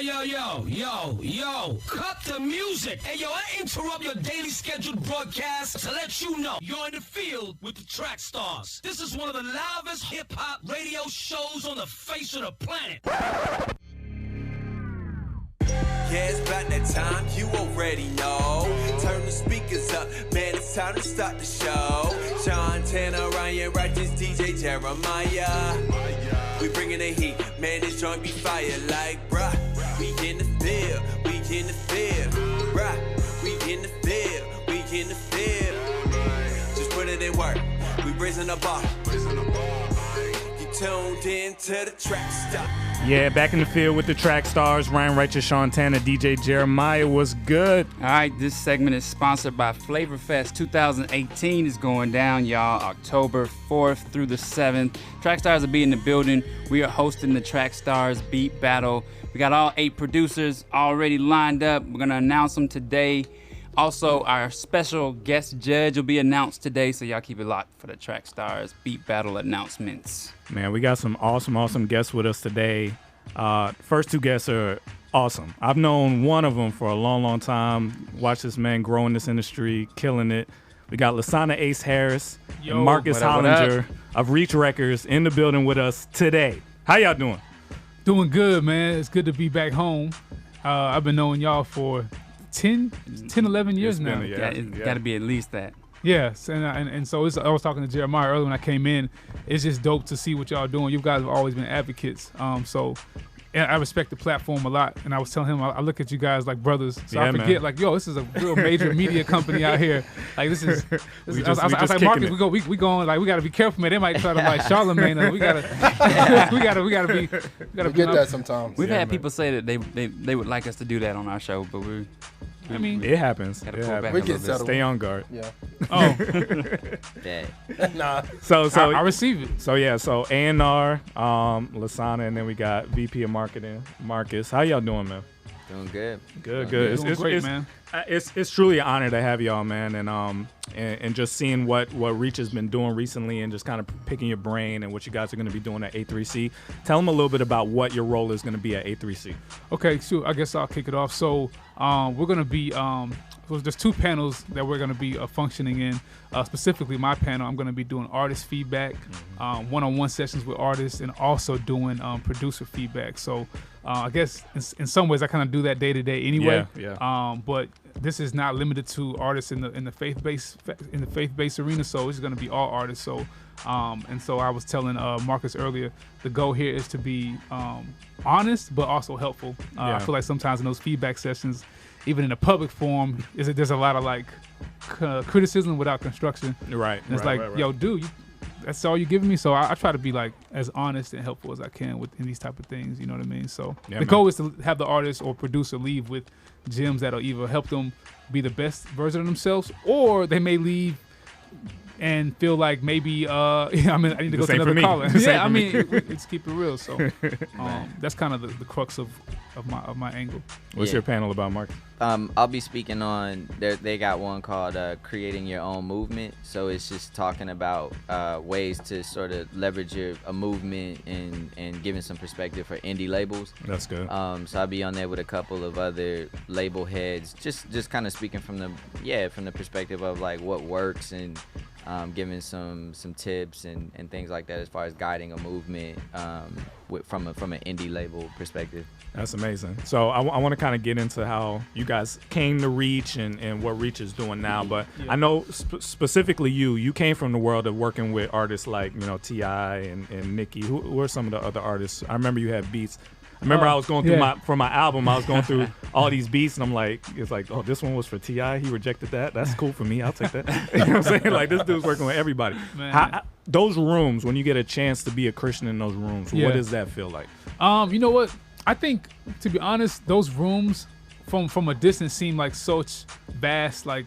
Yo, cut the music. Hey, yo, I interrupt your daily scheduled broadcast to let you know you're in the field with the Trackstarz. This is one of the loudest hip-hop radio shows on the face of the planet. Yeah, it's about that time, you already know. Turn the speakers up, man, it's time to start the show. Showdown, Ryan, right, this DJ Jeremiah. We bringing the heat, man, this joint be fire like, bruh. We in the field, bruh. We in the field, just put it in work, we raising the bar. You tuned in to the Trackstarz. Yeah, back in the field with the Trackstarz. Ryan Righteous, Sean Tanner, DJ Jeremiah. Was good. All right, this segment is sponsored by Flavor Fest 2018. Is going down, y'all, October 4th through the 7th. Trackstarz will be in the building. We are hosting the Trackstarz Beat Battle. We got all 8 producers already lined up. We're going to announce them today. Also, our special guest judge will be announced today, so y'all keep it locked for the Trackstarz Beat Battle announcements. Man, we got some awesome guests with us today. First 2 guests are awesome. I've known one of them for a long time. Watched this man grow in this industry, killing it. We got Lasana Ace Harris and Marcus Hollinger of Reach Records in the building with us today. How y'all doing? Doing good, man. It's good to be back home. I've been knowing y'all for 10, 11 years now. It's got to be at least that. Yes, and so I was talking to Jeremiah earlier when I came in. It's just dope to see what y'all doing. You guys have always been advocates. So I respect the platform a lot. And I was telling him, I look at you guys like brothers. So I forget, like, yo, this is a real major media company out here. Like, this is. I was like, Marcus, we going, like, we got to be careful, man. They might try to like Charlemagne. We gotta be. We get that sometimes. We've had people say that they would like us to do that on our show, but I mean, it happens. We get settled. Stay on guard. Yeah. Oh. Nah. So I receive it. So A&R, Lasana, and then we got VP of Marketing, Marcus. How y'all doing, man? Doing good. Good. Doing great, man. It's truly an honor to have y'all, man, and just seeing what Reach has been doing recently, and just kind of picking your brain and what you guys are going to be doing at A3C. Tell them a little bit about what your role is going to be at A3C. Okay, so I guess I'll kick it off. So we're going to be there's 2 panels that we're going to be functioning in. Specifically, my panel, I'm going to be doing artist feedback, one-on-one sessions with artists, and also doing producer feedback. So I guess in some ways I kind of do that day to day anyway. Yeah. But this is not limited to artists in the faith-based arena. So it's going to be all artists. So and so I was telling Marcus earlier, the goal here is to be honest but also helpful. I feel like sometimes in those feedback sessions, even in a public forum, there's a lot of like criticism without construction. Right. And it's yo, dude, that's all you're giving me. So I try to be like as honest and helpful as I can in these type of things. You know what I mean? So the goal is to have the artist or producer leave with gems that'll either help them be the best version of themselves, or they may leave and feel like maybe I need to go to another caller. Let's keep it real. So that's kind of the crux of my angle. What's your panel about, Mark? I'll be speaking on they got one called creating your own movement. So it's just talking about ways to sort of leverage a movement and giving some perspective for indie labels. That's good. So I'll be on there with a couple of other label heads, just kind of speaking from the perspective of like what works and giving some tips and things like that as far as guiding a movement from an indie label perspective. That's amazing. So I want to kind of get into how you guys came to Reach and what Reach is doing now. But I know specifically you came from the world of working with artists like T.I. and Nicki. Who are some of the other artists? I remember you had beats. I remember I was going through for my album, I was going through all these beats, and I'm like, it's like, oh, this one was for T.I. He rejected that. That's cool for me. I'll take that. You know what I'm saying? Like, this dude's working with everybody. Those rooms, when you get a chance to be a Christian in those rooms, what does that feel like? You know what? I think, to be honest, those rooms from a distance seem like such vast, like,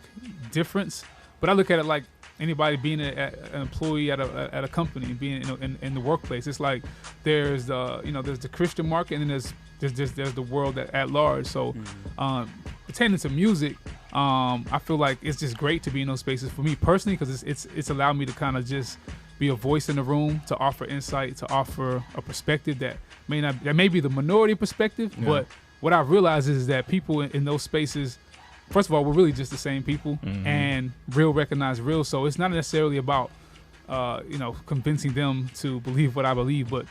difference. But I look at it like anybody being an employee at a company, being in the workplace. It's like there's the Christian market, and then there's the world at large. So pertaining to music, I feel like it's just great to be in those spaces for me personally, because it's allowed me to kind of just be a voice in the room, to offer insight, to offer a perspective that may be the minority perspective, but what I realized is that people in those spaces, first of all, we're really just the same people, and real recognize real. So it's not necessarily about, convincing them to believe what I believe, but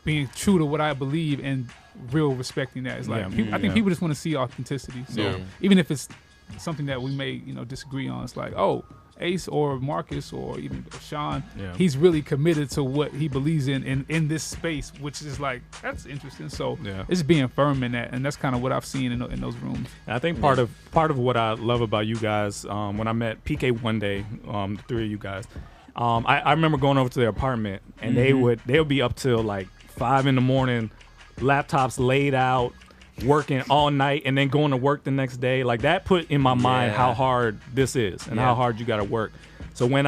being true to what I believe and real respecting that. It's like I think people just want to see authenticity. So even if it's something that we may disagree on, it's like, oh, Ace or Marcus or even Sean, he's really committed to what he believes in this space, which is like, that's interesting. So it's being firm in that, and that's kind of what I've seen in those rooms. And I think part of what I love about you guys, when I met PK one day, the three of you guys, I remember going over to their apartment, and they would be up till like 5 a.m, laptops laid out, working all night, and then going to work the next day. Like, that put in my mind how hard this is and how hard you got to work. So when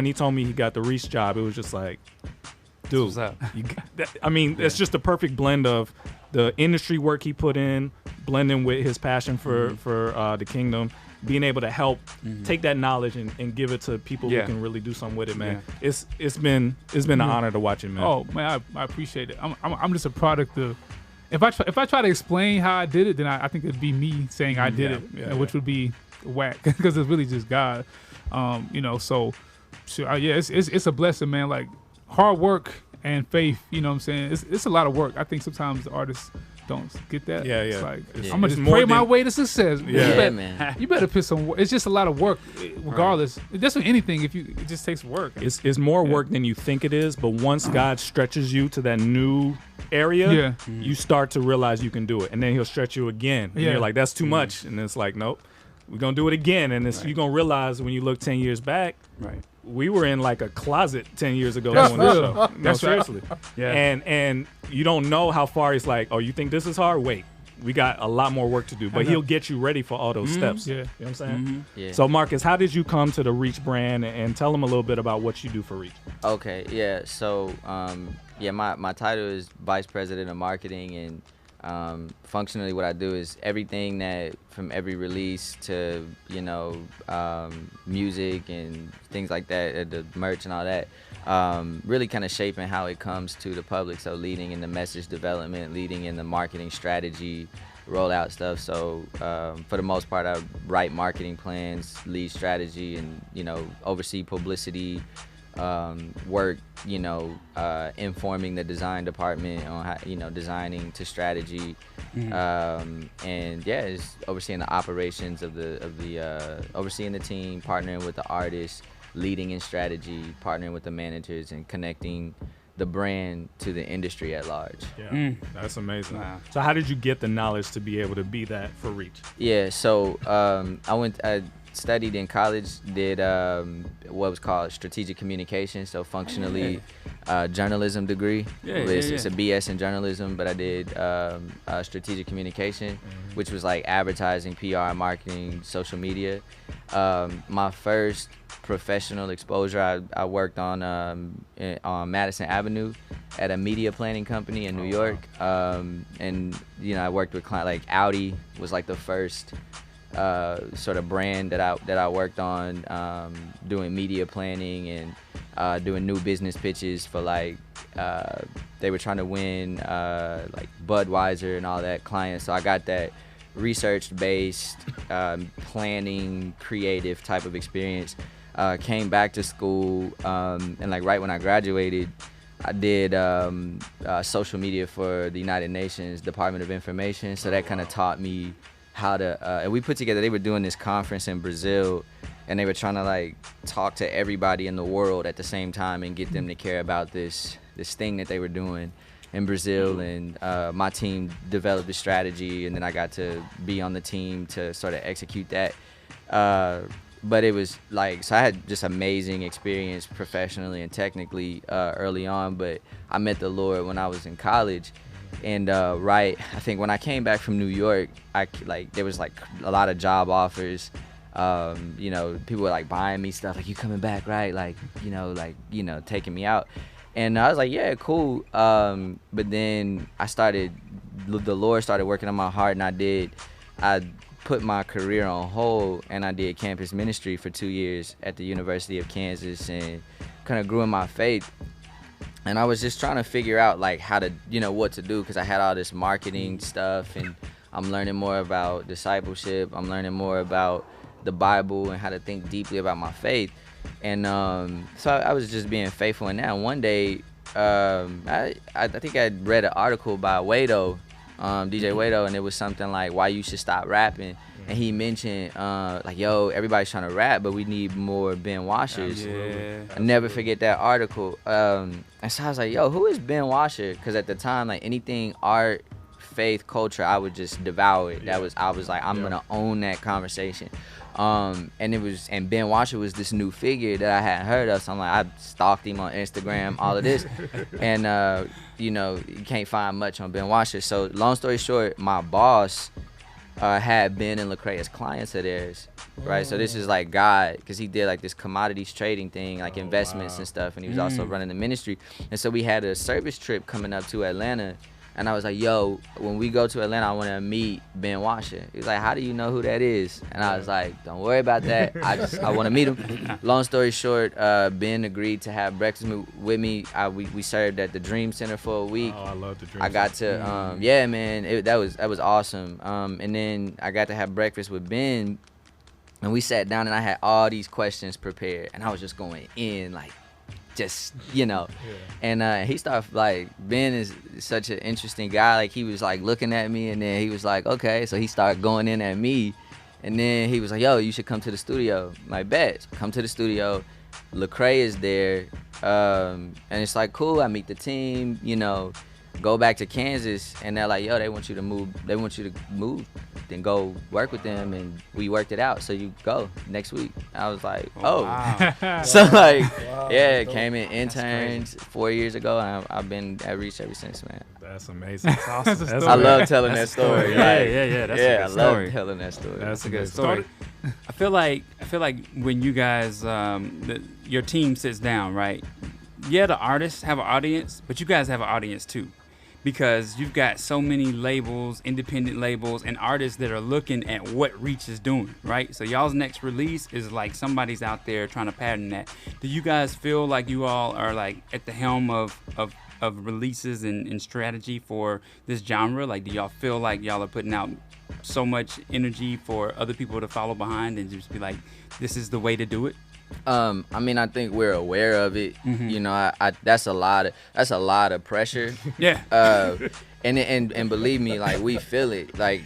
he told me he got the Reach job, it was just like, dude, what's up? You got that. I mean, it's just the perfect blend of the industry work he put in, blending with his passion for the kingdom, being able to help take that knowledge and give it to people who can really do something with it, man. It's been an honor to watch it, man. Oh man, I appreciate it. I'm just a product of. If I try to explain how I did it, then I think it'd be me saying I did it, which would be whack, because it's really just God. So it's a blessing, man. Like, hard work and faith. You know what I'm saying? It's a lot of work. I think sometimes the artists don't get that. It's like, I'm gonna just pray my way to success. Man. You better put some work. It's just a lot of work, regardless. That's with anything. It just takes work. It's more work than you think it is. But once God stretches you to that new area, you start to realize you can do it, and then He'll stretch you again. And you're like, that's too much, and it's like, nope, we're gonna do it again. And you're gonna realize when you look 10 years back, we were in like a closet 10 years ago doing this show. No, seriously. And you don't know how far it's like, oh, you think this is hard? Wait, we got a lot more work to do. But He'll get you ready for all those steps. You know what I'm saying? Yeah. So, Marcus, how did you come to the Reach brand, and tell them a little bit about what you do for Reach? Okay, yeah. So, my title is Vice President of Marketing, and functionally what I do is everything that, from every release to music and things like that, the merch and all that, really kind of shaping how it comes to the public. So leading in the message development, leading in the marketing strategy, rollout stuff. So for the most part, I write marketing plans, lead strategy, and oversee publicity work, informing the design department on how, designing to strategy, and it's overseeing the operations of the overseeing the team, partnering with the artists, leading in strategy, partnering with the managers, and connecting the brand to the industry at large. That's amazing. Wow. So how did you get the knowledge to be able to be that for Reach? So I studied in college, did what was called strategic communication, so functionally journalism degree. It's a BS in journalism, but I did strategic communication, which was like advertising, PR, marketing, social media. My first professional exposure, I worked on Madison Avenue at a media planning company in New York. And I worked with clients like Audi was like the first sort of brand that I worked on, doing media planning and doing new business pitches for they were trying to win like Budweiser and all that clients. So I got that research-based planning, creative type of experience. Came back to school, and right when I graduated, I did social media for the United Nations Department of Information. So that kind of taught me how to, and we put together, they were doing this conference in Brazil, and they were trying to talk to everybody in the world at the same time and get them to care about this thing that they were doing in Brazil. And my team developed a strategy, and then I got to be on the team to sort of execute that. But it was so I had just amazing experience professionally and technically early on, but I met the Lord when I was in college. And I think when I came back from New York, there was a lot of job offers. People were buying me stuff, you coming back, right? Taking me out. And I was like, yeah, cool. But then the Lord started working on my heart, and I put my career on hold, and I did campus ministry for 2 years at the University of Kansas, and kind of grew in my faith. And I was just trying to figure out like how to, what to do, because I had all this marketing stuff, and I'm learning more about discipleship. I'm learning more about the Bible and how to think deeply about my faith. And so I was just being faithful in that. And one day, I think I read an article by Wado, DJ Wado, and it was something like why you should stop rapping. And he mentioned like, yo, everybody's trying to rap, but we need more Ben Washers. I never forget that article. And so I was like, yo, who is Ben Washer? Because at the time, like anything art, faith, culture, I would just devour it. I was like, I'm gonna own that conversation. And Ben Washer was this new figure that I hadn't heard of. So I'm like, I stalked him on Instagram, all of this. And you can't find much on Ben Washer. So long story short, my boss had Ben and Lecrae as clients of theirs, right? So this is like God, because he did like this commodities trading thing, like investments and stuff, and he was also running the ministry. And so we had a service trip coming up to Atlanta, and I was like, yo, when we go to Atlanta, I want to meet Ben Washer. He was like, how do you know who that is? And I was like, don't worry about that. I want to meet him. Long story short, Ben agreed to have breakfast with me. We served at the Dream Center for a week. Oh, I love the Dream I got to, yeah, man, that was awesome. And then I got to have breakfast with Ben, and we sat down, and I had all these questions prepared, and I was just going in, like, just and he started, like, Ben is such an interesting guy. Like, he was like looking at me, and then he was like, okay, so he started going in at me, and then he was like, yo, you should come to the studio. I'm like, bet. So come to the studio. Lecrae is there, and it's like, cool. I meet the team, go back to Kansas, and they're like, yo, they want you to move, then go work with them. And we worked it out, so you go next week. I was like, oh. Wow. So like, came in, interned 4 years ago, and I've been at Reach ever since, man. That's amazing. That's awesome. I love telling that story. Yeah, that's a good story. I love telling that story. That's a good story. I feel like when you guys, your team sits down, right? Yeah, the artists have an audience, but you guys have an audience too, because you've got so many labels, independent labels, and artists that are looking at what Reach is doing, right? So y'all's next release is like somebody's out there trying to pattern that. Do you guys feel like you all are like at the helm of releases and strategy for this genre? Like, do y'all feel like y'all are putting out so much energy for other people to follow behind and just be like, this is the way to do it? I mean, I think we're aware of it. I that's a lot of pressure. Yeah. And believe me, like, we feel it. Like,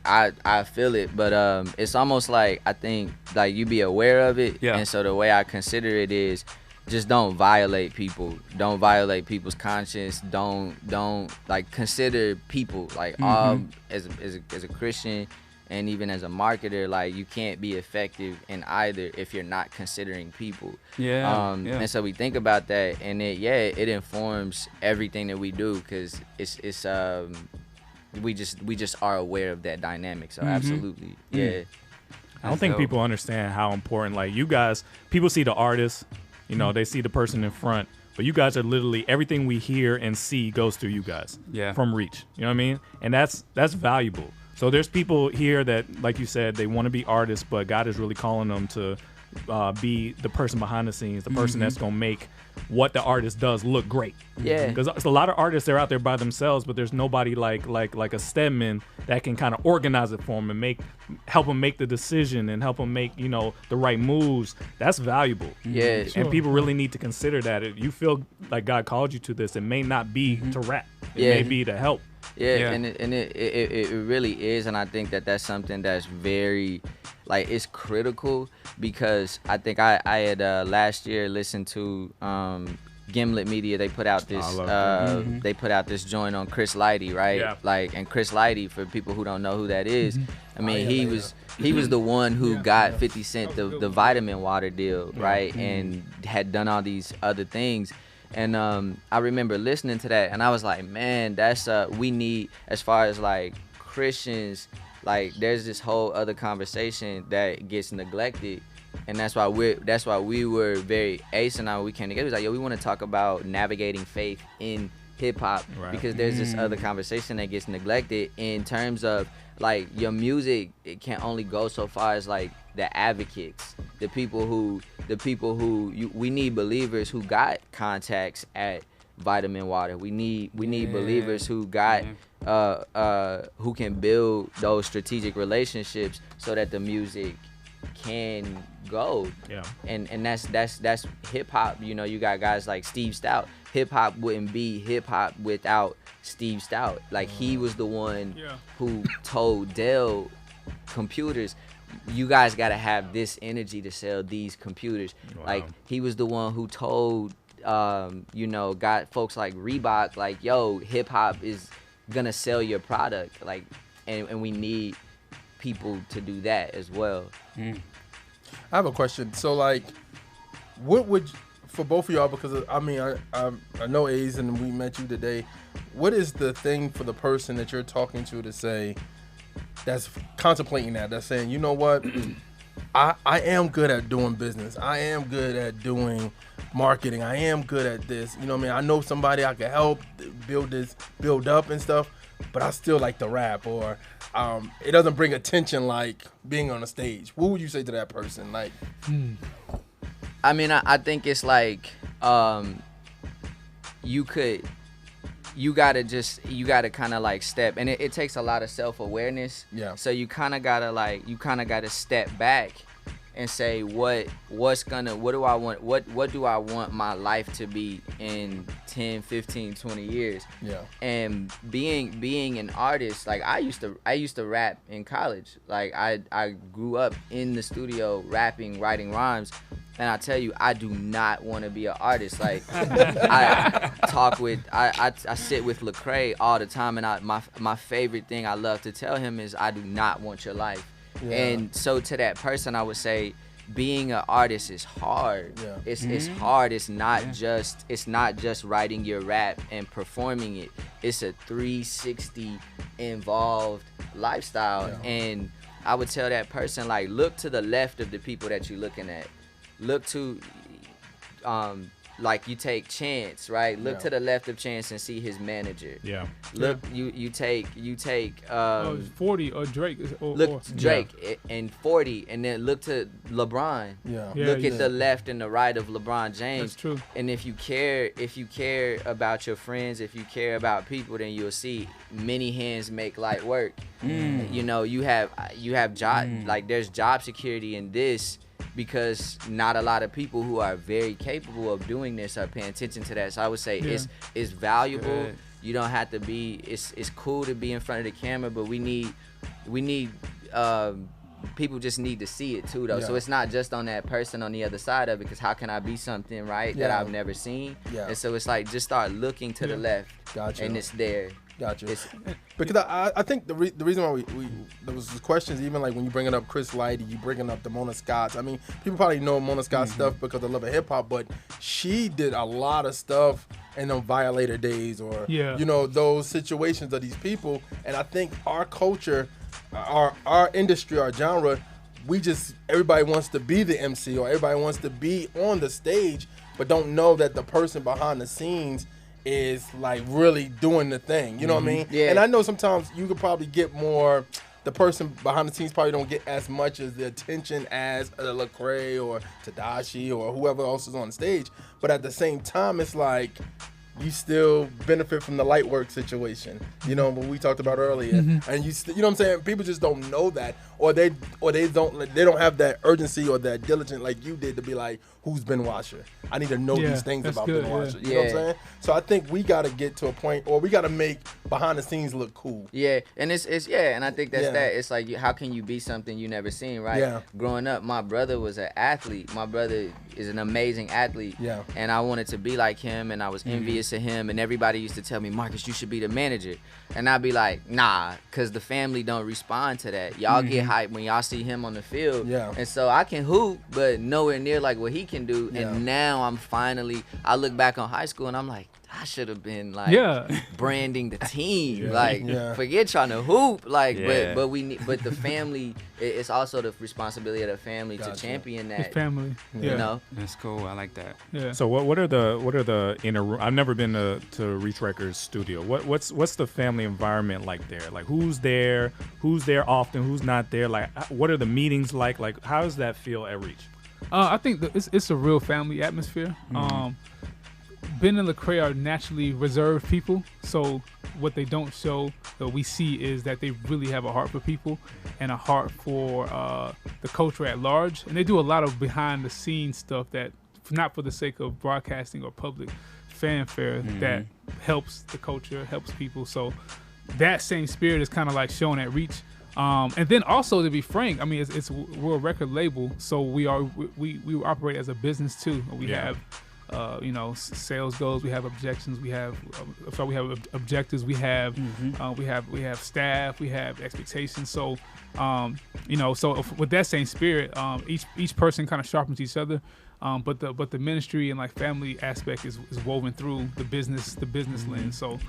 I feel it. But it's almost like, I think, like, you be aware of it. Yeah. And so the way I consider it is, just don't violate people. Don't violate people's conscience. Don't like, consider people. Like, as a Christian, and even as a marketer, like, you can't be effective in either if you're not considering people. And so we think about that, and it informs everything that we do, because it's we just are aware of that dynamic. So absolutely, I don't think people understand how important, like, you guys, people see the artist, they see the person in front, but you guys are literally, everything we hear and see goes through you guys from Reach. You know what I mean? And that's valuable. So there's people here that, like you said, they want to be artists, but God is really calling them to be the person behind the scenes, the person that's going to make what the artist does look great. Yeah. Because a lot of artists, they're out there by themselves, but there's nobody like a Stedman that can kind of organize it for them and help them make the decision and help them make, the right moves. That's valuable. Yeah. And people really need to consider that. If you feel like God called you to this, it may not be to rap. It may be to help. Yeah. And it really is, and I think that's something that's very, like, it's critical, because I think I had last year listened to Gimlet Media. They put out this they put out this joint on Chris Lighty, right? Yeah. Like, and Chris Lighty, for people who don't know who that is, I mean, he was the one who got 50 Cent the vitamin water deal, right? And had done all these other things. And I remember listening to that, and I was like, man, that's we need, as far as like Christians, like, there's this whole other conversation that gets neglected, and that's why we were very, Ace and I, we came together. It was like, yo, we want to talk about navigating faith in hip hop, because there's this other conversation that gets neglected in terms of, like, your music, it can't only go so far as, like, the advocates, the people who we need believers who got contacts at vitamin water. We need believers who got who can build those strategic relationships so that the music can go. Yeah. And that's hip hop. You know, you got guys like Steve Stout. Hip hop wouldn't be hip hop without Steve Stout. Like, he was the one who told Dell Computers, you guys got to have this energy to sell these computers. Wow. Like, he was the one who told you know, got folks like Reebok, like, yo, hip hop is gonna sell your product. Like, and we need people to do that as well. I have a question. So, like, what would, for both of y'all, because I mean, I know A's and we met you today, what is the thing for the person that you're talking to say, that's contemplating that's saying, you know what, I am good at doing business. I am good at doing marketing. I am good at this. You know what I mean? I know somebody I can help build up and stuff, but I still like to rap, or it doesn't bring attention like being on a stage. What would you say to that person? Like, I mean, I think it's like, you gotta kind of like step, and it takes a lot of self-awareness. Yeah. So you kind of gotta step back and say, what do I want my life to be in 10, 15, 20 years? Yeah. And being an artist, like, I used to rap in college. Like, I grew up in the studio rapping, writing rhymes. And I tell you, I do not want to be an artist. Like, I sit with Lecrae all the time, and my favorite thing I love to tell him is, I do not want your life. Yeah. And so to that person, I would say, being an artist is hard. Yeah. It's hard. It's not just writing your rap and performing it. It's a 360 involved lifestyle. Yeah. And I would tell that person, like, look to the left of the people that you're looking at. Look to, like, you take Chance, right? Look to the left of Chance and see his manager. Yeah. Look, you take 40 or Drake. Drake and 40, and then look to LeBron. Yeah. Look at the left and the right of LeBron James. That's true. And if you care about your friends, if you care about people, then you'll see many hands make light work. You know, you have job, like, there's job security in this, because not a lot of people who are very capable of doing this are paying attention to that. So I would say it's valuable. Good. You don't have to be. It's cool to be in front of the camera, but we need people just need to see it too, though. Yeah. So it's not just on that person on the other side of it, because how can I be something that I've never seen? Yeah. And so it's like, just start looking to the left. Gotcha. And it's there. Gotcha. Because I think the reason why we there was questions, even like when you bringing up Chris Lighty, you bringing up the Mona Scott's. I mean, people probably know Mona Scott's stuff because they love hip hop, but she did a lot of stuff in them Violator days, or you know, those situations of these people. And I think our culture, our industry, our genre, everybody wants to be the MC, or everybody wants to be on the stage, but don't know that the person behind the scenes is like really doing the thing. You know what I mean? Yeah. And I know sometimes you could probably get more, the person behind the scenes probably don't get as much as the attention as Lecrae or Tadashi or whoever else is on stage. But at the same time, it's like, you still benefit from the light work situation, you know, what we talked about earlier. And you know what I'm saying? People just don't know that, or they don't have that urgency or that diligence like you did to be like, who's Ben Washer? I need to know these things about Ben Washer. You know what I'm saying? So I think we got to get to a point, or we got to make behind the scenes look cool. Yeah, and it's and I think that's that. It's like, how can you be something you never seen, right? Yeah. Growing up, my brother was an athlete. My brother is an amazing athlete. Yeah. And I wanted to be like him, and I was envious of him, and everybody used to tell me, Marcus, you should be the manager. And I'd be like, nah, because the family don't respond to that. Y'all get hyped when y'all see him on the field. Yeah. And so I can hoop, but nowhere near like what he can do. Yeah. And now I look back on high school and I'm like, I should have been like branding the team. Forget trying to hoop. Like, but the family, it's also the responsibility of the family to champion that. His family. You know? That's cool. I like that. Yeah. So what are the inner? I've never been to Reach Records studio. What's the family environment like there? Like, who's there? Who's there often? Who's not there? Like, what are the meetings like? Like, how does that feel at Reach? I think it's a real family atmosphere. Ben and Lecrae are naturally reserved people, so what they don't show that we see is that they really have a heart for people and a heart for the culture at large, and they do a lot of behind the scenes stuff that not for the sake of broadcasting or public fanfare that helps the culture, helps people. So that same spirit is kind of like shown at Reach. And then also, to be frank, I mean, we're a record label, so we operate as a business too. We have sales goals, we have objections, we have objectives, we have staff, we have expectations. So so with that same spirit, each person kind of sharpens each other. But the ministry and like family aspect is woven through the business lens. So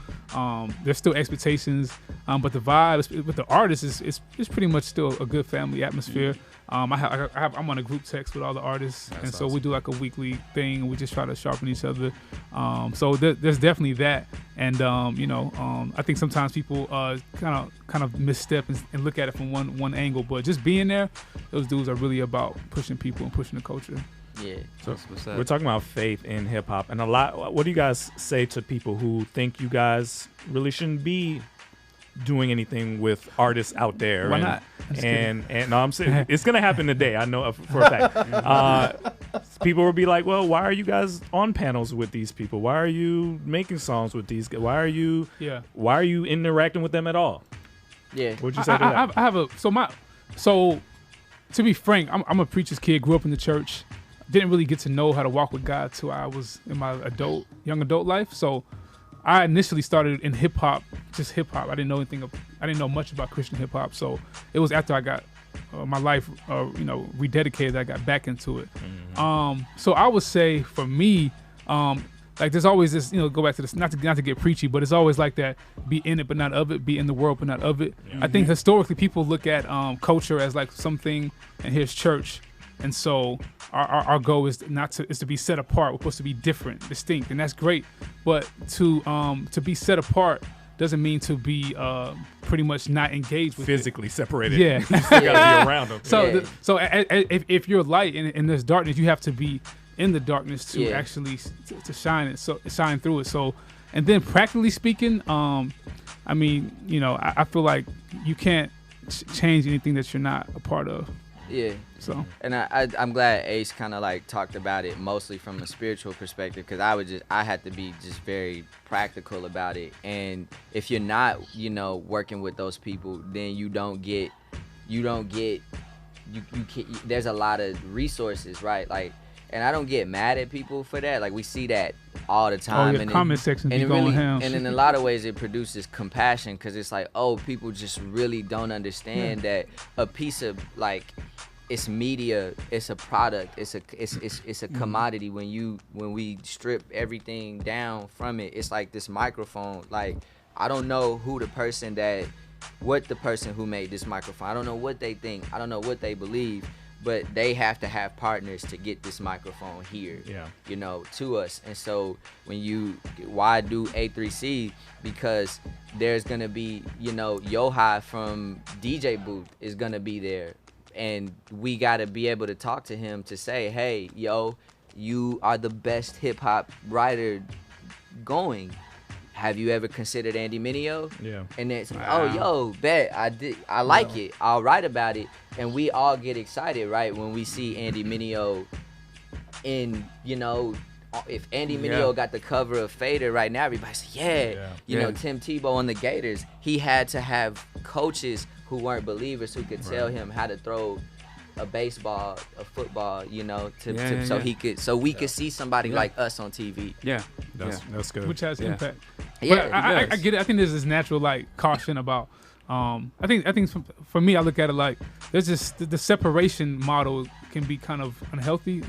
there's still expectations, but the vibe with the artists is pretty much still a good family atmosphere. I'm on a group text with all the artists, and so we do like a weekly thing, and we just try to sharpen each other. So there's definitely that, and I think sometimes people kind of misstep and look at it from one angle, but just being there, those dudes are really about pushing people and pushing the culture. Yeah. So we're talking about faith in hip hop, and a lot. What do you guys say to people who think you guys really shouldn't be doing anything with artists out there? Why not? And no, I'm saying it's gonna happen today. I know for a fact. People will be like, "Well, why are you guys on panels with these people? Why are you making songs with these guys? Why are you interacting with them at all?" Yeah. What'd you say to that? I have so to be frank, I'm a preacher's kid. Grew up in the church. Didn't really get to know how to walk with God till I was in my young adult life. So I initially started in hip hop, just hip hop. I didn't know much about Christian hip hop. So it was after I got my life, rededicated, that I got back into it. So I would say for me, like there's always this, go back to this, not to get preachy, but it's always like that: be in it but not of it, be in the world but not of it. I think historically people look at culture as like something, and here's church. And so our goal is to be set apart. We're supposed to be different, distinct, and that's great. But to be set apart doesn't mean to be pretty much not engaged with physically separated. Yeah, you gotta be around them. So if you're light and there's darkness, you have to be in the darkness to actually to shine it. So shine through it. So and then practically speaking, I feel like you can't change anything that you're not a part of. Yeah. So. And I'm glad Ace kind of like talked about it mostly from a spiritual perspective, because I had to be just very practical about it. And if you're not, working with those people, then you can't, there's a lot of resources, right? Like, and I don't get mad at people for that. Like we see that all the time. And comment section and be going ham. And in a lot of ways it produces compassion, because it's like, oh, people just really don't understand that a piece of like, it's media, it's a product, it's a commodity. When we strip everything down from it, it's like this microphone. Like I don't know what the person who made this microphone, I don't know what they think, I don't know what they believe, but they have to have partners to get this microphone here, to us. And so why do A3C? Because there's gonna be, Yohai from DJ Booth is gonna be there. And we gotta be able to talk to him to say, hey, yo, you are the best hip hop writer going. Have you ever considered Andy Mineo? Yeah. And it's, bet, I like it. I'll write about it. And we all get excited, right, when we see Andy Mineo in, if Andy Mineo got the cover of Fader right now, everybody's like, Tim Tebow on the Gators, he had to have coaches who weren't believers who could tell him how to throw a baseball, a football, so we could see somebody like us on TV. Yeah, that's good. Which has impact. Yeah, but I get it. I think there's this natural like caution about. I think for me, I look at it like there's just the separation model can be kind of unhealthy,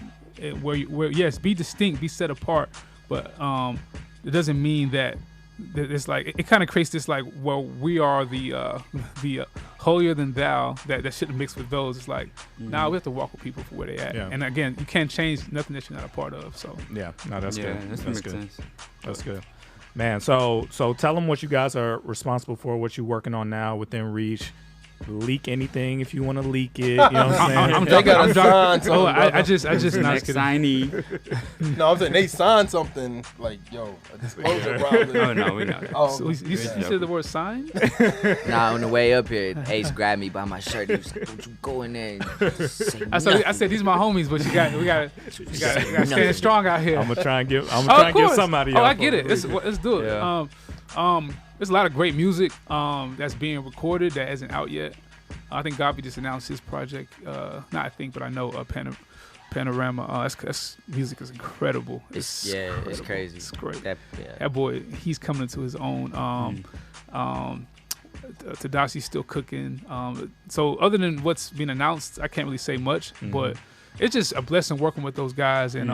where yes, be distinct, be set apart, but it doesn't mean that. It's like it kind of creates this like, well, we are the holier than thou that shouldn't mix with those. It's like, we have to walk with people for where they at. Yeah. And again, you can't change nothing that you're not a part of. So that's good. That's good. Sense. That's good, man. So tell them what you guys are responsible for, what you're working on now within Reach. leak anything if you want to leak it. You know what I'm saying? They got to sign something. Oh, I brother. just not Next kidding. signee. No, I'm saying they signed something like, yo, a disclosure probably. Oh no, we know. Oh, So you said the word sign? Nah, on the way up here, Ace grabbed me by my shirt. He was like, "Don't you go in there and say I said these are my homies, but we got to stand strong out here. I'm gonna try and give. I'm Oh, gonna try of and get course. some out of Oh, y'all. I get it. Let's do it. Yeah. There's a lot of great music that's being recorded that isn't out yet. I think Gabi just announced his project. Not I think, but I know Panorama. That's music is incredible. It's incredible. crazy. It's great. Yeah. That boy, he's coming into his own. Tedashi's still cooking. So other than what's been announced, I can't really say much. But it's just a blessing working with those guys, and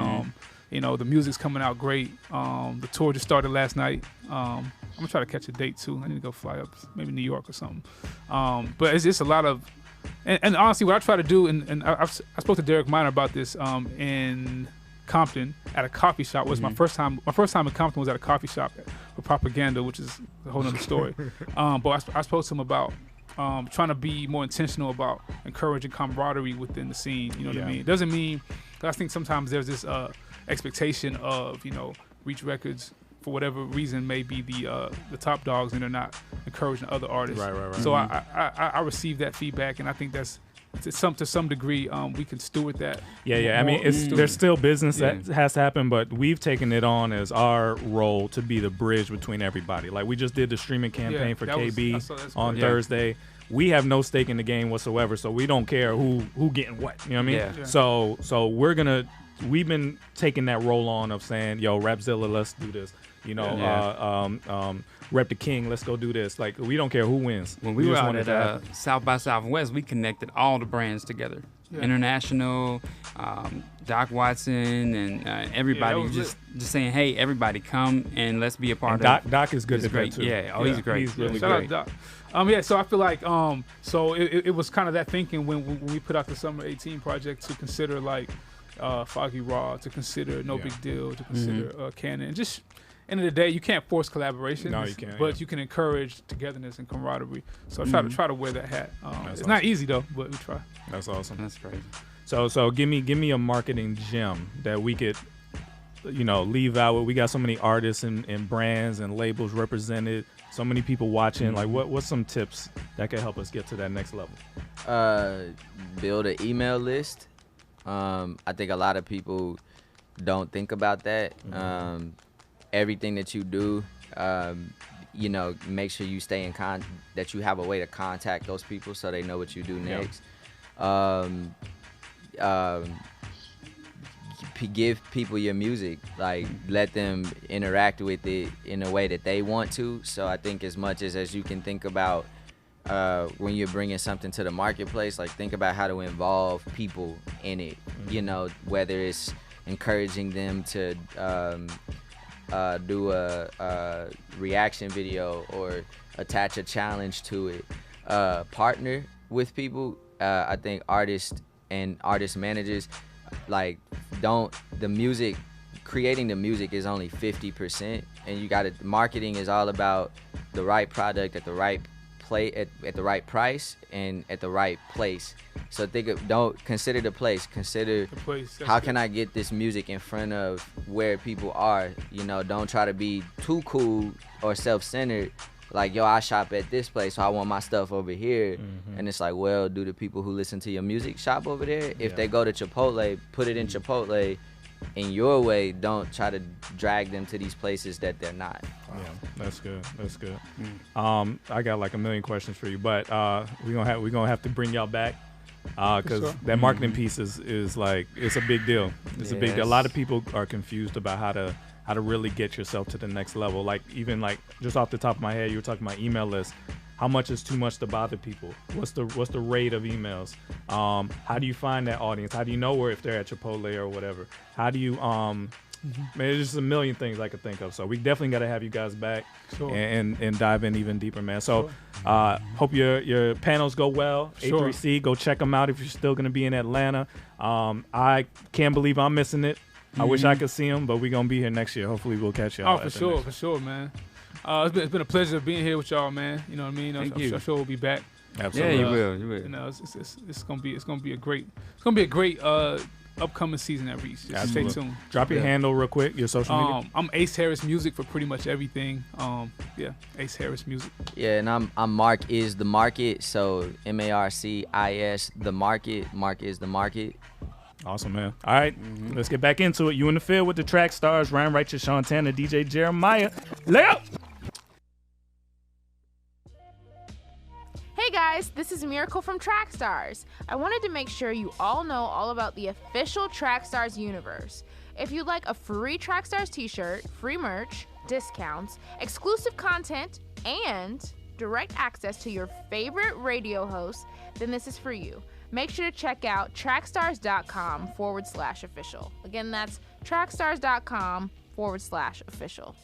the music's coming out great. The tour just started last night. I'm gonna try to catch a date too. I need to go fly up, maybe New York or something. But it's just a lot of, and honestly, what I try to do, and I spoke to Derek Minor about this in Compton at a coffee shop. Was my first time. My first time in Compton was at a coffee shop for Propaganda, which is a whole other story. But I spoke to him about trying to be more intentional about encouraging camaraderie within the scene. You know what I mean? It doesn't mean. I think sometimes there's this expectation of Reach Records, for whatever reason, may be the top dogs, and they're not encouraging other artists. Right. So I received that feedback, and I think that's to some degree we can steward that. Yeah. I mean, there's still business that has to happen, but we've taken it on as our role to be the bridge between everybody. Like we just did the streaming campaign for KB on Thursday. We have no stake in the game whatsoever, so we don't care who getting what. You know what I mean? Yeah. So we've been taking that role on of saying, yo, Rapzilla, let's do this. Rep the King, let's go do this. Like, we don't care who wins. When we were just out want it at to happen. South by Southwest, we connected all the brands together. International, Doc Watson, and everybody was just saying, hey, everybody come and let's be a part And of it. Doc is good It's at great. that too. Yeah, he's great. He's really Shout great. out Doc. So I feel like so it was kind of that thinking when we put out the Summer 18 project to consider like Foggy Raw, to consider No Big Deal, to consider Canon, and just end of the day, you can't force collaboration. No, you can't, But you can encourage togetherness and camaraderie. So I try to wear that hat. It's awesome. not easy though, but we try. That's awesome. That's crazy. So give me a marketing gem that we could, leave out with. We got so many artists and brands and labels represented, so many people watching. Like what's some tips that could help us get to that next level? Build an email list. I think a lot of people don't think about that. Everything that you do, make sure you stay in that you have a way to contact those people so they know what you do next. Give people your music, like let them interact with it in a way that they want to. So I think as much as you can think about when you're bringing something to the marketplace, like think about how to involve people in it, whether it's encouraging them to do a reaction video or attach a challenge to it, partner with people. I think artists and artist managers, like creating the music is only 50%, and marketing is all about the right product at the right at the right price and at the right place. So don't consider the place. Consider The place, that's how good. can I get this music in front of where people are. Don't try to be too cool or self-centered. Like, yo, I shop at this place, so I want my stuff over here. And it's like, well, do the people who listen to your music shop over there? If they go to Chipotle, put it in Chipotle in your way. Don't try to drag them to these places that they're not. Yeah, that's good. That's good. I got like a million questions for you, but we're gonna have to bring y'all back because sure. that marketing piece is like, it's a big deal. It's a big deal. A Yes. lot of people are confused about how to really get yourself to the next level. Like, even like just off the top of my head, you were talking about email lists. How much is too much to bother people? What's the rate of emails? How do you find that audience? How do you know where if they're at Chipotle or whatever? How do you man, there's just a million things I could think of. So we definitely got to have you guys back Sure. and dive in even deeper, man. So hope your panels go well. Sure. A3C, go check them out if you're still going to be in Atlanta. I can't believe I'm missing it. I wish I could see them, but we're going to be here next year. Hopefully we'll catch y'all. Oh, for sure, man. It's been a pleasure being here with y'all, man. You know what I mean? Thank I'm you. sure we'll be back. Absolutely. Yeah, you will. You will. You know, it's gonna be a great upcoming season at Reach. Just stay tuned. Drop your handle real quick. Your social media. I'm Ace Harris Music for pretty much everything. Ace Harris Music. Yeah, and I'm Mark is the Market. So MARCIS the Market. Mark is the Market. Awesome, man. All right, let's get back into it. You in the field with the Trackstarz, Ryan Righteous, Sean Tanner, DJ Jeremiah. Lay up! Hey guys, this is Miracle from Trackstarz. I wanted to make sure you all know all about the official Trackstarz universe. If you'd like a free Trackstarz t-shirt, free merch, discounts, exclusive content, and direct access to your favorite radio hosts, then this is for you. Make sure to check out trackstarz.com/official. Again, that's trackstarz.com/official.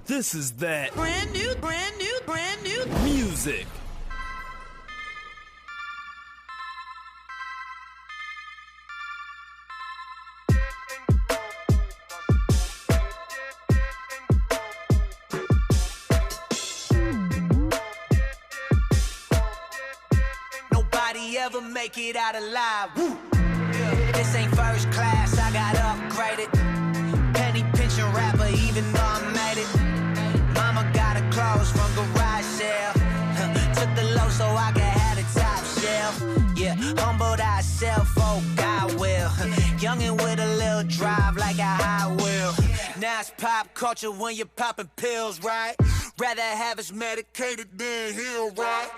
This is that brand new music. Nobody ever make it out alive. Woo. Yeah. This ain't first class, I got upgraded. Penny pinching rapper, even though I made it. Mama got her clothes from garage sale. Took the low so I could have the top shelf. Yeah, humbled ourselves, oh God will. Youngin' with a little drive like a Hot Wheel. Now it's pop culture when you're popping pills, right? Rather have us medicated than healed, right?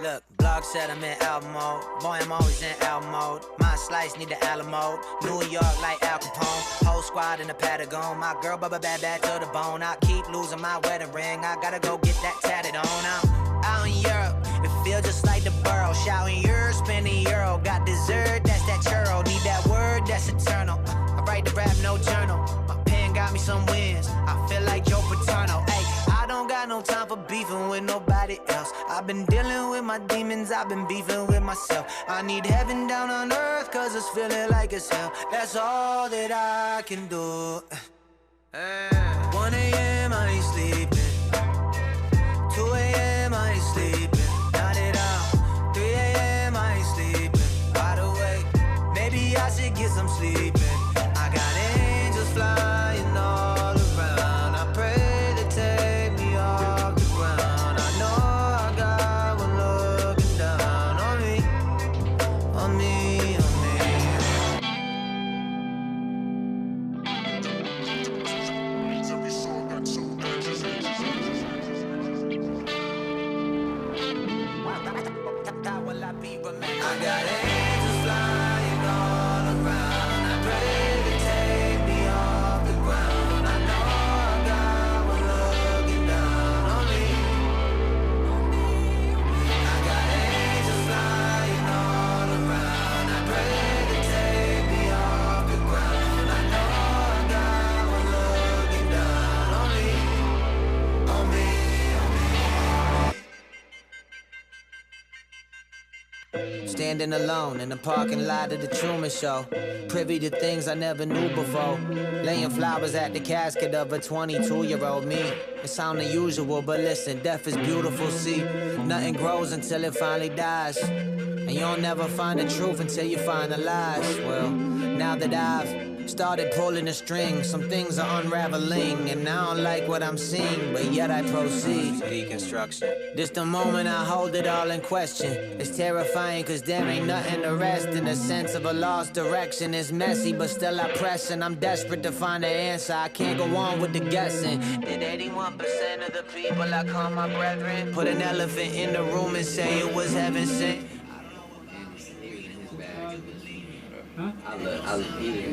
Look, blog said I'm in album mode. Boy, I'm always in album mode. My slice need the Alamo. New York like Al Capone. Whole squad in the Patagon. My girl, bubba bad to the bone. I keep losing my wedding ring. I gotta go get that tatted on. I'm out in Europe. It feels just like the borough. Shouting Euro, spending Euro. Got dessert, that's that churro. Need that word, that's eternal. I write the rap, no journal. My pen got me some wins. I feel like Joe Paterno. Ay, I don't got no time for beefing with nobody else. I've been dealing with my demons, I've been beefing with myself. I need heaven down on earth, cause it's feeling like it's hell. That's all that I can do. 1 a.m. I ain't sleeping. 2 a.m. I ain't sleeping. Not at all. 3 a.m. I ain't sleeping. Wide awake. Maybe I should get some sleeping. I got angels flying all around. I pray to take me off the ground. I know I got one looking down on me, on me, on me. I got angels flying all around. I pray to take me off the ground. I know I got one looking down on me. I got angels flying all around. I pray to take me off the ground. I know I got one looking down on me, on me, on me. Standing alone in the parking lot of the Truman Show, privy to things I never knew before. Laying flowers at the casket of a 22-year-old me. It sound unusual, but listen, death is beautiful, see. Nothing grows until it finally dies. And you'll never find the truth until you find the lies. Well, now that I've started pulling the string, some things are unraveling, and I don't like what I'm seeing, but yet I proceed. Deconstruction. This the moment I hold it all in question. It's terrifying cause there ain't nothing to rest in. A sense of a lost direction is messy, but still I press, and I'm desperate to find the answer. I can't go on with the guessing. Did 81% of the people I call my brethren put an elephant in the room and say it was heaven sent?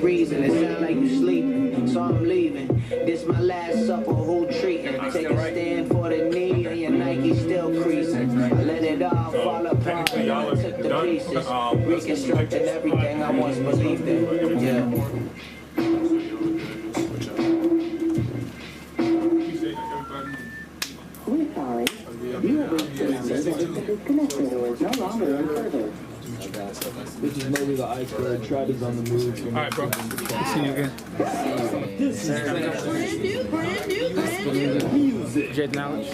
Reason, it sound like you sleeping, so I'm leaving. This my last supper, who treating? Take a stand for the knee, and your Nike still creasing. I let it all fall apart, and I took the pieces, reconstructing everything I once believed in. Yeah. We're sorry. You have reached the number that is disconnected or is no longer in service. This is Moby the Iceberg. Tragedies on the move. All right, bro. See you again. Music. Jade Knowledge.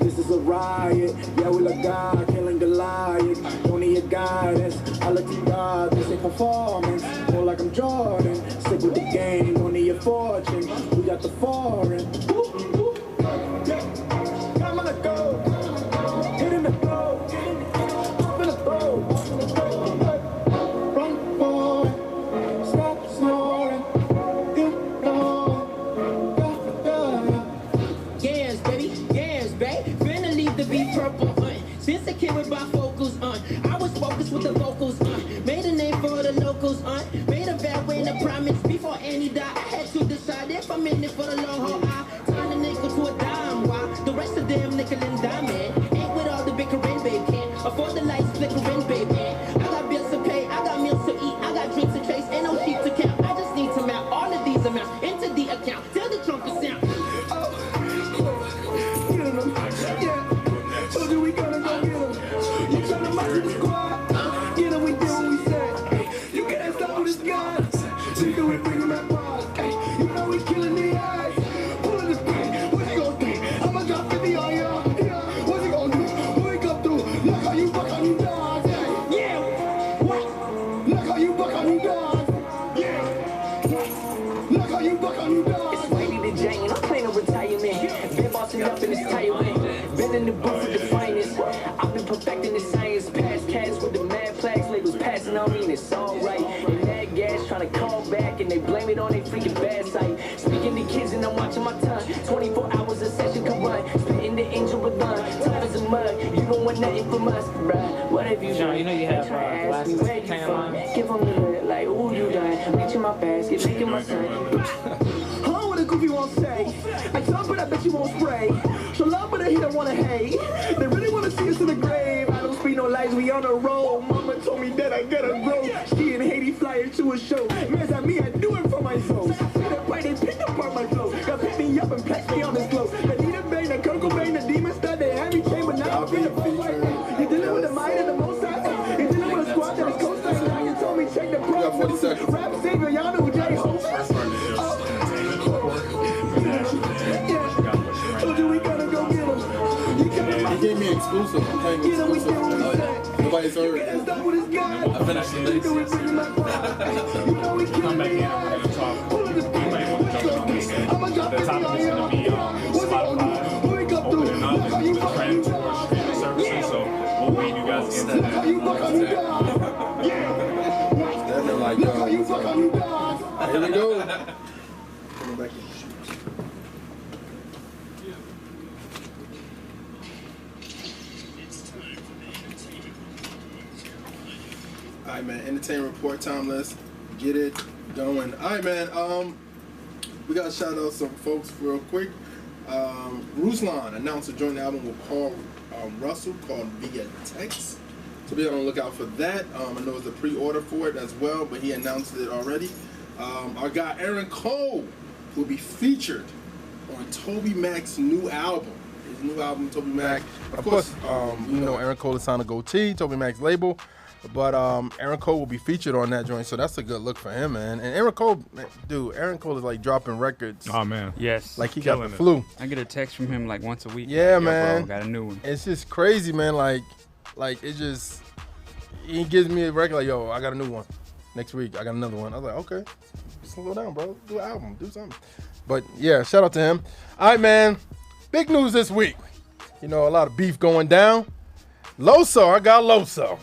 This is a riot. Yeah, we look God, killing Goliath. Don't need your guidance. I look to God. This ain't performance. More like I'm Jordan. Stick with the game. Don't need your fortune. We got the foreign. Come on, go. Hit in the flow. Up in the flow. Run for it. Stop snoring. You know. Yes, baby, yes, babe. Finna leave the beat purple, Since a kid with bifocals, I was focused with the vocals, Made a name for the locals, Made a vow when a promise before Annie died. I had to decide if I'm in it for the long haul. I turn a nickel to a dime, while the rest of them nickel and diamond. Ain't with all the bickering, babe. Can't afford the lights flickering, baby. I got bills to pay, I got meals to eat, I got drinks to chase, ain't no sheep to count. I just need to map all of these amounts into the account. Tell the trumpet sound. Up in this tire wing, been in the booth with the finest. I've been perfecting the science, past cats with the mad plaques, labels passing on me, and it's alright. And that gas trying to call back, and they blame it on their freaking bad sight. Speaking to kids, and I'm watching my tongue. 24 hours a session can run, spitting the angel with none. Tough as a mug, you don't want nothing from us, bruh. What have you done? You know you have glasses. Give them the look, like, ooh, you done. Reaching my basket, making my son. Huh, what a goofy won't say. I jump, but I bet you won't spray. So love, but I hate, I wanna hate. They really wanna see us in the grave. I don't speak no lies, we on the road. Mama told me that I gotta grow. She in Haiti flyer to a show. Man's at me, I do it for my soul. I feel that way, they picked apart my flow. Got pick me up and place me on this flow. They need a bang, the Kirk Cobain, the demon stud, they had me chain, but now I'm feeling full right now. You're dealing with the mind of the most high. You're dealing with a squad that is co-star. Now you told me check the process. Rap savior, y'all know who Jay Hope is. He gave me exclusive. I'm playing exclusive. Nobody's heard. I finished the mix. Come back in and we're going to talk. You might want to jump on this. The topic is going to be Spotify opening up and the trend towards streaming services. So we'll lead you guys into that. They're like, yo, here we go. Coming back in. All right, man. Entertainment report time. Let's get it going. All right, man. We got to shout out some folks real quick. Ruslan announced a joint album with Paul Russell called Via Text. So be on the lookout for that. I know it's a pre-order for it as well, but he announced it already. Our guy Aaron Cole will be featured on Toby Mac's new album. His new album, Toby Mac. Of course, you know Aaron Cole is signed to Goatee, Toby Mac's label. But Aaron Cole will be featured on that joint, so that's a good look for him, man. And Aaron Cole, dude, Aaron Cole is like dropping records. Oh, man. Yes. Like he got the flu. I get a text from him like once a week. Yeah, like, man. Bro, got a new one. It's just crazy, man. Like it just, he gives me a record like, yo, I got a new one. Next week, I got another one. I was like, okay, slow down, bro. Do an album, do something. But yeah, shout out to him. All right, man. Big news this week. You know, a lot of beef going down. Loso, I got Loso.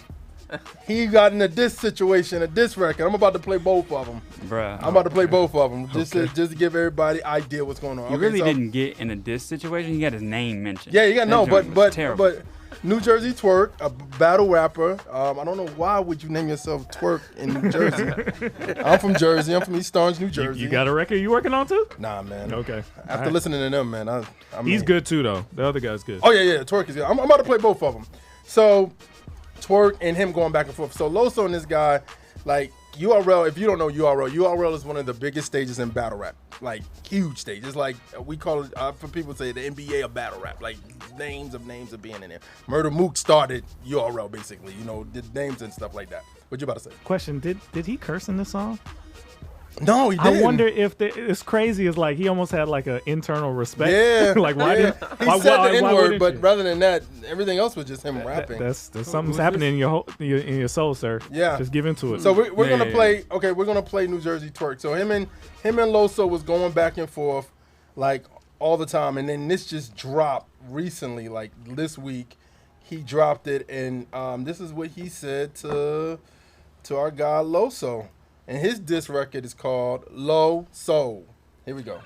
he got in a diss situation, a diss record. I'm about to play both of them. Bruh. I'm about to play both of them just to give everybody idea what's going on. He really didn't get in a diss situation. He got his name mentioned. Yeah, you got no, but terrible. New Jersey Twerk, a battle rapper. I don't know why would you name yourself Twerk in New Jersey. I'm from Jersey. I'm from East Orange, New Jersey. You got a record you working on too? Nah, man. Okay. After listening to them, man, he's good too though. The other guy's good. Oh yeah, Twerk is good. I'm about to play both of them. So Twerk and him going back and forth. So Loso and this guy, like URL. If you don't know URL is one of the biggest stages in battle rap. Like huge stage. It's like we call it for people say the NBA of battle rap. Like names of being in there. Murder Mook started URL basically. You know, did names and stuff like that. What you about to say? Question: Did he curse in this song? No, he didn't. I wonder if it's crazy. It's like he almost had like an internal respect. Yeah, like why yeah. did he said the N-word, but rather than that, everything else was just him rapping. There's something's happening in your soul, sir. Yeah, just give into it. So we're gonna play. Okay, we're gonna play New Jersey Twerk. So him and Loso was going back and forth like all the time, and then this just dropped recently, like this week. He dropped it, and this is what he said to our guy Loso. And his diss record is called Low Soul. Here we go.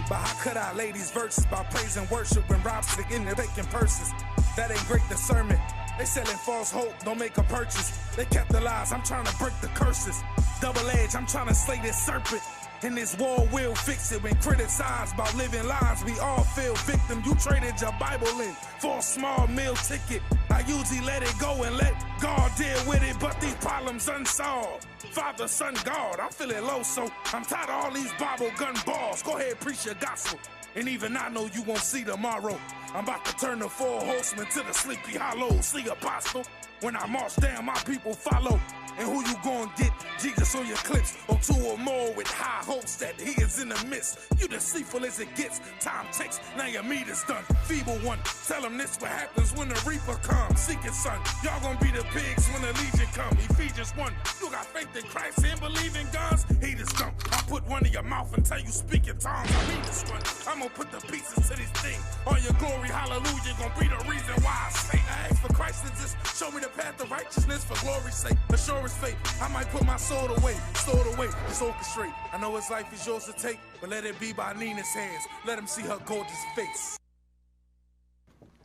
But how could I ladies verses by praise and worship when robs to in their vacant purses? That ain't great discernment. They selling false hope, don't make a purchase. They kept the lies, I'm trying to break the curses. Double edge, I'm trying to slay this serpent. And this war will fix it. When criticized about living lives, we all feel victim. You traded your Bible in for a small meal ticket. I usually let it go and let God deal with it, but these problems unsolved. Father, Son, God, I'm feeling low, so I'm tired of all these Bible gun balls. Go ahead, preach your gospel. And even I know you won't see tomorrow. I'm about to turn the 4 horsemen to the Sleepy Hollow. See, apostle, when I march down, my people follow. And who you gonna get? Jesus on your clips, or 2 or more with high hopes that he is in the midst. You deceitful as it gets. Time ticks, now your meat is done. Feeble one, tell him this what happens when the reaper comes. Seek his son, y'all gonna be the pigs when the legion come. Ephesians 1, you got faith in Christ and believe in guns. He just don't. I put one in your mouth until you speak in tongues. I mean this one. I'm gonna put the pieces to this thing. All your glory, hallelujah, gonna be the reason why I say I ask for Christ to just show me the path of righteousness for glory's sake. Assurance fate. I might put my sword away, stored away, just orchestrate. I know his life is yours to take, but let it be by Nina's hands. Let him see her gorgeous face.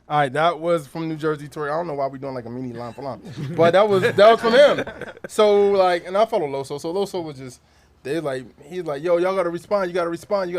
All right, that was from New Jersey Twerk. I don't know why we're doing like a mini line for line, but that was from him. So like, and I follow Loso. So Loso was just, he's like, yo, y'all gotta respond. You gotta respond.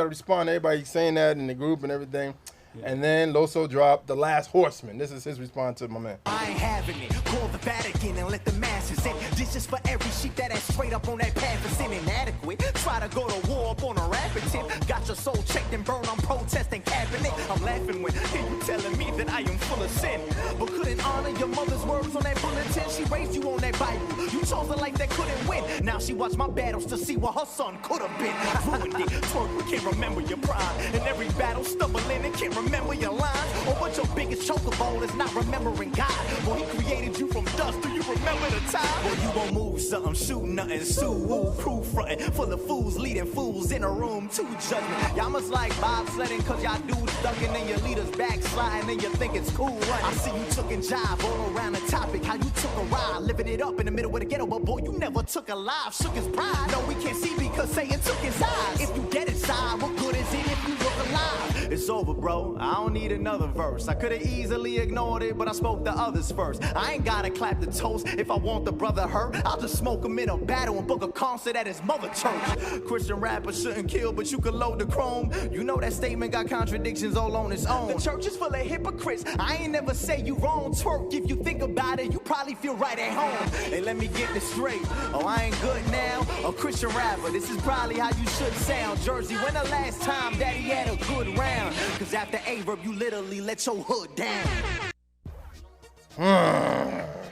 Everybody saying that in the group and everything. Yeah. And then Loso dropped The Last Horseman. This is his response to my man. I ain't having it. Call the Vatican and let the masses in. This is for every sheep that is straight up on that path of sin inadequate. Try to go to war up on a rapid tip. Got your soul checked and burned on protesting cabinet. I'm laughing when you telling me that I am full of sin. But couldn't honor your mother's words on that bulletin. She raised you on that Bible. You chose a life that couldn't win. Now she watched my battles to see what her son could have been. I ruined it. Twerk, can't remember your pride. In every battle, stumbling and can't remember your lines. Or what your biggest choke of all is not remembering God. Boy, he created you from dust. Do you remember the time? Boy, you gon' move something, shoot nothing, sue, woo, crew frontin', full of fools leading fools in a room to judgment. Y'all must like bobsledding cause y'all dudes ducking and your leaders backsliding and you think it's cool running. I see you took and jive all around the topic, how you took a ride, living it up in the middle of the ghetto, but boy, you never took a life, shook his pride. No, we can't see because Satan took his eyes. If you get inside, what good is it if you look alive? It's over, bro. I don't need another verse. I could've easily ignored it, but I spoke the others first. I ain't gotta clap the toast if I want the brother hurt. I'll just smoke him in a battle and book a concert at his mother church. Christian rappers shouldn't kill, but you could load the chrome. You know that statement got contradictions all on its own. The church is full of hypocrites. I ain't never say you wrong, Twerk. If you think about it, you probably feel right at home. Hey, let me get this straight. Oh, I ain't good now. A Christian rapper, this is probably how you should sound. Jersey, when the last time that he had a good round? Cause after A-Verb, you literally let your hood down.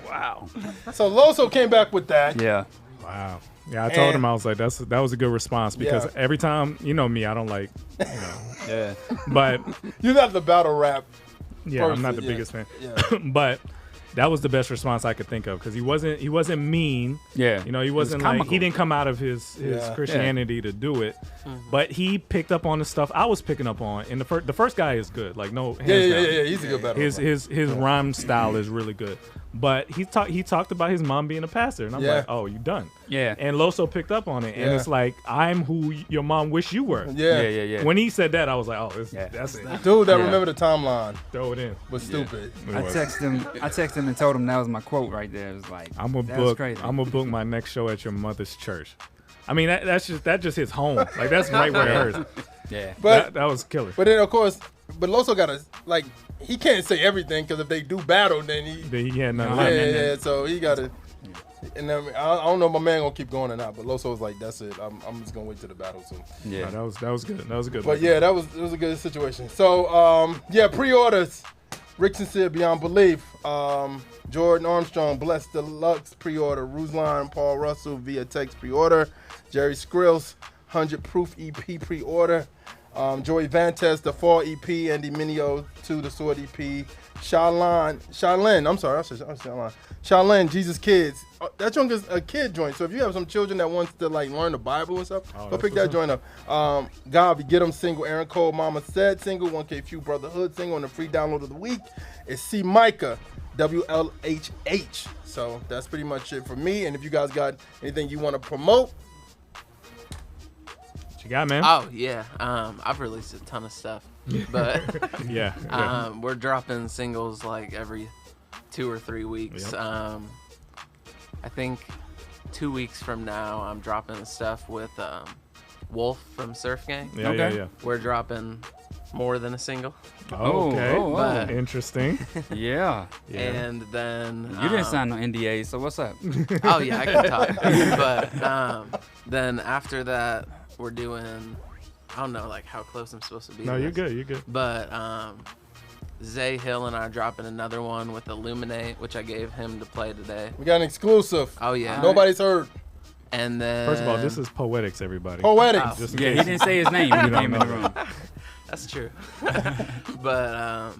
Wow. So Loso came back with that. Yeah. Wow. Yeah, I told him, I was like, that was a good response because every time, you know me, I don't like, yeah. But you're not the battle rap. Yeah, person, I'm not the biggest fan. Yeah. But that was the best response I could think of because he wasn't mean. Yeah. You know, he wasn't like, he didn't come out of his Christianity to do it. Mm-hmm. But he picked up on the stuff I was picking up on. And the first guy is good. Like, no hands down. Yeah. He's a good battle. His rhyme style is really good. But he talked about his mom being a pastor, and I'm like, oh, you done? Yeah. And Loso picked up on it, and it's like, I'm who your mom wished you were. Yeah. When he said that, I was like, oh, that's it. Dude, that remember the timeline. Throw it in. Was stupid. I texted him and told him that was my quote right there. It was like, I'm gonna book my next show at your mother's church. I mean, that just hits home. Like that's right where it hurts. Yeah, but that was killer. But then of course, Loso gotta like he can't say everything because if they do battle, then he had nothing. Yeah. So he gotta. And then, I don't know if my man gonna keep going or not, but Loso was like, "That's it. I'm just gonna wait till the battle." So yeah, that was good. That was a good. But yeah, it was a good situation. So pre-orders. Rick Sincere Beyond Belief. Jordan Armstrong Blessed Deluxe pre-order. Ruslan Paul Russell via text pre-order. Jerry Skrills 100 Proof EP pre-order. Joey Vantes the Fall EP. Andy Mineo 2 the Sword EP. Shaolin, I'm sorry, I said Shaolin. Shaolin, Jesus Kids. That joint is a kid joint. So if you have some children that wants to like learn the Bible and stuff, go pick that joint up. God, Get 'em single, Aaron Cole, Mama Said single, 1K Few Brotherhood single, and the free download of the week is C Micah, WLHH. So that's pretty much it for me. And if you guys got anything you want to promote, what you got, man? Oh yeah, I've released a ton of stuff, but we're dropping singles like every 2 or 3 weeks. Yep. I think 2 weeks from now, I'm dropping stuff with Wolf from Surf Gang. Yeah. We're dropping more than a single. Okay. Interesting. Yeah. And then you didn't sign no NDA, so what's up? Oh yeah, I can talk. But then after that, we're doing. I don't know like how close I'm supposed to be. No, you're good. You're good. But Zay Hill and I are dropping another one with Illuminate, which I gave him to play today. we got an exclusive. Oh yeah. Nobody's heard. And then First of all, this is Poetics, everybody. Poetics. He didn't say his name when he came in the room. That's true. But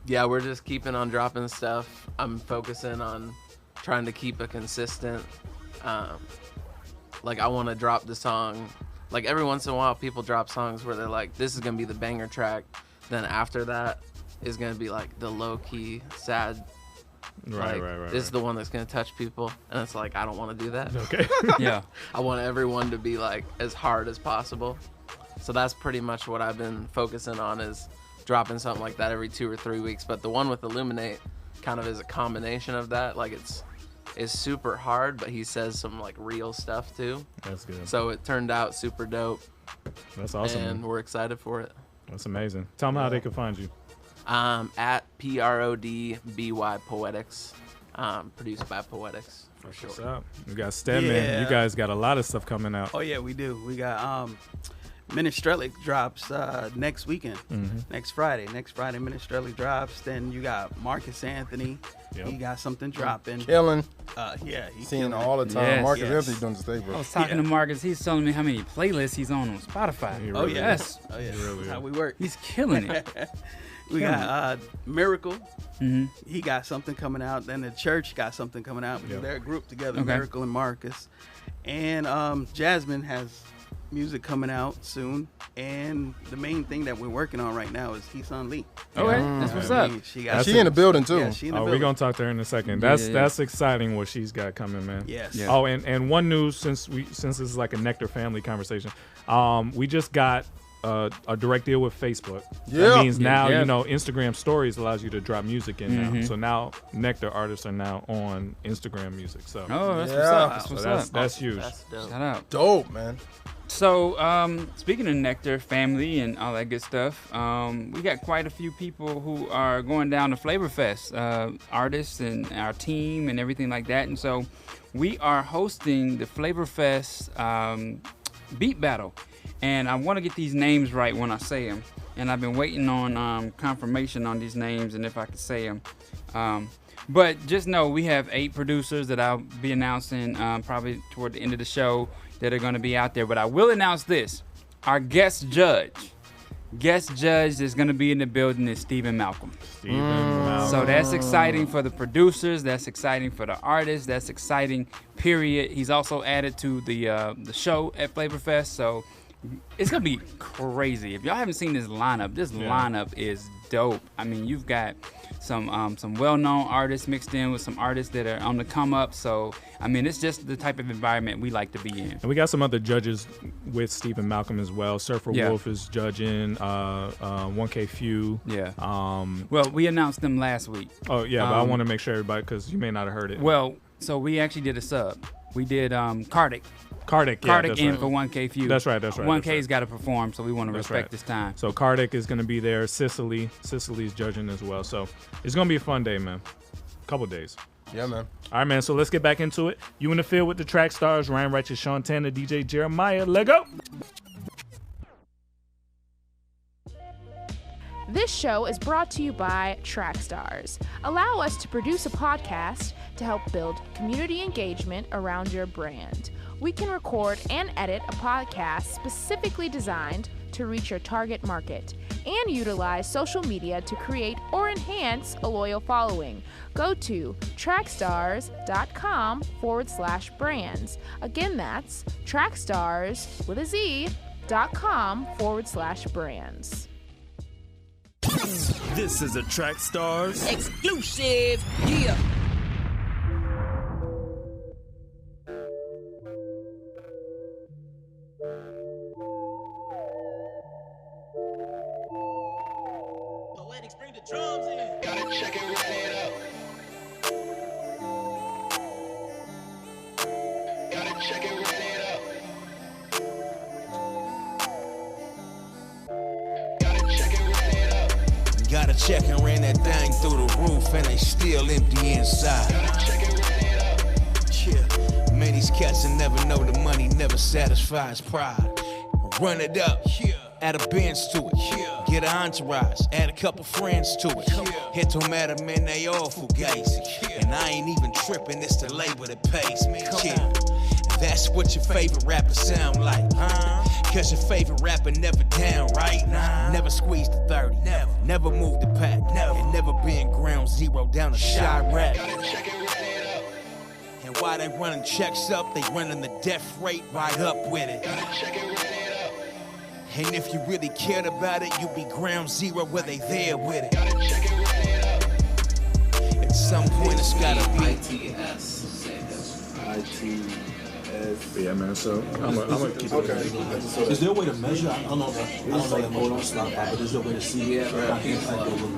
we're just keeping on dropping stuff. I'm focusing on trying to keep a consistent. Like I want to drop the song. Like every once in a while, people drop songs where they're like, "This is gonna be the banger track." Then after that is gonna be like the low key sad. Right. This is the one that's gonna touch people, and it's like I don't want to do that. Okay. Yeah. I want everyone to be like as hard as possible. So that's pretty much what I've been focusing on is dropping something like that every 2 or 3 weeks. But the one with Illuminate kind of is a combination of that. Like it's super hard, but he says some like real stuff too. That's good. So it turned out super dope. That's awesome. And we're excited for it. That's amazing. Tell them how they can find you. At PRODBY Poetics. Produced by Poetics for sure. What's up? We got Stedman. You guys got a lot of stuff coming out. Oh yeah, we do. We got Minestrelic drops next weekend. Next Friday. Minestrelic drops. Then you got Marcus Anthony. Yep. He got something dropping. Killing. He's seeing all the time. Yes. Marcus Anthony doing the stage, bro. I was talking to Marcus. He's telling me how many playlists he's on Spotify. He really yes. Oh yeah. Really That's how we work. He's killing it. We got Miracle. He got something coming out. Then the church got something coming out. They're a group together, Miracle and Marcus. And Jasmine has music coming out soon. And the main thing that we're working on right now is Heesun Lee. Okay, that's what's up. She in the building too. Yeah, she in the building. We're gonna talk to her in a second. That's exciting what she's got coming, man. Yes. Yeah. Oh, and one news since this is like a Nectar family conversation. We just got a direct deal with Facebook. Yeah. That means now Instagram Stories allows you to drop music in now. So now Nectar artists are now on Instagram music. So that's what's up. That's what's up. That's huge. That's dope. Shout out. Dope, man. So, speaking of Nectar family and all that good stuff, we got quite a few people who are going down to Flavor Fest, artists and our team and everything like that. And so we are hosting the Flavor Fest beat battle. And I want to get these names right when I say them. And I've been waiting on confirmation on these names and if I can say them. But just know we have 8 producers that I'll be announcing probably toward the end of the show that are going to be out there. But I will announce this. Our guest judge that's going to be in the building is Stephen Malcolm. So that's exciting for the producers. That's exciting for the artists. That's exciting, period. He's also added to the show at Flavor Fest. So it's going to be crazy. If y'all haven't seen this lineup is dope. I mean, you've got some well-known artists mixed in with some artists that are on the come up. So I mean, it's just the type of environment we like to be in. And we got some other judges with Stephen Malcolm as well. Surfer Wolf is judging. 1K Few. Yeah. Well, we announced them last week. Oh yeah, but I want to make sure everybody, because you may not have heard it. Well, so we actually did a sub. We did Kardik. Kardik in for 1K Few. That's right. 1K's got to perform, so we want to respect this time. So Kardik is going to be there. Sicily's judging as well. So it's going to be a fun day, man. Couple days. Yeah, man. All right, man. So let's get back into it. You in the field with the track stars, Ryan Righteous, Sean Tanner, DJ Jeremiah. Let go. This show is brought to you by Trackstarz. Allow us to produce a podcast to help build community engagement around your brand. We can record and edit a podcast specifically designed to reach your target market and utilize social media to create or enhance a loyal following. Go to trackstarz.com/brands. Again, that's trackstarz.com/brands. This is a Trackstarz exclusive. Yeah. Poetics, bring the drums in. Gotta check it, run it up. Gotta check it, run it up. Got a check and ran that thing through the roof and they still empty inside. Yeah, man, these cats will never know the money never satisfies pride. Run it up, add a Benz to it, get an entourage, add a couple friends to it. It don't matter, man, they all fugazi. And I ain't even tripping, it's the label that pays me. Yeah. That's what your favorite rapper sound like, Cause your favorite rapper never down, right? Never squeezed the 30, never moved the pack, and never been ground zero down a shot rack. And while they running checks up, they running the death rate right up with it. And if you really cared about it, you'd be ground zero where they there with it. At some point it's gotta be ITS. Yeah, man. So I'm gonna keep it. Okay. Is there a way to measure? I don't know that mode on Spotify, but is there a way to see how things like that we're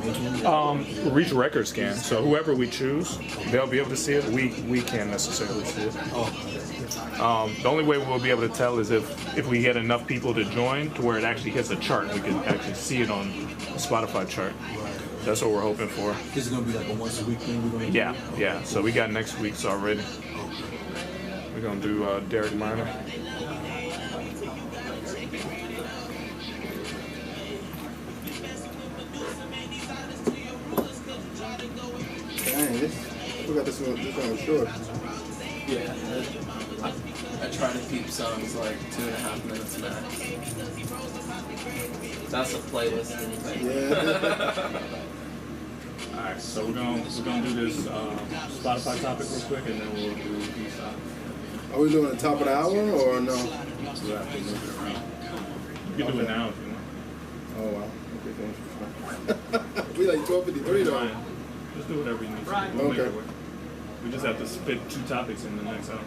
making? Reach record scan. So whoever we choose, they'll be able to see it. We can't necessarily see it. The only way we'll be able to tell is if we get enough people to join to where it actually hits a chart. We can actually see it on the Spotify chart. That's what we're hoping for. Is it gonna be like a once a week thing? We're gonna Yeah. So we got next week's already. We're gonna do Derek Minor. Dang, we got this one short. Yeah, I try to keep songs like 2.5 minutes max. That's a playlist. Yeah. All right, so we're gonna do this Spotify topic real quick, and then we'll do Eastside. Are we doing the top of the hour or no? You can do it now if you want. Oh wow. Okay, we like 12:53 though. Just do whatever you need to do. We'll make it work. We just have to spit 2 topics in the next hour.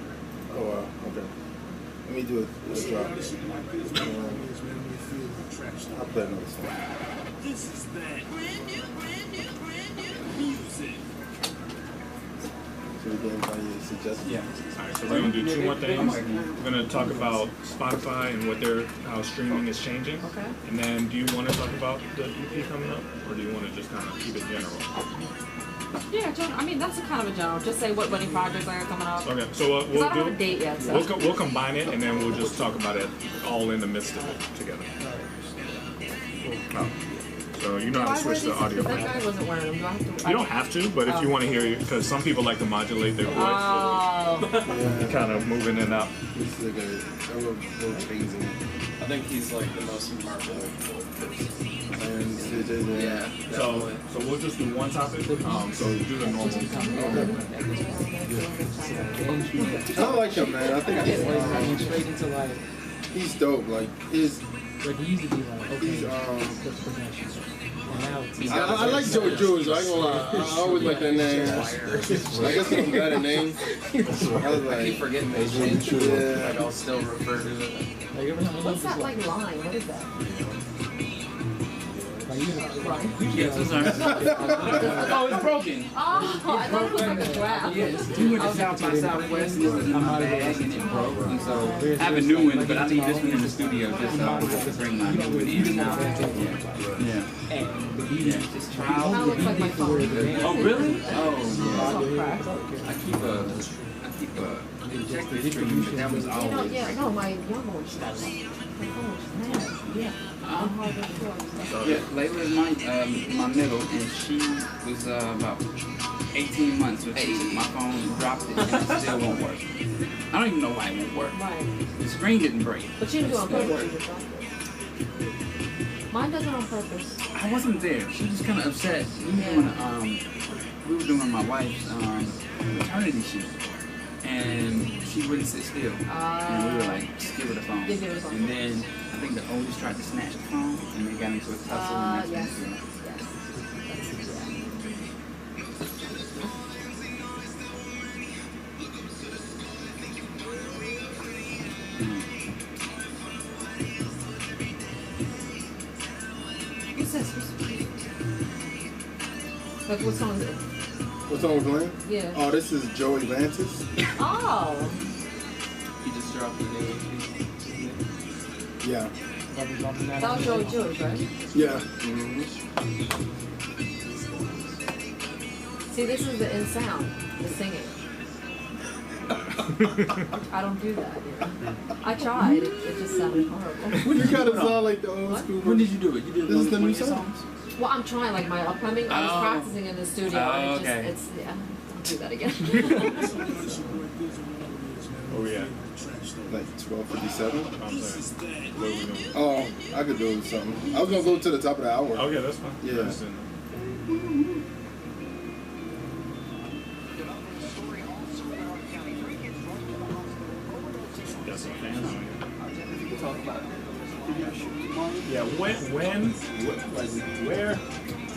Oh wow. Okay. Let me do a drop. I'll play another song. This is that brand new music. So we can find your suggestions. Yeah. All right. So we're gonna do 2 more things. We're gonna talk about Spotify and how streaming is changing. Okay. And then, do you want to talk about the EP coming up, or do you want to just kind of keep it general? Yeah, general. I mean, that's a kind of a general. Just say what wedding projects are coming up. Okay. So I don't have a date yet. So. We'll combine it, and then we'll just talk about it all in the midst of it together. Oh. So you know how to switch the audio. That guy wasn't wearing them. Do I have to? You don't have to, but if you want to hear it, because some people like to modulate their voice. Kind of moving in and out. It's like a little crazy. I think he's like the most remarkable person. Yeah. So we'll just do one topic. So do the normal. I like him, man. I think he's dope. Like Like it used to be like, okay, what's the progression? And now it's I like Joey Jules. I ain't gonna lie. I always like that name. I guess I'm bad at names. I was like, I keep forgetting they changed it. Yeah. Like I'll still refer to it. What's that like line? What is that? Yes, I'm sorry. Oh, it's broken. Oh, I thought it was like a graph. Yes, we went to South by Southwest in my bag and it broke. And so I have a new one, but I leave this one in the studio just so I can bring my new one in and out. Yeah. Yeah, just trial. That looks like my phone. Oh, really? It's Oh, all cracked. I keep a injector stream, but that was always. Yeah, no, my younger one stopped. My phone was mad. Yeah. I'm hard to Yeah, Layla is my middle, and she was about 18 months with me. My phone dropped it, and it still won't work. I don't even know why it won't work. Right. The screen didn't break. But she didn't do it on purpose. Mine does it on purpose. I wasn't there. She was kind of upset. We were doing my wife's maternity shoot, and she wouldn't sit still. And we were like, just give her the phone. Give her the phone. And then I think the oldest tried to snatch the phone, and they got into a tussle, and that's when it went. What's this? Like, what song is it? what song was playing? Yeah. Oh, this is Joey Lantis. Oh. He just dropped the name. Yeah. That was Joey George, right? Yeah. See, this is the in sound, the singing. I don't do that. I tried. It just sounded horrible. You gotta sound like the old school. When did you do it? You did This is the one new of your song. songs? Well, I'm trying, like my upcoming. I was Oh. practicing in the studio. And Oh, it just, okay. it's, yeah, don't do that again. Oh yeah. Like 12:57. I'm sorry. What are we doing? Oh, I could do something. I was gonna go to the top of the hour. Oh yeah, that's fine. Yeah. That's in- Got some fans on here. Talk about Yeah, when, where?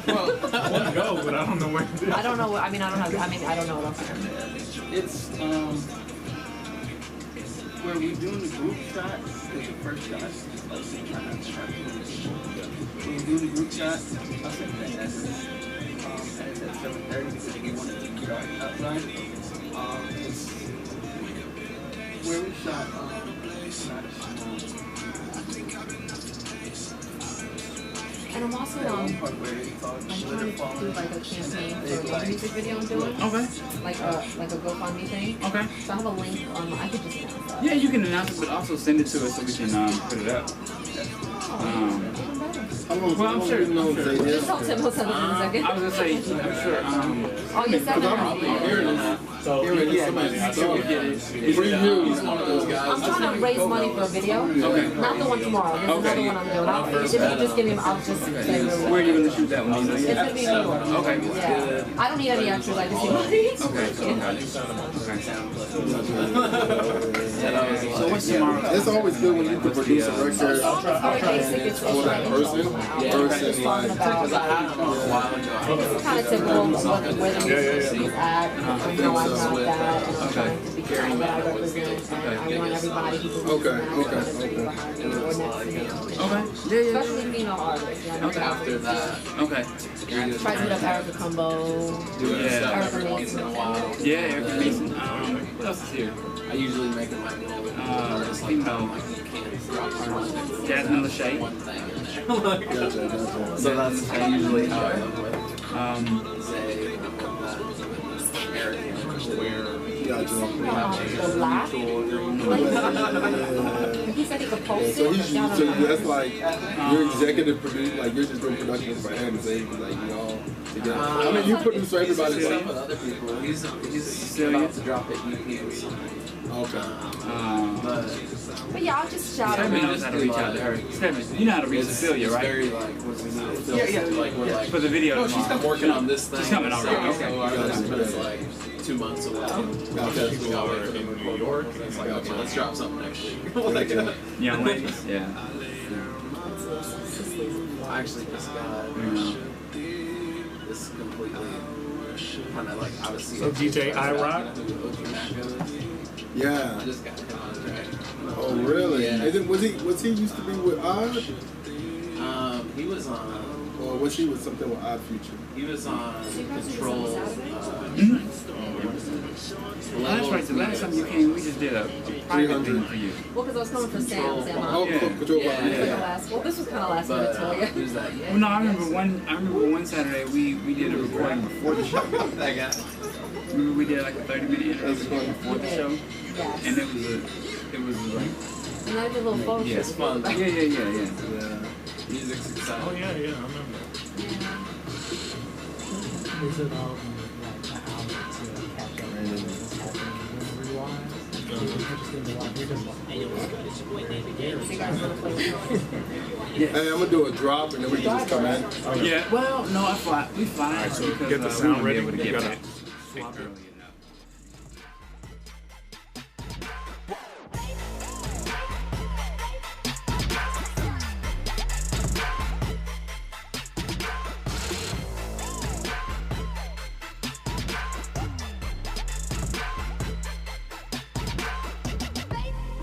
Well, I want to go, but I don't know where it is. I don't know. I don't know what I'm saying. It's where we doing the group shot is the first shot. When we're doing the group shot, I'll send you that address. And it's at 7:30 because we wanted to get outside. It's where we shot. And I'm also I'm trying to do like a campaign for a music video I'm doing. Okay. Like a GoFundMe thing. Okay. So I have a link on. I could just announce that. Yeah, you can announce it, but also send it to us so we can put it up. Well, I'm sure. Just tell Tim he'll send it in a second. I was gonna say, I'm sure. Oh, you sent it. So yeah, I'm trying to raise money for a video. Okay. Not the one tomorrow. There's another one I'm doing. If you just give me, I'll just say really. Where are you gonna shoot that one? It's gonna be in New York. Okay. Yeah. I don't need any extras. I just need money. So what's tomorrow? It's always good when you can produce a record It's very basic. It's for that person versus like. It's kind of typical of where the music is at. I know I'm not that, and I'm trying to be kind that I represent, and I want everybody who's in especially female artists. Okay. After that. Okay. Try to hit up Erica Cumbo, Erica Mason. Yeah, Erica Mason. What else is here? I usually make them like Jasmine Lachey. So that's usually how I end with. Say, The laugh? He said he could post So it. he's so that's like your executive producer, like you're just doing production for him, so like you all together. I mean, you produce for everybody. Some with other people. He's about to drop it EP with somebody. Okay. But yeah, I'll just shout Stephanie her knows how out. to reach out to her. Stephanie, you know how to reach Cecilia, right? Very like, what's his name? Yeah. Like, we're like, For the video no, she's tomorrow. working on this thing. She's coming already. Okay. But it's like 2 months away. Because we got wait for them to New York. And it's like, okay, let's drop something next week. Like, Young ladies, yeah. actually just got this completely kind of like out of season. So DJ iRock? Yeah. I just got him on the track. Oh, really? Yeah. Was he used to be with Odd? He was on. Or was he with something with Odd Future? He was on Control. That's right. The last time you came, we just did a private thing for you. Well, because I was coming for Sam. Oh, Control. Well, this was kind of last minute too. Well, no, I remember one Saturday we did a recording before the show. That guy. Remember we did like a 30-minute interview before the show, and it was like. And I did a little photo shoot. It's fun. Yeah. Music's exciting. Oh yeah, I remember. Is it like an album to catch up with what's happening in rewind? Interesting to watch. You're just like, hey, what's good? It's your boy David Garrett. Hey, I'm gonna do a drop and then we can just come in. Okay. Yeah. Well, no, we fly. All right, so because, get the sound ready. We You gotta swap early enough.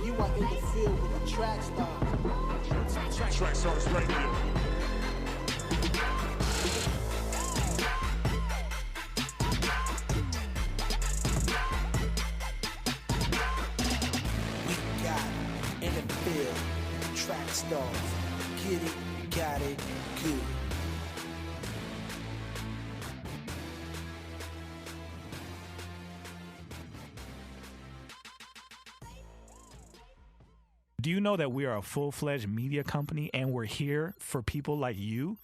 You are in the field with the Trackstarz Radio. We got it in the field, Trackstarz. Get it, got it, good. Do you know that we are a full-fledged media company and we're here for people like you?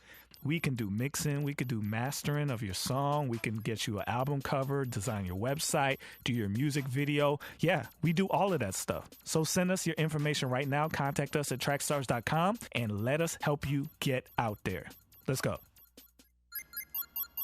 We can do mixing, we can do mastering of your song, we can get you an album cover, design your website, do your music video. Yeah, we do all of that stuff. So send us your information right now. Contact us at trackstarz.com and let us help you get out there. Let's go.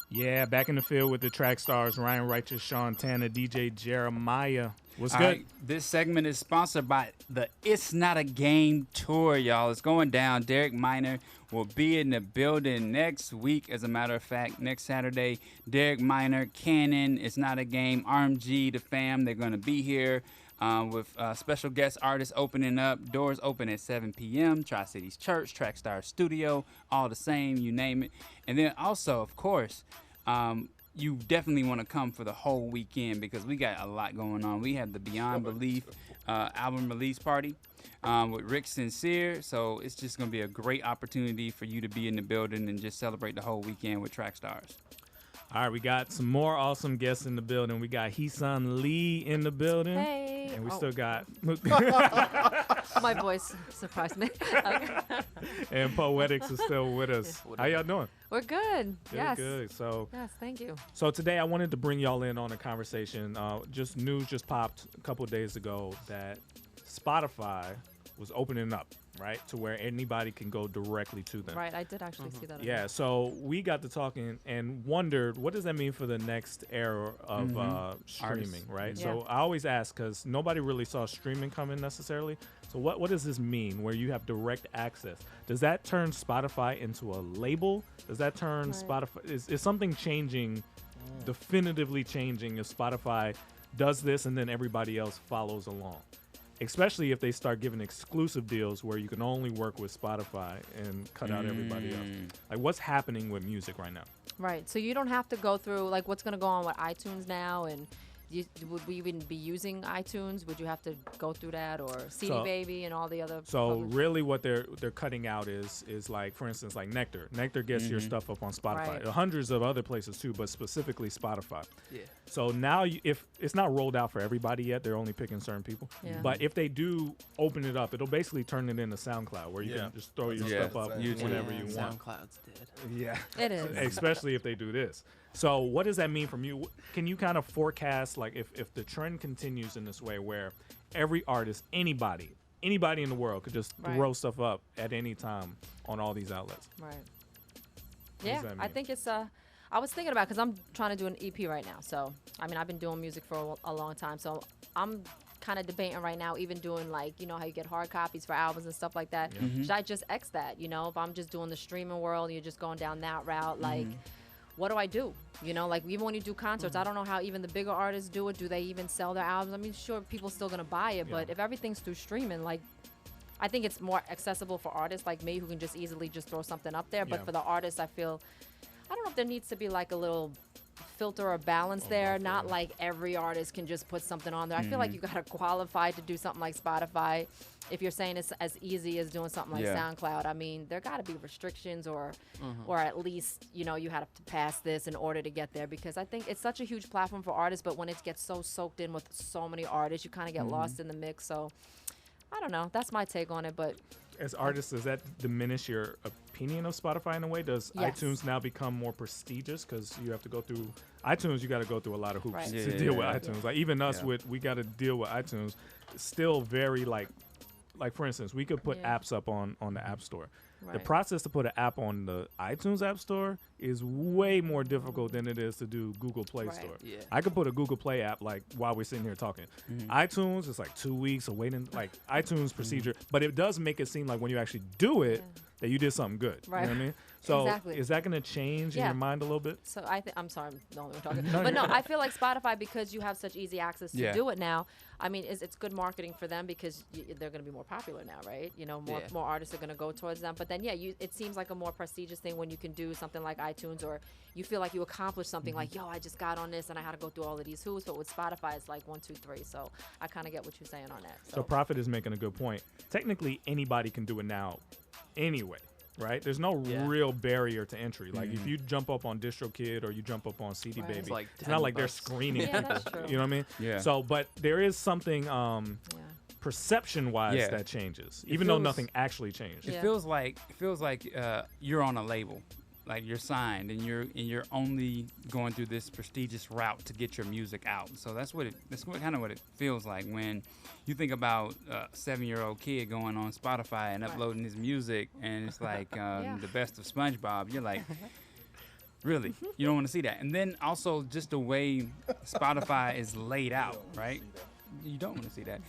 Yeah, back in the field with the Trackstarz, Ryan Righteous, Sean Tanner, DJ Jeremiah. What's All good? right, this segment is sponsored by the It's Not a Game Tour, y'all. It's going down. Derek Minor will be in the building next week. As a matter of fact, next Saturday, Derek Minor, Cannon, It's Not a Game, RMG, the fam, they're going to be here with special guest artists opening up. Doors open at 7 p.m. Tri-Cities Church, Trackstarz Studio, all the same, you name it. And then also, of course, you definitely want to come for the whole weekend because we got a lot going on. We have the Beyond Belief album release party with Rick Sincere. So it's just going to be a great opportunity for you to be in the building and just celebrate the whole weekend with Trackstarz. All right, we got some more awesome guests in the building. We got Heesun Lee in the building. Hey. And we still got... My voice surprised me. And Poetics is still with us. How y'all doing? We're good. Yes. Good. So yes, thank you. So today I wanted to bring y'all in on a conversation. Just news just popped a couple of days ago that Spotify was opening up, right, to where anybody can go directly to them. Right, I did actually see that. Yeah, so we got to talking and wondered, what does that mean for the next era of streaming, Artists. right? Yeah. So I always ask, because nobody really saw streaming coming necessarily. So what does this mean, where you have direct access? Does that turn Spotify into a label? Does that turn Spotify, is something changing, definitively changing, if Spotify does this and then everybody else follows along? Especially if they start giving exclusive deals where you can only work with Spotify and cut out everybody else. Like, what's happening with music right now? Right. So you don't have to go through like what's going to go on with iTunes now, and would we even be using iTunes? Would you have to go through that, or CD Baby and all the other? So really, what they're cutting out is like, for instance, like Nectar. Nectar gets your stuff up on Spotify. Right. Hundreds of other places too, but specifically Spotify. Yeah. So now, if it's not rolled out for everybody yet, they're only picking certain people. Yeah. But if they do open it up, it'll basically turn it into SoundCloud, where you can just throw your stuff up whenever you want. SoundCloud's dead. Yeah. It is. Especially if they do this. So what does that mean from you? Can you kind of forecast, like, if the trend continues in this way, where every artist, anybody in the world could just throw stuff up at any time on all these outlets? Right. What Yeah, does that I mean? think it's I was thinking about, because I'm trying to do an EP right now. So I mean, I've been doing music for a long time, so I'm kind of debating right now, even doing like, you know, how you get hard copies for albums and stuff like that. Should I just X that? You know, if I'm just doing the streaming world, you're just going down that route, like. What do I do? You know, like even when you do concerts, I don't know how even the bigger artists do it. Do they even sell their albums? I mean, sure, people still gonna buy it, but if everything's through streaming, like, I think it's more accessible for artists like me who can just easily just throw something up there. But for the artists, I feel, I don't know if there needs to be like a little filter or balance there. Not like every artist can just put something on there. I feel like you gotta qualify to do something like Spotify. If you're saying it's as easy as doing something like SoundCloud, I mean, there got to be restrictions or at least, you know, you have to pass this in order to get there, because I think it's such a huge platform for artists, but when it gets so soaked in with so many artists, you kind of get lost in the mix. So I don't know. That's my take on it. But as artists, does that diminish your opinion of Spotify in a way? Does iTunes now become more prestigious because you have to go through iTunes? You got to go through a lot of hoops to deal with iTunes. Like even us, we got to deal with iTunes. It's still very like for instance, we could put apps up on the App Store. The process to put an app on the iTunes App Store is way more difficult than it is to do Google Play Store. Yeah. I could put a Google Play app like while we're sitting here talking. iTunes is like 2 weeks of waiting, like iTunes procedure, but it does make it seem like when you actually do it, that you did something good. Right. You know what I mean? So Exactly. is that going to change in your mind a little bit? So I'm sorry, I'm the only one talking. But no, I feel like Spotify, because you have such easy access to do it now, I mean, it's good marketing for them because they're going to be more popular now, right? You know, more artists are going to go towards them. But then, it seems like a more prestigious thing when you can do something like iTunes, or you feel like you accomplished something like, yo, I just got on this and I had to go through all of these hoops. But with Spotify, it's like 1, 2, 3. So I kind of get what you're saying on that. So Prophet is making a good point. Technically, anybody can do it now anyway. Right? There's no real barrier to entry. Like if you jump up on DistroKid or you jump up on CD Baby, it's, like it's not like they're screening people. That's true. You know what I mean? Yeah. So, but there is something perception-wise that changes, even though nothing actually changed. It feels like you're on a label. Like you're signed and you're only going through this prestigious route to get your music out. So that's kind of what it feels like when you think about a 7-year-old kid going on Spotify and uploading his music, and it's like the best of SpongeBob. You're like, really? You don't want to see that. And then also just the way Spotify is laid out, right? You don't want to see that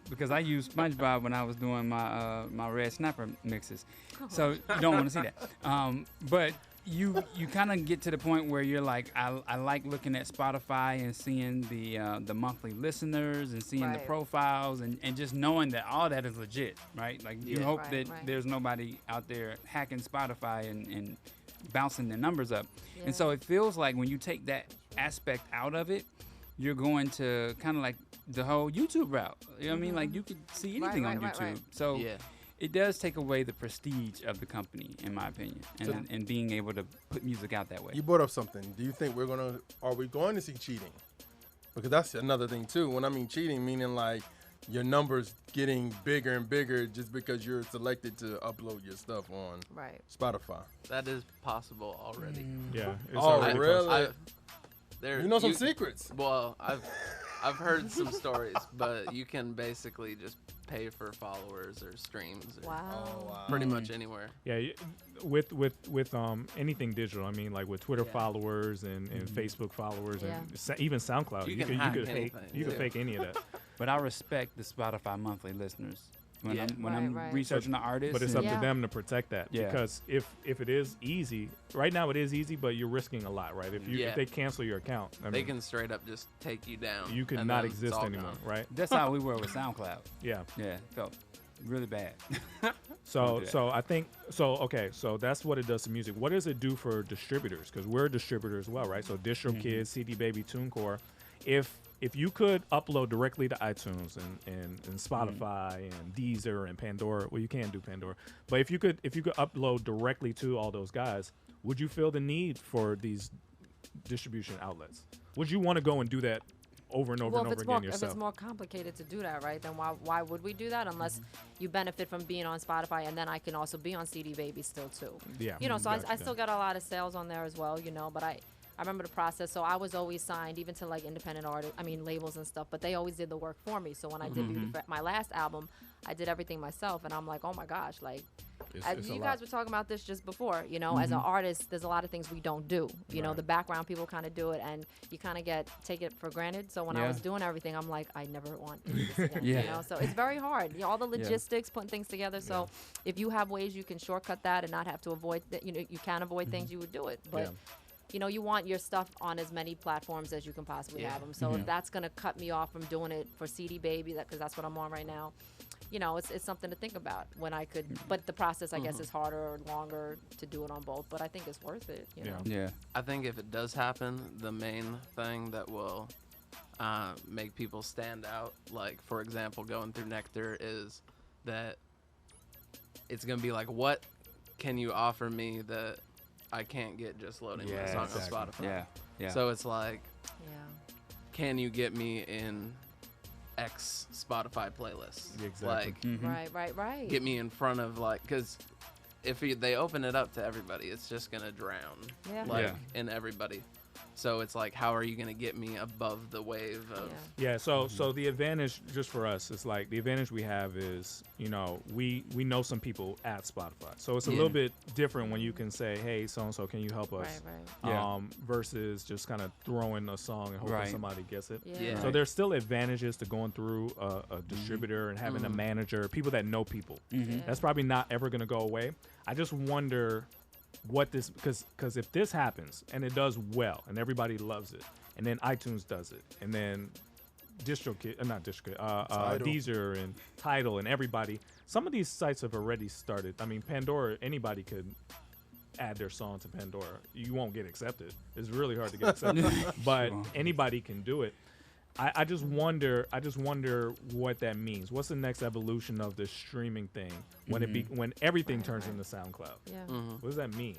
because I used SpongeBob when I was doing my Red Snapper mixes, so you don't want to see that. But you kind of get to the point where you're like, I like looking at Spotify and seeing the monthly listeners and seeing the profiles and just knowing that all that is legit, right? Like you hope that there's nobody out there hacking Spotify and bouncing their numbers up. And so it feels like when you take that aspect out of it, you're going to kind of like the whole YouTube route. You know what I mean? Like you could see anything on YouTube. So it does take away the prestige of the company, in my opinion, and being able to put music out that way. You brought up something. Do you think are we going to see cheating? Because that's another thing too. When I mean cheating, meaning like your numbers getting bigger and bigger just because you're selected to upload your stuff on Spotify. That is possible already. Yeah. Oh, really? You know some secrets. Well, I've heard some stories, but you can basically just pay for followers or streams. Or pretty much anywhere. Yeah, with anything digital. I mean, like with Twitter followers and Facebook followers and even SoundCloud. You could fake any of that. But I respect the Spotify monthly listeners. When I'm researching the artist. But it's up to them to protect that. Because if it is easy, right now it is easy, but you're risking a lot, right? If they cancel your account, they can straight up just take you down. You could not exist anymore, right? That's how we were with SoundCloud. Yeah. It felt really bad. So I think so that's what it does to music. What does it do for distributors? Because we're a distributor as well, right? So DistroKid, CD Baby, TuneCore. If you could upload directly to iTunes and Spotify and Deezer and Pandora, well, you can't do Pandora, but if you could upload directly to all those guys, would you feel the need for these distribution outlets? Would you want to go and do that over and over and over again yourself? If it's more complicated to do that, right, then why would we do that unless you benefit from being on Spotify, and then I can also be on CD Baby still too. Yeah. You know, so I still got a lot of sales on there as well, you know, but I I remember the process. So I was always signed even to like independent artists, labels and stuff, but they always did the work for me. So when I did my last album, I did everything myself, and I'm like, oh my gosh, like, as you guys were talking about this just before, as an artist, there's a lot of things we don't do. You know, the background people kind of do it, and you kind of take it for granted. So when I was doing everything, I'm like, I never want to do this again. You know, so it's very hard. All the logistics, putting things together. So if you have ways you can shortcut that and not have to avoid, you can avoid things, you would do it. But you want your stuff on as many platforms as you can possibly have them. So if that's gonna cut me off from doing it for CD Baby, because that's what I'm on right now. It's something to think about when I could, but the process, I guess, is harder or longer to do it on both, but I think it's worth it, you know? Yeah. I think if it does happen, the main thing that will make people stand out, like, for example, going through Nectar, is that it's going to be like, what can you offer me that I can't get just loading my song on Spotify? Yeah. So it's like, can you get me in X Spotify playlist? Exactly. Like, right. Get me in front of, like, because if they open it up to everybody, it's just gonna drown, in everybody. So it's like, how are you gonna get me above the wave of? So the advantage, just for us, is like the advantage we have is, we know some people at Spotify, so it's a little bit different when you can say, hey, so and so, can you help us? Versus just kind of throwing a song and hoping somebody gets it. So there's still advantages to going through a distributor and having a manager, people that know people. That's probably not ever gonna go away. I just wonder what this, because if this happens and it does well and everybody loves it, and then iTunes does it, and then Deezer and Tidal and everybody, some of these sites have already started. I mean, Pandora, anybody could add their song to Pandora. You won't get accepted. It's really hard to get accepted, but anybody can do it. I just wonder what that means. What's the next evolution of the streaming thing when when everything turns into SoundCloud? What does that mean?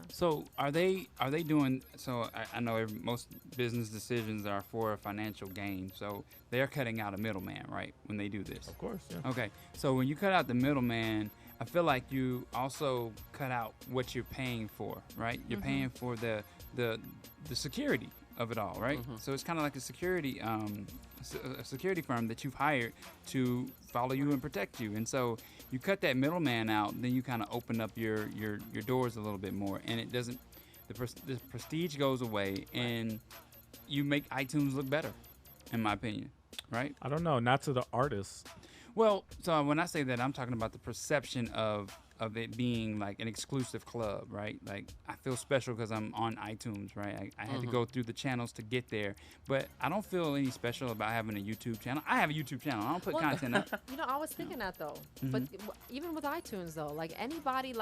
So are they doing? So I know most business decisions are for a financial gain. So they're cutting out a middleman, right? When they do this, of course. Yeah. Okay. So when you cut out the middleman, I feel like you also cut out what you're paying for, right? You're paying for the security of it all, right? So it's kind of like a security firm that you've hired to follow you and protect you. And so you cut that middleman out, then you kind of open up your doors a little bit more, and it doesn't. The prestige goes away, and you make iTunes look better, in my opinion, right? I don't know, not to the artists. Well, so when I say that, I'm talking about the perception of it being like an exclusive club, right? Like, I feel special because I'm on iTunes, right? I had to go through the channels to get there, but I don't feel any special about having a YouTube channel. I have a YouTube channel. I don't put content up. I was thinking that though, but even with iTunes though, like anybody,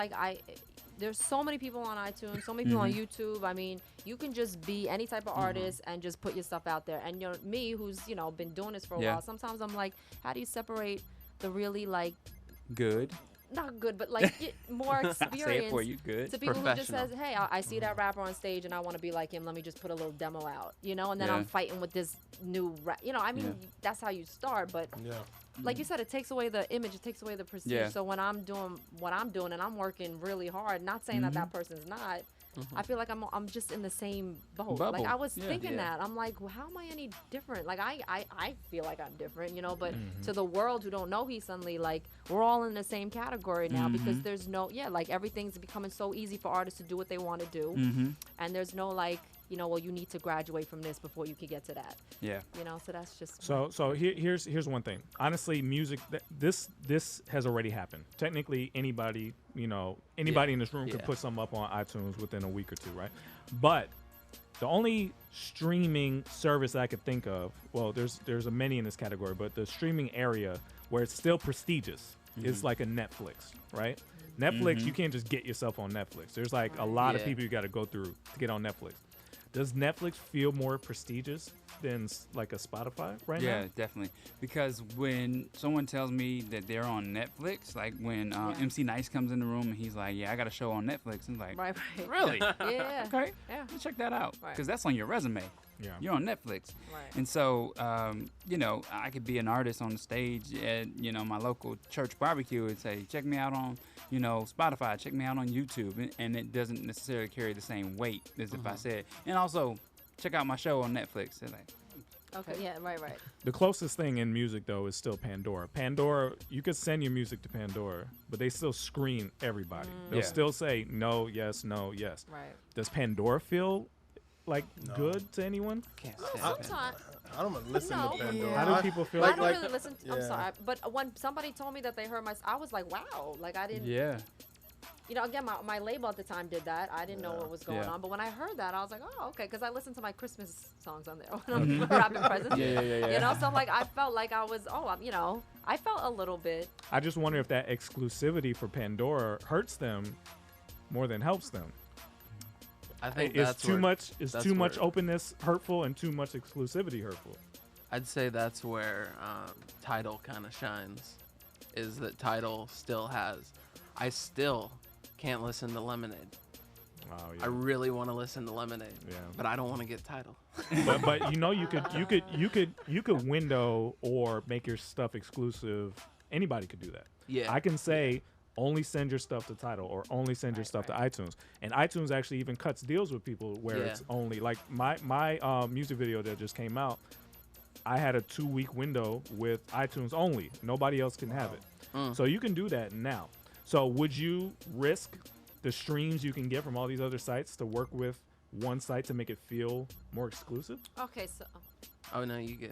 there's so many people on iTunes, so many people on YouTube. I mean, you can just be any type of artist and just put your stuff out there. And me, who's been doing this for a while, sometimes I'm like, how do you separate the really good? Not good, but more experience. Say it for you, good. To people who just says, hey, I see that rapper on stage and I want to be like him. Let me just put a little demo out, and then I'm fighting with this new rap. That's how you start. But like you said, it takes away the image. It takes away the prestige. Yeah. So when I'm doing what I'm doing and I'm working really hard, not saying that person's not, I feel like I'm just in the same boat. Bubble. Like I was thinking that. I'm like, well, how am I any different? Like I feel like I'm different, but to the world who don't know he suddenly, like, we're all in the same category now because there's no everything's becoming so easy for artists to do what they want to do. And there's no well, you need to graduate from this before you can get to that. Yeah. So that's just So here's one thing. Honestly, music, this has already happened. Technically, anybody in this room could put something up on iTunes within a week or two, right? But the only streaming service I could think of, well, there's a many in this category, but the streaming area where it's still prestigious is like a Netflix, right? Netflix, you can't just get yourself on Netflix. There's like a lot of people you got to go through to get on Netflix. Does Netflix feel more prestigious than like a Spotify right now? Yeah, definitely. Because when someone tells me that they're on Netflix, like when MC Nice comes in the room and he's like, "Yeah, I got a show on Netflix," and like, Right. really? Yeah. Okay. Yeah. Let's check that out. Right. Because that's on your resume. Yeah. You're on Netflix. Right. And so, I could be an artist on the stage at, my local church barbecue and say, check me out on, Spotify, check me out on YouTube. And it doesn't necessarily carry the same weight as if I said, and also check out my show on Netflix. They're like, Okay. Yeah. Right. The closest thing in music, though, is still Pandora. Pandora, you could send your music to Pandora, but they still screen everybody. They'll still say no, yes, no, yes. Right. Does Pandora feel like good to anyone? Sometimes. I don't listen to Pandora. How do people feel? I don't really listen. I'm yeah. sorry, but when somebody told me that they heard I was like, wow, like I didn't. Yeah. Again, my label at the time did that. I didn't know what was going on, but when I heard that, I was like, oh, okay, because I listened to my Christmas songs on there when I'm wrapping presents. Yeah. So like I felt like I was, I felt a little bit. I just wonder if that exclusivity for Pandora hurts them more than helps them. I think is that's too where, much. Is that's too much where- openness hurtful and too much exclusivity hurtful? I'd say that's where Tidal kind of shines. Is that Tidal still has? I still can't listen to Lemonade. Oh, yeah. I really want to listen to Lemonade, Yeah. but I don't want to get Tidal. but you could window or make your stuff exclusive. Anybody could do that. Yeah. I can say only send your stuff to Tidal or only send your stuff to iTunes. And iTunes actually even cuts deals with people where it's only like my music video that just came out. I had a 2-week window with iTunes only. Nobody else can have it. So you can do that now. So would you risk the streams you can get from all these other sites to work with one site to make it feel more exclusive? Okay, so. Oh no, you go.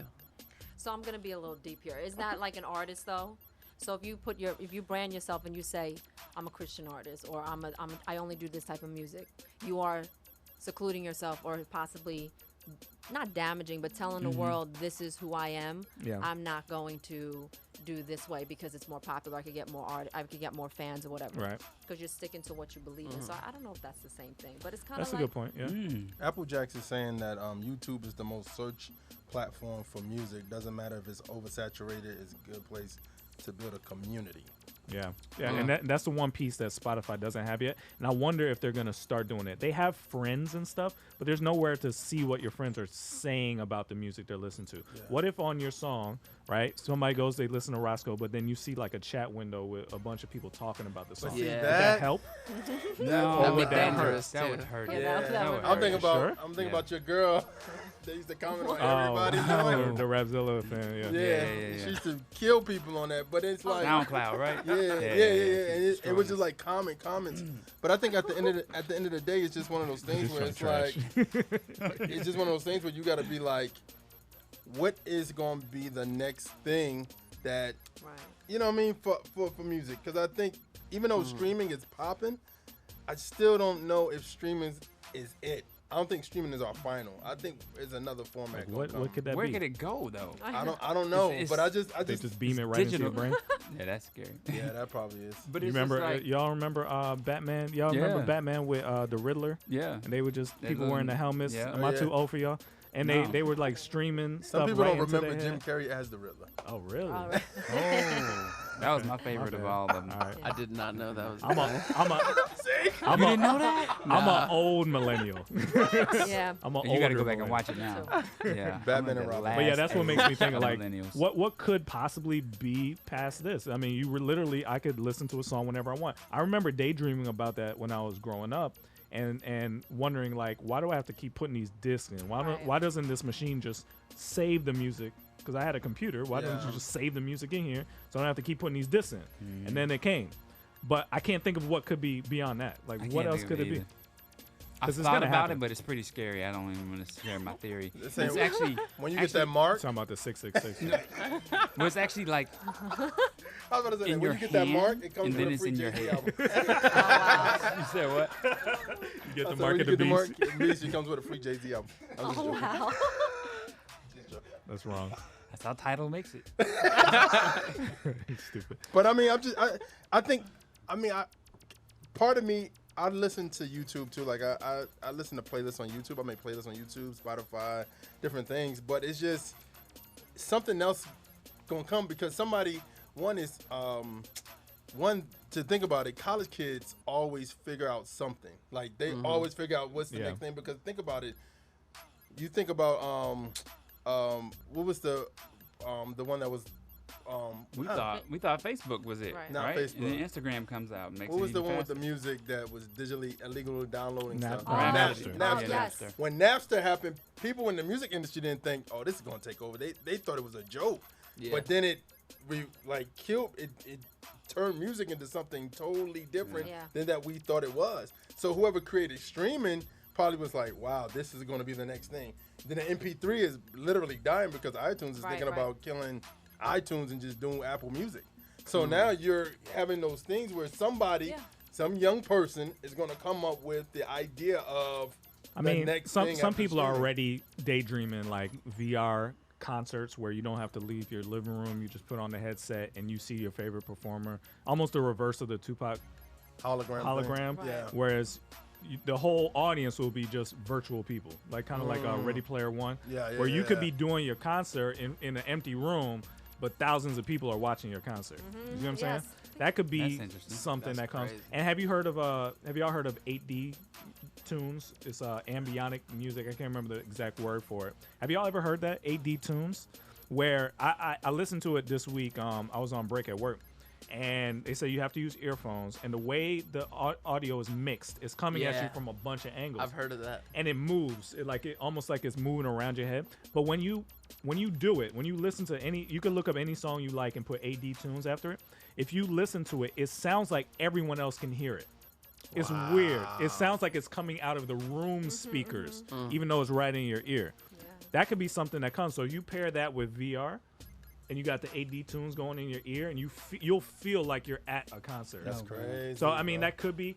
So I'm gonna be a little deep here. Is that like an artist though? So if you brand yourself and you say I'm a Christian artist or I only do this type of music, you are secluding yourself or possibly not damaging, but telling the world this is who I am. Yeah. I'm not going to do this way because it's more popular. I could get more art. I could get more fans or whatever. Right. Because you're sticking to what you believe in. So I don't know if that's the same thing, but it's kind of That's like. a good point. Yeah. Applejack's is saying that YouTube is the most searched platform for music. Doesn't matter if it's oversaturated. It's a good place to build a community. Yeah, and that's the one piece that Spotify doesn't have yet. And I wonder if they're going to start doing it. They have friends and stuff, but there's nowhere to see what your friends are saying about the music they're listening to. Yeah. What if on your song, right, somebody goes, they listen to Roscoe, but then you see like a chat window with a bunch of people talking about the song. See, Would that help? No, That'd be would that dangerous. That would hurt. that would I'm thinking about Sure? I'm thinking about your girl. They used to comment on everybody's joint. The Rapzilla thing. Yeah. She used to kill people on that, but it's like SoundCloud, right? Yeah. And it was just like comments. But I think at the end of the day, it's just one of those things where it's like it's just one of those things where you got to be like, what is going to be the next thing that you know what I mean for music? Because I think even though streaming is popping, I still don't know if streaming is it. I don't think streaming is our final. I think it's another format. Like what could that be? Where could it go though? I don't know. But I just they just beam it right into your brain. Yeah, that's scary. Yeah, that probably is. But you remember y'all remember Batman? Y'all remember Batman with the Riddler? Yeah. And they were just people wearing the helmets. Yeah. Am I too old for y'all? And they were like streaming stuff. Some people right don't remember into Jim their head. Carrey as the Riddler. Oh really? That was my favorite of all of them. All right. I did not know that was. You didn't know that? I'm an old millennial. Yeah. I'm an You got to older go back and millennial. watch it now. Yeah. Batman and Robin. But yeah, that's what makes me think of like millennials. what could possibly be past this. I mean, you were literally I could listen to a song whenever I want. I remember daydreaming about that when I was growing up, and wondering like, why do I have to keep putting these discs in? Why doesn't this machine just save the music? Because I had a computer. Why don't you just save the music in here so I don't have to keep putting these discs in? And then it came, but I can't think of what could be beyond that. Like, what else could it be? I thought about it, but it's pretty scary. I don't even want to share my theory. It's actually when you get that mark. Talking about the 666. Well, it's actually like I was about to say in that. your When you get that mark, it comes and with then a it's free in your Jay-Z head. album. You said what? You get the When mark you of the get the mark, beast. it means it comes with a free Jay-Z album. I'm just joking. Wow. That's wrong. That's how Tidal makes it. Stupid. But I mean, I think, part of me I listen to YouTube too. Like I listen to playlists on YouTube. I make playlists on YouTube, Spotify, different things. But it's just something else gonna come because somebody. One to think about it. College kids always figure out something. Like they always figure out what's the next thing. Because think about it. You think about what was the one that was. We thought Facebook was it, Not right? Facebook. And then Instagram comes out. And makes What it was the even one with faster. the music that was digitally illegal downloading stuff? Napster. Napster. Yes. When Napster happened, people in the music industry didn't think, "Oh, this is gonna take over." They thought it was a joke, but then it turned music into something totally different than that we thought it was. So whoever created streaming probably was like, "Wow, this is going to be the next thing." Then the MP3 is literally dying because iTunes is thinking about killing iTunes and just doing Apple Music. So now you're having those things where somebody, some young person is going to come up with the idea of next some thing some after people are streaming. already daydreaming like VR concerts where you don't have to leave your living room. You just put on the headset and you see your favorite performer. Almost the reverse of the Tupac hologram. thing. Yeah. Whereas the whole audience will be just virtual people, like kind of like a Ready Player One, where you could be doing your concert in an empty room, but thousands of people are watching your concert. You know what I'm saying? That could be something that comes. crazy. And have y'all heard of 8D tunes? It's ambionic music. I can't remember the exact word for it. Have y'all ever heard that 8D tunes? Where I listened to it this week. I was on break at work. And they say you have to use earphones, and the way the audio is mixed is coming at you from a bunch of angles. I've heard of that. And it moves, almost like it's moving around your head. But when you do it, when you listen to you can look up any song you like and put AD tunes after it. If you listen to it, it sounds like everyone else can hear it. It's weird. It sounds like it's coming out of the room speakers, even though it's right in your ear. That could be something that comes. So you pair that with VR. And you got the AD tunes going in your ear, and you'll feel like you're at a concert. That's crazy. So I mean, that could be.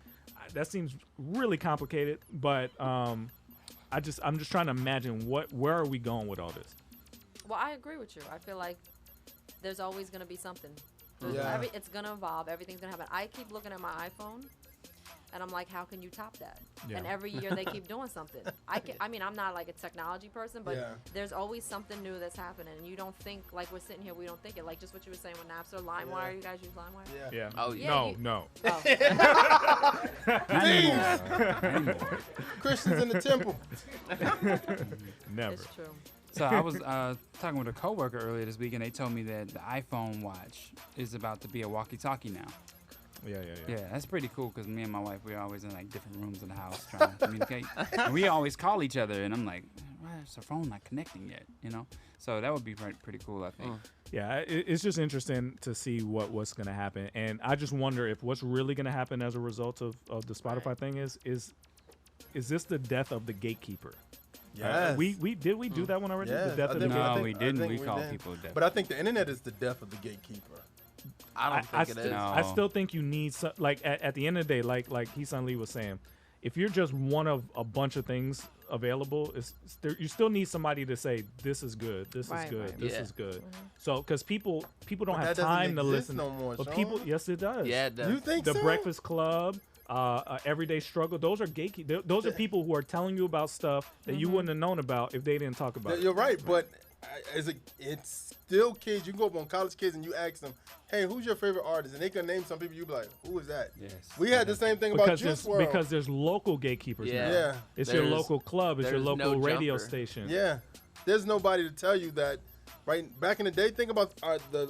That seems really complicated, but I'm just trying to imagine where are we going with all this. Well, I agree with you. I feel like there's always going to be something. Yeah. It's going to evolve. Everything's going to happen. I keep looking at my iPhone, and I'm like, how can you top that? Yeah. And every year they keep doing something. I'm not like a technology person, but there's always something new that's happening. And you don't think, like we're sitting here, we don't think it. Like just what you were saying with Napster, LimeWire. You guys use LimeWire? Yeah. Oh, yeah. No. Oh. Not anymore. Christians in the temple. Never. It's true. So I was talking with a coworker earlier this week, and they told me that the iPhone watch is about to be a walkie-talkie now. Yeah. Yeah, that's pretty cool because me and my wife, we're always in like different rooms in the house trying to communicate. And we always call each other, and I'm like, why is the phone not connecting yet? You know? So that would be pretty cool, I think. Yeah, it's just interesting to see what's going to happen. And I just wonder if what's really going to happen as a result of the Spotify thing is this the death of the gatekeeper? Yes. We do that one already? Yes. The death of the No, gatekeeper? we didn't. We we call did. people deaf. But I think the internet is the death of the gatekeeper. I don't think it is. I still think you need some, like at the end of the day, like Heesun Lee was saying, if you're just one of a bunch of things available, you still need somebody to say this is good, this is good, this is good. So because people don't have time to listen. No more, but Sean. people, yes, it does. Yeah, it does. You think The so? Breakfast Club, Everyday Struggle, those are gatekeepers. Those are people who are telling you about stuff that you wouldn't have known about if they didn't talk about it. You're right, but it's still kids. You can go up on college kids and you ask them, "Hey, who's your favorite artist?" And they can name some people. You be like, "Who is that?" Yes. We had the same thing about Juice WRLD. Because there's local gatekeepers now. Yeah. It's your There's- local club. It's your there's local no radio jumper. station. Yeah, there's nobody to tell you that. Right back in the day, think about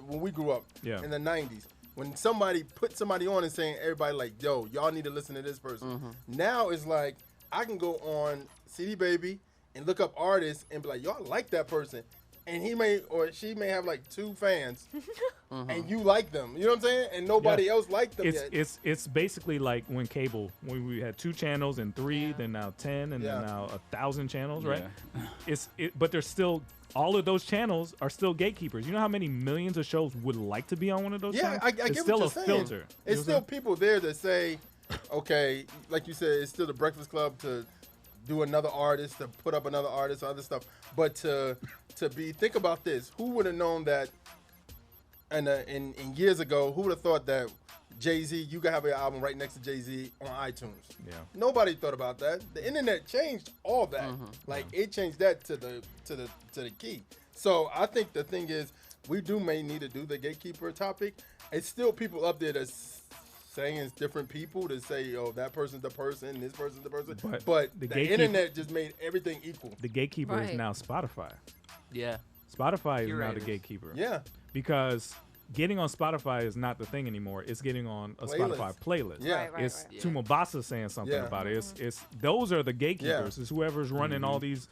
when we grew up in the '90s. When somebody put somebody on and saying everybody like, "Yo, y'all need to listen to this person." Now it's like I can go on CD Baby and look up artists and be like, "Y'all like that person," and he may or she may have like 2 fans, and you like them. You know what I'm saying? And nobody else liked them yet. It's basically like when we had 2 channels and 3, then now 10, and then now 1,000 channels, right? But there's still. All of those channels are still gatekeepers. You know how many millions of shows would like to be on one of those channels? I get it's what still you're a saying. filter. It's still people there that say, okay, like you said, it's still the Breakfast Club to do another artist, to put up another artist, other stuff. But think about this. Who would have known that? And in years ago, who would have thought that Jay-Z, you can have your album right next to Jay-Z on iTunes. Yeah. Nobody thought about that. The internet changed all that. Like it changed that to the key. So I think the thing is, we may need to do the gatekeeper topic. It's still people up there that's saying it's different people to say, oh, that person's the person, this person's the person. But the internet just made everything equal. The gatekeeper is now Spotify. Yeah. Spotify is now Curators. the gatekeeper. Yeah. Because getting on Spotify is not the thing anymore. It's getting on a Spotify playlist. Yeah. It's Tumabasa saying something about it. It's those are the gatekeepers. It's whoever's running all these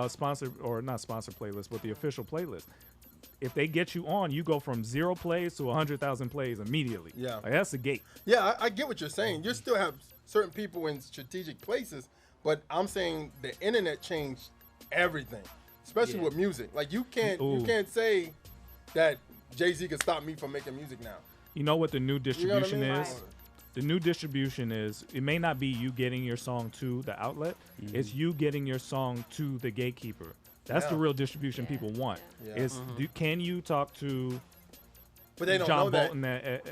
sponsored or not sponsored playlists, but the official playlist. If they get you on, you go from 0 plays to 100,000 plays immediately. Yeah. Like, that's the gate. Yeah, I get what you're saying. You still have certain people in strategic places, but I'm saying the internet changed everything, especially with music. Like you can't say that Jay-Z can stop me from making music now. You know what the new distribution You know what I mean? is? Right. The new distribution is, it may not be you getting your song to the outlet. It's you getting your song to the gatekeeper. That's the real distribution people want. Yeah. Is can you talk to But they don't John know Bolton at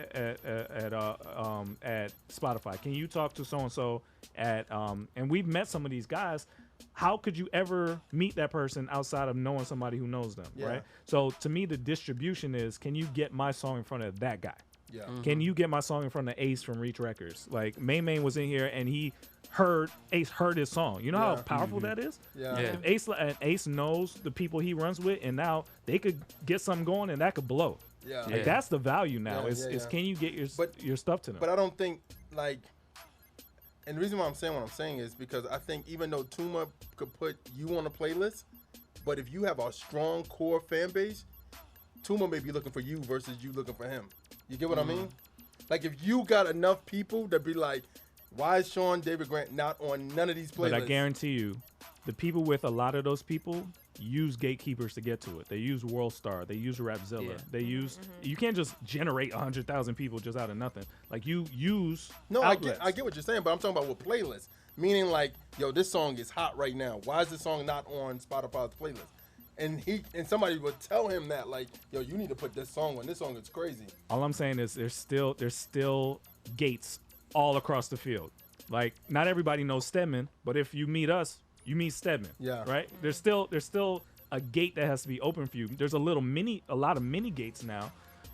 Spotify? Can you talk to so and so at and we've met some of these guys. How could you ever meet that person outside of knowing somebody who knows them, right? So to me, the distribution is, can you get my song in front of that guy? Yeah. Can you get my song in front of Ace from Reach Records? Like Main was in here and Ace heard his song. You know how powerful that is? Yeah. If Ace knows the people he runs with, and now they could get something going and that could blow. Yeah. Like, that's the value now. Yeah, Is can you get your stuff to them? But I don't think and the reason why I'm saying what I'm saying is because I think even though Tuma could put you on a playlist, but if you have a strong core fan base, Tuma may be looking for you versus you looking for him. You get what I mean? Like if you got enough people to be like, why is Sean David Grant not on none of these playlists? But I guarantee you, the people with a lot of those people use gatekeepers to get to it. They use WorldStar. They use Rapzilla. Yeah. They use. You can't just generate 100,000 people just out of nothing. Like you use. No, outlets. I get what you're saying, but I'm talking about with playlists. Meaning like, yo, this song is hot right now. Why is this song not on Spotify's playlist? And somebody would tell him that, like, yo, you need to put this song on. This song is crazy. All I'm saying is there's still gates all across the field. Like not everybody knows Stedman, but if you meet us, you meet Stedman. Yeah. Right? There's still a gate that has to be open for you. There's a lot of mini gates now,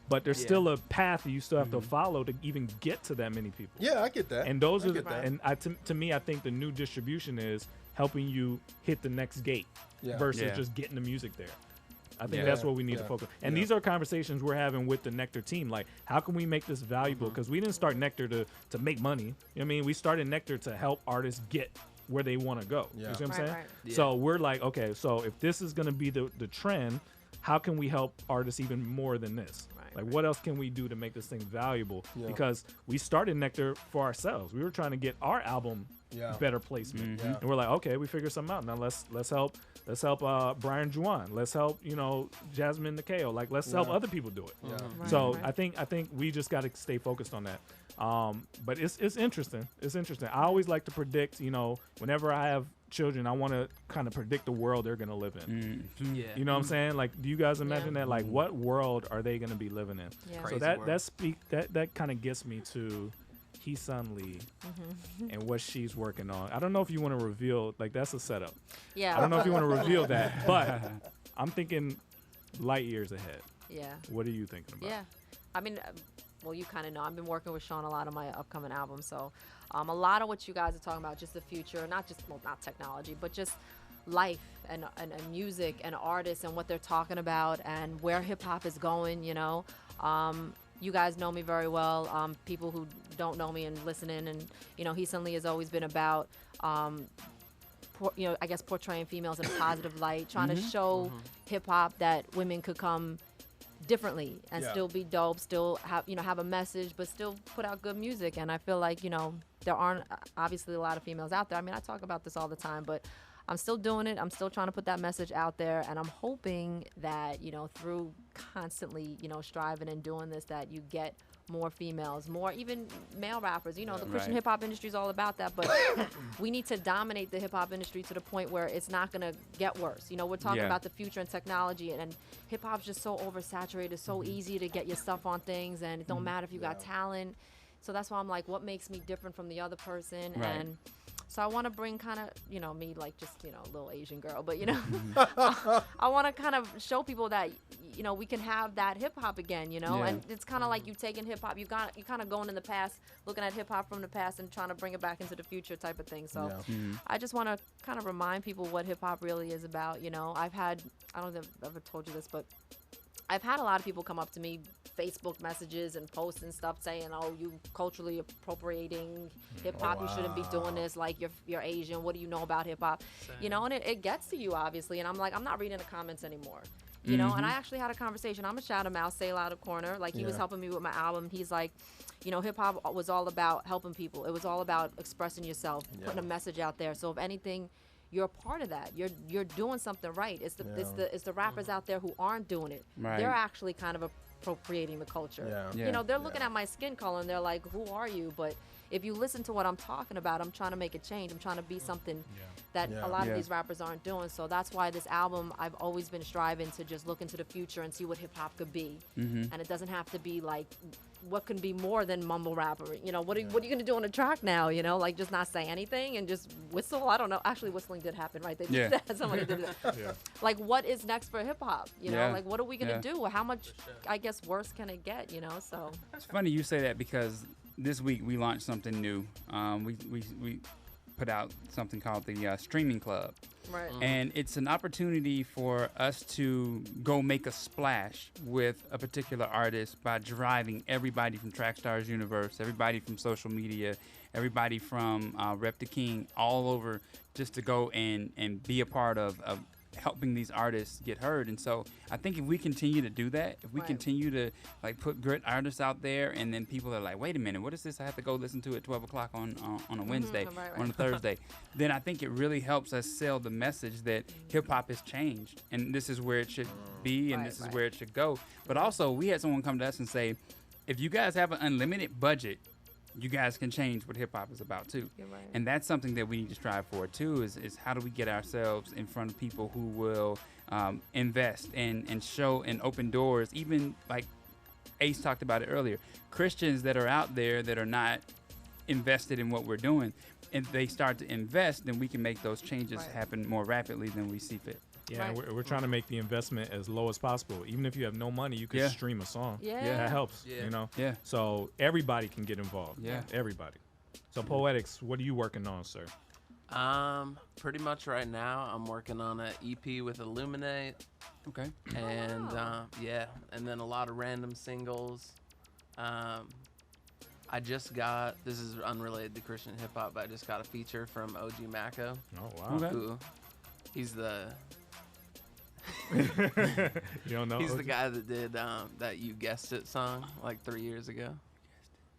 but there's still a path that you still have to follow to even get to that many people. Yeah, I get that. And those to me, I think the new distribution is helping you hit the next gate versus just getting the music there. I think that's what we need to focus. And these are conversations we're having with the Nectar team. Like, how can we make this valuable? Because we didn't start Nectar to make money. You know what I mean? We started Nectar to help artists get where they want to go. You see what I'm saying? Right. Yeah. So we're like, okay, so if this is going to be the trend, how can we help artists even more than this? Like, what else can we do to make this thing valuable? Yeah. Because we started Nectar for ourselves. We were trying to get our album better placement, and we're like, okay, we figured something out. Now let's help Brian Juwan. Let's help Jasmine Nikeo. Like, let's help other people do it. Yeah. So I think we just got to stay focused on that. But it's interesting. It's interesting. I always like to predict. Whenever I have children, I want to kind of predict the world they're gonna live in. Yeah. You know what I'm saying? Like, do you guys imagine that? Like, what world are they gonna be living in? Yeah. So Crazy that kind of gets me to Hee-Sun Lee and what she's working on. I don't know if you want to reveal, like, that's a setup. Yeah. I don't know if you want to reveal that, but I'm thinking light years ahead. Yeah. What are you thinking about? Yeah. I mean, well, you kind of know. I've been working with Sean a lot on my upcoming album, so a lot of what you guys are talking about, just the future, not technology, but just life and music and artists and what they're talking about and where hip hop is going. You guys know me very well. People who don't know me and listening, and Hee-Sun Lee has always been about, I guess, portraying females in a positive light, trying to show hip hop that women could come differently and still be dope, still have a message, but still put out good music. And I feel like there aren't obviously a lot of females out there. I mean, I talk about this all the time, but I'm still doing it. I'm still trying to put that message out there, and I'm hoping that through constantly striving and doing this, that you get more females, more even male rappers. You know, the Christian Right. hip hop industry is all about that, but we need to dominate the hip hop industry to the point where it's not gonna get worse. You know, we're talking Yeah. about the future and technology, and hip hop's just so oversaturated, so easy to get your stuff on things, and it don't matter if you got talent. So that's why I'm like, what makes me different from the other person? Right. And so I want to bring kind of, you know, me like just, you know, a little Asian girl, but you know, I want to kind of show people that, you know, we can have that hip hop again, you know, Yeah. and it's kind of like you taking hip hop, you kind of going in the past, looking at hip hop from the past and trying to bring it back into the future type of thing. So I just want to kind of remind people what hip hop really is about. You know, I don't know if I've ever told you this, but I've had a lot of people come up to me, Facebook messages and posts and stuff saying, "Oh, you culturally appropriating hip hop. You shouldn't be doing this. Like you're Asian. What do you know about hip hop?" You know, and it gets to you obviously. And I'm like, I'm not reading the comments anymore. You know, and I actually had a conversation. I'm a shout him out, say loud of corner. Like he was helping me with my album. He's like, you know, hip hop was all about helping people. It was all about expressing yourself, putting a message out there. So if anything, you're a part of that. You're doing something right. It's the rappers out there who aren't doing it. Right. They're actually kind of appropriating the culture. You know, they're looking at my skin color and they're like, "Who are you?" But if you listen to what I'm talking about, I'm trying to make a change. I'm trying to be something that a lot of these rappers aren't doing. So that's why this album, I've always been striving to just look into the future and see what hip hop could be. And it doesn't have to be like, what can be more than mumble rapper? You know, what are you going to do on a track now? You know, like just not say anything and just whistle. I don't know. Actually, whistling did happen, right? They did that. Somebody did that. Like, what is next for hip hop? You know, like what are we going to do? How much, I guess, worse can it get? You know, so. It's funny you say that because this week we launched something new. We put out something called the Streaming Club. Right. And it's an opportunity for us to go make a splash with a particular artist by driving everybody from Trackstarz universe, everybody from social media, everybody from Rep the King, all over, just to go and be a part of helping these artists get heard. And so I think if we continue to do that, if we continue to like put great artists out there, and then people are like, wait a minute, what is this I have to go listen to at 12 o'clock on a Wednesday, on a Thursday, then I think it really helps us sell the message that hip hop has changed and this is where it should be and this is where it should go. But also we had someone come to us and say, if you guys have an unlimited budget, you guys can change what hip hop is about too. And that's something that we need to strive for too, is how do we get ourselves in front of people who will invest and show and open doors. Even like Ace talked about it earlier, Christians that are out there that are not invested in what we're doing, if they start to invest, then we can make those changes happen more rapidly than we see fit. Yeah, we're trying to make the investment as low as possible. Even if you have no money, you can stream a song. That helps, you know? So everybody can get involved. Everybody. So Poetics, what are you working on, sir? Pretty much right now, I'm working on an EP with Illuminate. Okay. And, and then a lot of random singles. I just got, this is unrelated to Christian hip-hop, but I just got a feature from OG Mako. Oh, wow. Okay. Who, he's the... You don't know? He's the guy that did that You Guessed It song like 3 years ago.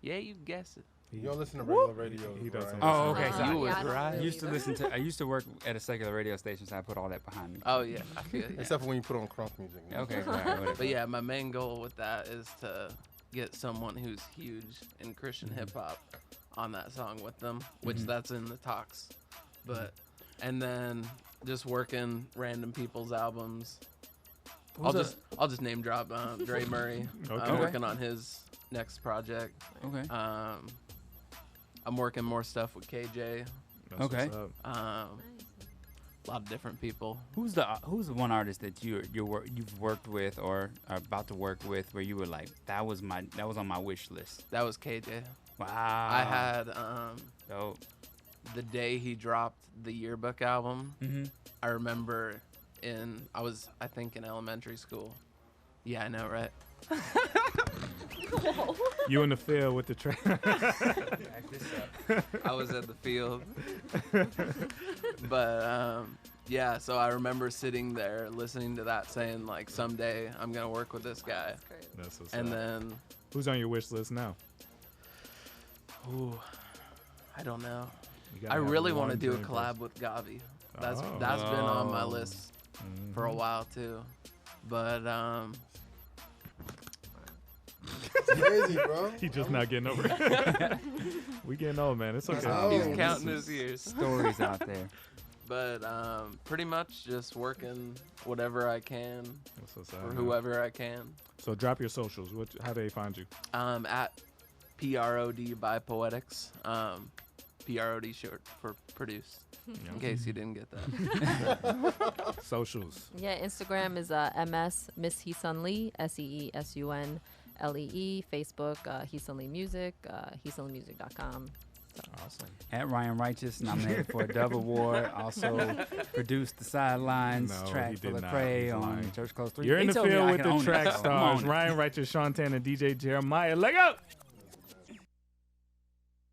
Yeah, you guessed it. You don't listen to regular radio. He doesn't. Oh, okay. So You was right. I used to work at a secular radio station, so I put all that behind me. Oh yeah, I feel you. Except for when you put on crunk music. Okay. Right, but yeah, my main goal with that is to get someone who's huge in Christian hip hop on that song with them, which that's in the talks. But and then just working random people's albums. I'll just name drop Dre Murray. I'm working on his next project. Okay. I'm working more stuff with KJ. Okay. A lot of different people. Who's the one artist that you've worked with or are about to work with where you were like, that was on my wish list? That was KJ. Wow. I had the day he dropped the Yearbook album. I remember I was in elementary school. Yeah, I know, right? You in the field with the track. I was at the field. But yeah, so I remember sitting there listening to that saying like, someday I'm going to work with this guy. That's what's and up. then who's on your wish list now? Ooh, I don't know. I really want to do a collab with Gavi. That's been on my list for a while too. But It's crazy, bro. He just not getting over it. We getting old, man. It's okay. He's counting his years. Stories out there. But pretty much just working whatever I can so sad, for man. whoever I can. So drop your socials. How do they find you? At PROD by Poetics. PROD short for produce. In case you didn't get that. Socials. Yeah, Instagram is MS Miss Heesun Lee, SEESUNLEE. Facebook, Heesun Lee Music, HeesunLeeMusic.com. Awesome. At Ryan Righteous, nominated for a Dove Award. Also produced the Sidelines track for Lecrae on Church Close 3. You're in He the told me field I with can the own it, track so I'm stars. on it. Ryan Righteous, Sean Tan, and DJ Jeremiah. Let go!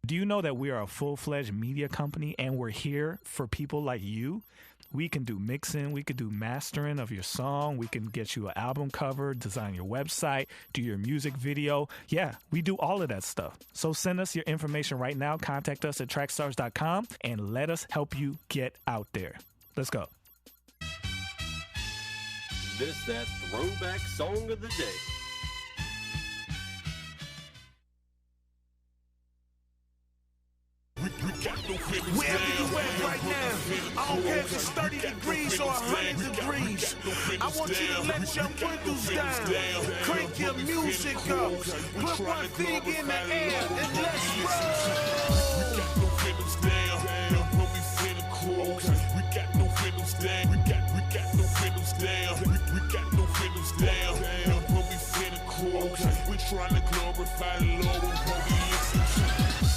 Do you know that we are a full-fledged media company and we're here for people like you? We can do mixing, we can do mastering of your song, we can get you an album cover, design your website, do your music video. Yeah, we do all of that stuff. So send us your information right now. Contact us at trackstarz.com and let us help you get out there. Let's go. This that throwback song of the day. Wherever you at right now, I don't care if it's 30 degrees or 100 degrees. I want you to let your windows down, crank your music up, put one thing in the air, and let's roll. We got no windows down, and when we finna cruise, we got no windows down, we got no windows down, we got no windows down, and when we finna cruise, we tryna glorify the Lord when we listen.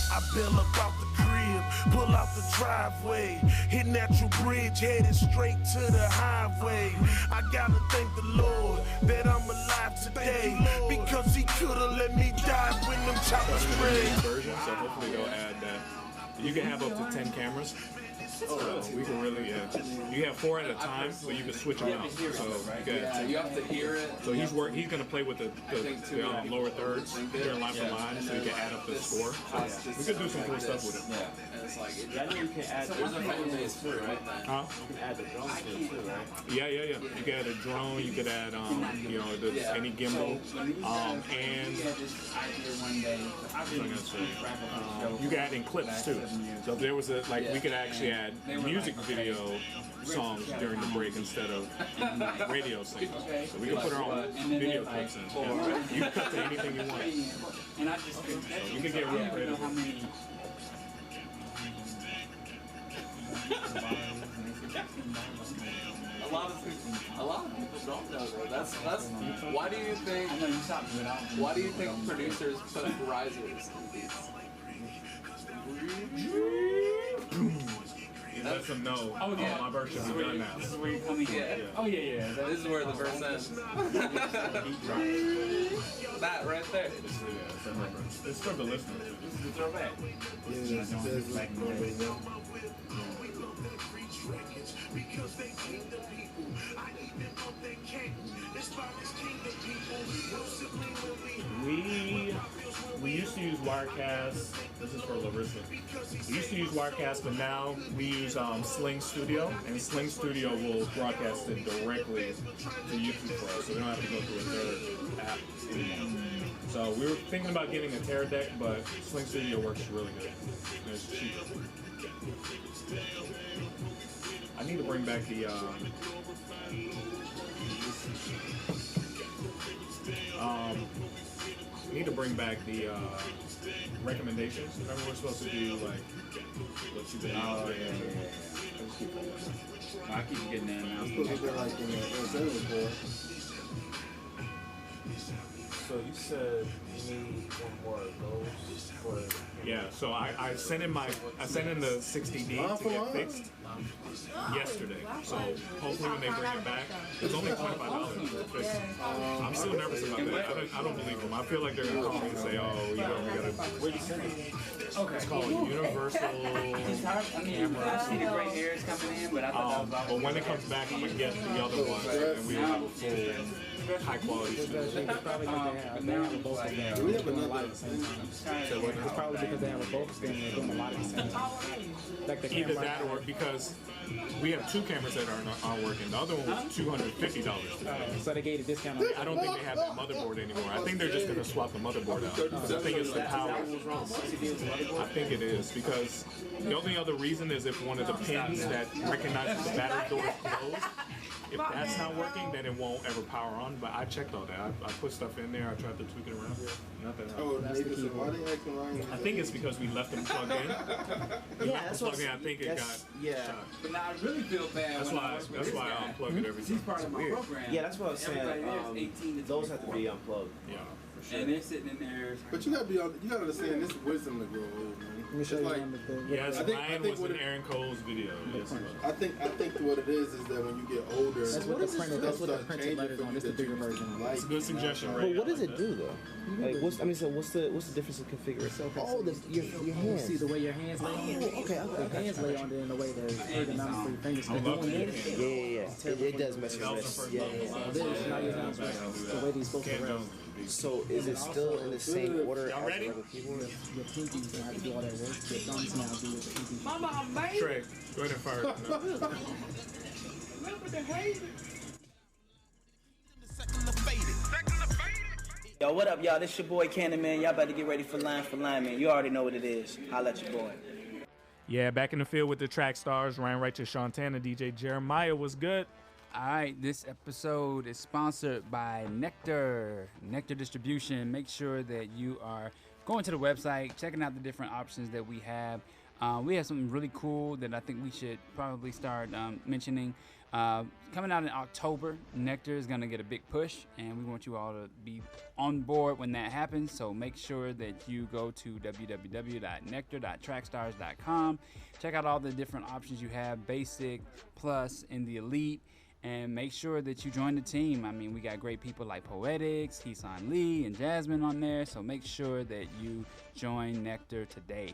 I build up out the crib, pull out the driveway, hit Natural Bridge, headed straight to the highway. I gotta thank the Lord that I'm alive today, because he could've let me die when them choppers sprayed. Version, so hopefully they'll add that. You can have up to 10 cameras. We can really, you have 4 at a time, so you can switch them out. So You have to hear it. So he's gonna play with the lower thirds during line for line, so he can add up the score. So we could do some cool stuff with it. Yeah, and it's like I know you can add. there's a fan base too, right? Huh? You can add the drone to it too, right? Yeah. You could add a drone. You could add any gimbal, and you could add in clips too. So if there was we could actually add music video songs during the break instead of radio singles. So we can put our own video clips in. Yeah. You can cut to anything you want. And I just So you can get real creative. A lot of people don't know though. That's why do you think producers put risers in beats? It lets them know, my verse should be done now. This is where you're coming in. Oh, yeah. This is where the verse ends. That right there. It's for the listeners. This is the throwback. Because they king the people, I eat them up, they can't. This spot is king the people. We used to use Wirecast. This is for Larissa. We used to use Wirecast, but now we use Sling Studio, and Sling Studio will broadcast it directly to YouTube for us, so we don't have to go through a third app anymore. So we were thinking about getting a Tear Deck, but Sling Studio works really good. And it's cheaper. I need to bring back the recommendations. Remember we're supposed to do like what you been I keep getting that now. So you said you need one more of those for. Yeah, so I sent in the 60D to get fixed yesterday. So hopefully when they bring it back, it's only $25 to fix it. I'm still nervous about that. I don't believe them. I feel like they're gonna call me and say, oh, we gotta. Where you send it? Okay. It's called Universal Camera. I see the gray hairs coming in, but I thought that was but when it comes back, I'm gonna get the other ones, and we have a full high quality studio. It's probably because they have both of them. We have a lot at the same time. It's probably because they have a both stand and they're doing a lot at the same time. Like the either that or because we have 2 cameras that aren't working. The other one was $250. So they gave a discount. I don't think they have that motherboard anymore. I think they're just going to swap the motherboard out. I think it's the power. I think it is because the only other reason is if one of the pins that recognizes the battery door is closed. If that's not working, then it won't ever power on. But I checked all that. I put stuff in there. I tried to tweak it around. Nothing. I think it's because we left them plugged in. That's what I think it got shot. But now I really feel bad. That's why I unplugged it every time. He's part of my program. Yeah, that's what I was saying. Those have to be unplugged. Yeah. Sure. And they're sitting in there. But you gotta understand this wisdom to grow old, man. Let me show you one of the things. Yes, Ryan was in Aaron Cole's video. Yes, I think what it is that when you get older, that's what the printed letters on. That's the bigger version. It's a good suggestion, right? But what does it do though? Like, what's the difference in configuration? Your hands. See the way your hands lay on it. Okay. The hands lay on it in the way the ergonomics for your fingers. Yeah. It does mess your wrist. Yeah. The way these supposed to rest. So is it still in the same order as the other keyboard? Your pinkies now have to do all that work. Your thumbs now do with the pinkies. Mama, I'm made. Trey, go ahead and fire it. Remember the hate. Yo, what up, y'all? This your boy Cannon, man. Y'all better get ready for line, man. You already know what it is. Holla at your boy. Yeah, back in the field with the Trackstarz. Ryan Righteous, Shantana, DJ Jeremiah was good. All right, this episode is sponsored by Nectar Distribution. Make sure that you are going to the website, checking out the different options that we have. We have something really cool that I think we should probably start mentioning. Coming out in October, Nectar is going to get a big push, and we want you all to be on board when that happens. So make sure that you go to www.nectar.trackstarz.com. Check out all the different options you have, Basic, Plus, and the Elite. And make sure that you join the team. I mean, we got great people like Poetics, Heesan Lee, and Jasmine on there. So make sure that you join Nectar today.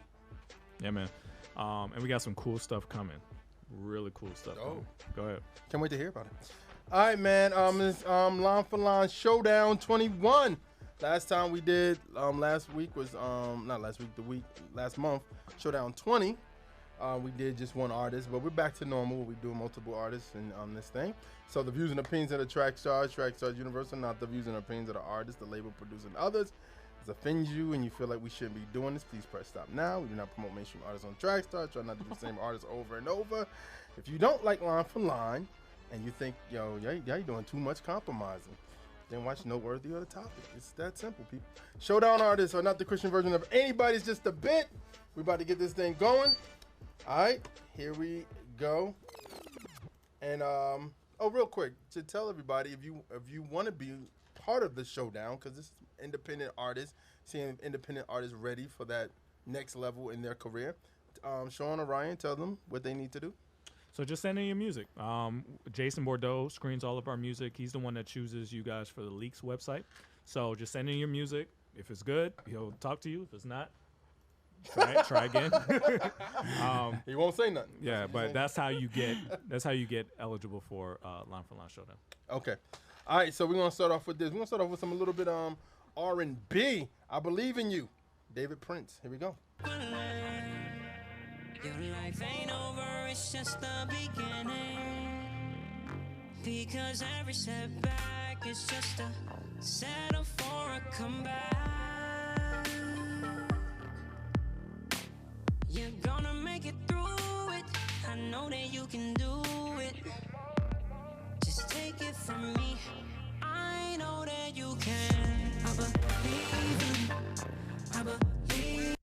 Yeah, man. And we got some cool stuff coming. Really cool stuff. Coming. Go ahead. Can't wait to hear about it. All right, man. It's Line for Line Showdown 21. Last time we did, last week was last month, Showdown 20. We did just one artist, but we're back to normal. We do multiple artists on this thing. So the views and opinions of the Trackstarz Universal, not the views and opinions of the artist, the label, producer, and others. If it offends you and you feel like we shouldn't be doing this, please press stop now. We do not promote mainstream artists on Trackstarz. Try not to do the same artists over and over. If you don't like Line for Line and you think, you're doing too much compromising, then watch Noteworthy or The Topic. It's that simple, people. Showdown artists are not the Christian version of anybody. It's just a bit. We're about to get this thing going. All right, here we go. And real quick, to tell everybody, if you want to be part of the Showdown, because this is independent artists, seeing independent artists ready for that next level in their career. Sean or Ryan, tell them what they need to do. So just send in your music. Jason Bordeaux screens all of our music. He's the one that chooses you guys for the Leaks website. So just send in your music. If it's good, he'll talk to you. If it's not, try again. He won't say nothing. Yeah, but that's how you get eligible for Line for Line Showdown. Okay. All right, so we're gonna start off with this. We're gonna start off with some a little bit R&B. I Believe in You, David Prince. Here we go. Your life ain't over, it's just the beginning. Because every setback is just a setup for a comeback. You're gonna make it through it. I know that you can do it. Just take it from me. I know that you can. I believe.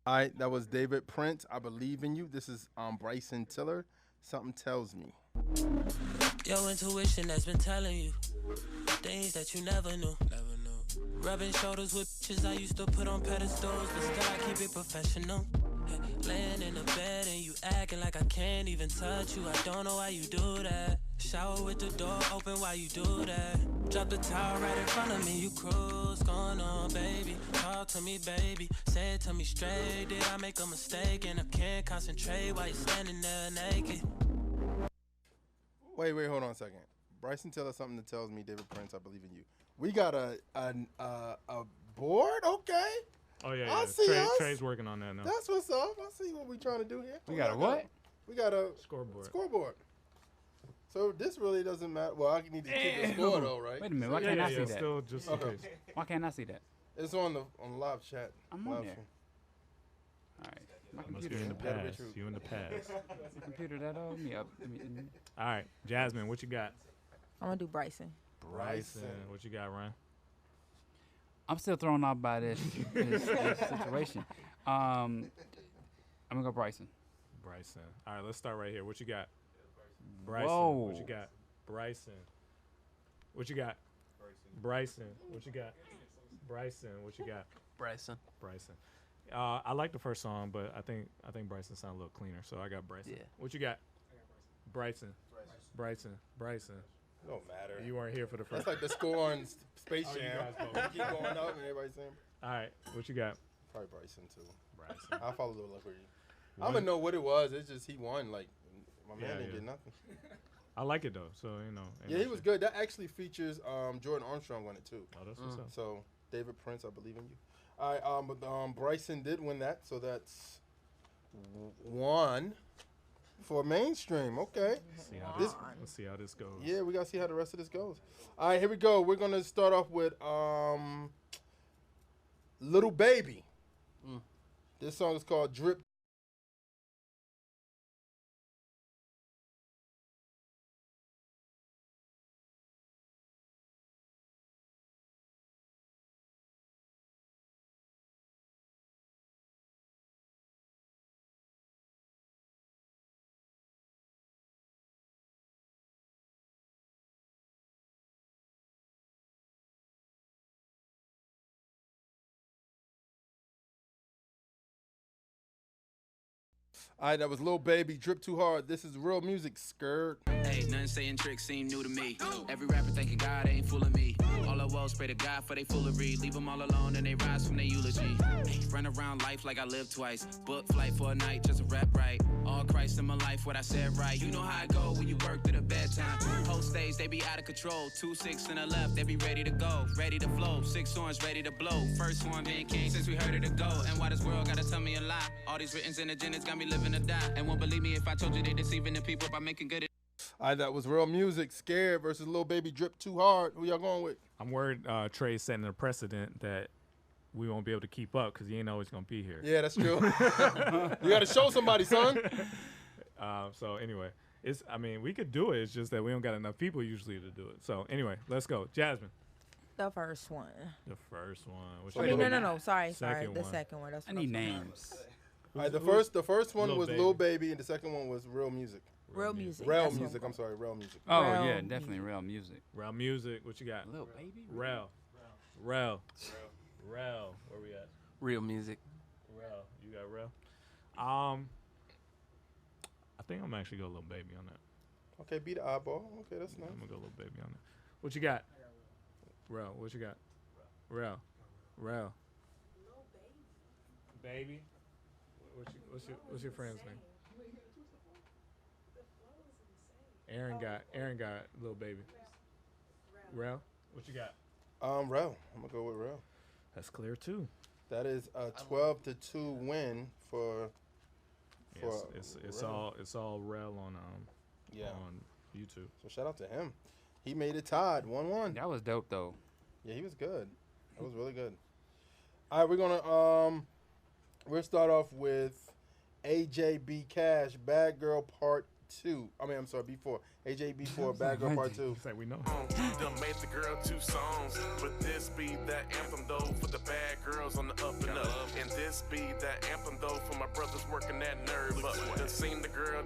All right, that was David Prince. I Believe in You. This is Bryson Tiller. Something Tells Me. Your intuition has been telling you things that you never knew. Rubbing shoulders with bitches I used to put on pedestals, but still I keep it professional. Laying in the bed and you acting like I can't even touch you. I don't know why you do that. Shower with the door open while you do that. Drop the towel right in front of me, you cruise. Going on, baby. Talk to me, baby. Say it to me straight. Did I make a mistake? And I can't concentrate while you're standing there naked. Wait, hold on a second. Bryson Tiller, Something That Tells Me, David Prince, I Believe in You. We got a board? Okay. Oh yeah, I yeah. see us. Trey's working on that now. That's what's up. I see what we're trying to do here. We got a what? We got a scoreboard. So this really doesn't matter. Well, I need to keep the score though, right? Wait a minute. Why can't I see that? Still just in case. Why can't I see that? It's on the live chat. I'm on live there. stream. All right. My Must computer be in the Gotta be past. true. You in the past. The computer that old me up. All right, Jasmine, what you got? I'm gonna do Bryson. Bryson, what you got, Ryan? I'm still thrown off by this situation. I'm gonna go Bryson. Bryson. All right, let's start right here. What you got? Bryson. Whoa. What you got? Bryson. What you got? Bryson. What you got? Bryson. What you got? Bryson. Bryson. I like the first song, but I think Bryson sounds a little cleaner, so I got Bryson. Yeah. What you got? Bryson. Bryson. Bryson. Don't matter. You weren't here for the first. That's like the score on Space Oh, you Jam. guys both. Keep going up and everybody's saying. All right, what you got? Probably Bryson too. Bryson. I'll follow the look for you. I don't know what it was. It's just he won. Like my man didn't get nothing. I like it though, so you know. Yeah, he was good. That actually features Jordan Armstrong on it too. Oh, that's what's up. So David Prince, I believe in you. All right, but Bryson did win that, so that's one for mainstream. Okay. Let's see how this goes. Yeah, we gotta see how the rest of this goes. All right, here we go. We're gonna start off with Little Baby. This song is called Drip. All right, that was Lil Baby, Drip Too Hard. This is real music, skirt. Hey, nothing saying tricks seem new to me. Every rapper thinking God ain't fooling me. All I will pray to God for they foolery. Leave them all alone and they rise from their eulogy. Hey, run around life like I lived twice. Book flight for a night just to rap right. All Christ in my life, what I said right. You know how I go when you work to the bedtime. Whole stage, they be out of control. 2 6 in the left, they be ready to go. Ready to flow, 6 horns ready to blow. First one being king since we heard it to go. And why this world gotta tell me a lie? All these writtens and agendas got me living to die. And won't believe me if I told you they deceiving the people by making good. All right, that was real music, Scared versus Lil Baby, Drip Too Hard. Who y'all going with? I'm worried Trey's setting a precedent that we won't be able to keep up because he ain't always gonna be here. Yeah, that's true. You got to show somebody, son. So anyway, we could do it. It's just that we don't got enough people usually to do it. So anyway, let's go, Jasmine. The first one. The first one. No. Sorry. The Second one. That's I need names. All right, the first one was Lil Baby, and the second one was Real Music. Real music. Real music. I'm sorry, Real Music. Oh yeah, definitely real music. Real music. What you got? Lil Baby. Real. Where we at? Real music. Real. You got Real. I think I'm actually go Lil Baby on that. Okay, beat the eyeball. Okay, that's nice. I'm gonna go Lil Baby on that. What you got? Real. What you got? Real. Baby. What's your friend's name? Aaron got Lil Baby. Rel, what you got? Rel. I'm gonna go with Rel. That's clear too. That is a 12-2 win for. Yes, it's all Rel on on YouTube. So shout out to him. He made it tied 1-1. That was dope though. Yeah, he was good. That was really good. All right, we're gonna we'll start off with AJB Cash, Bad Girl Part 2. B4. AJB4, Bad Girl Part 2. It's like we know. Done made the girl 2 songs, but this be that anthem though for the bad girls on the up and up. And this be that anthem though for my brothers working that nerve up. Done seen the girl,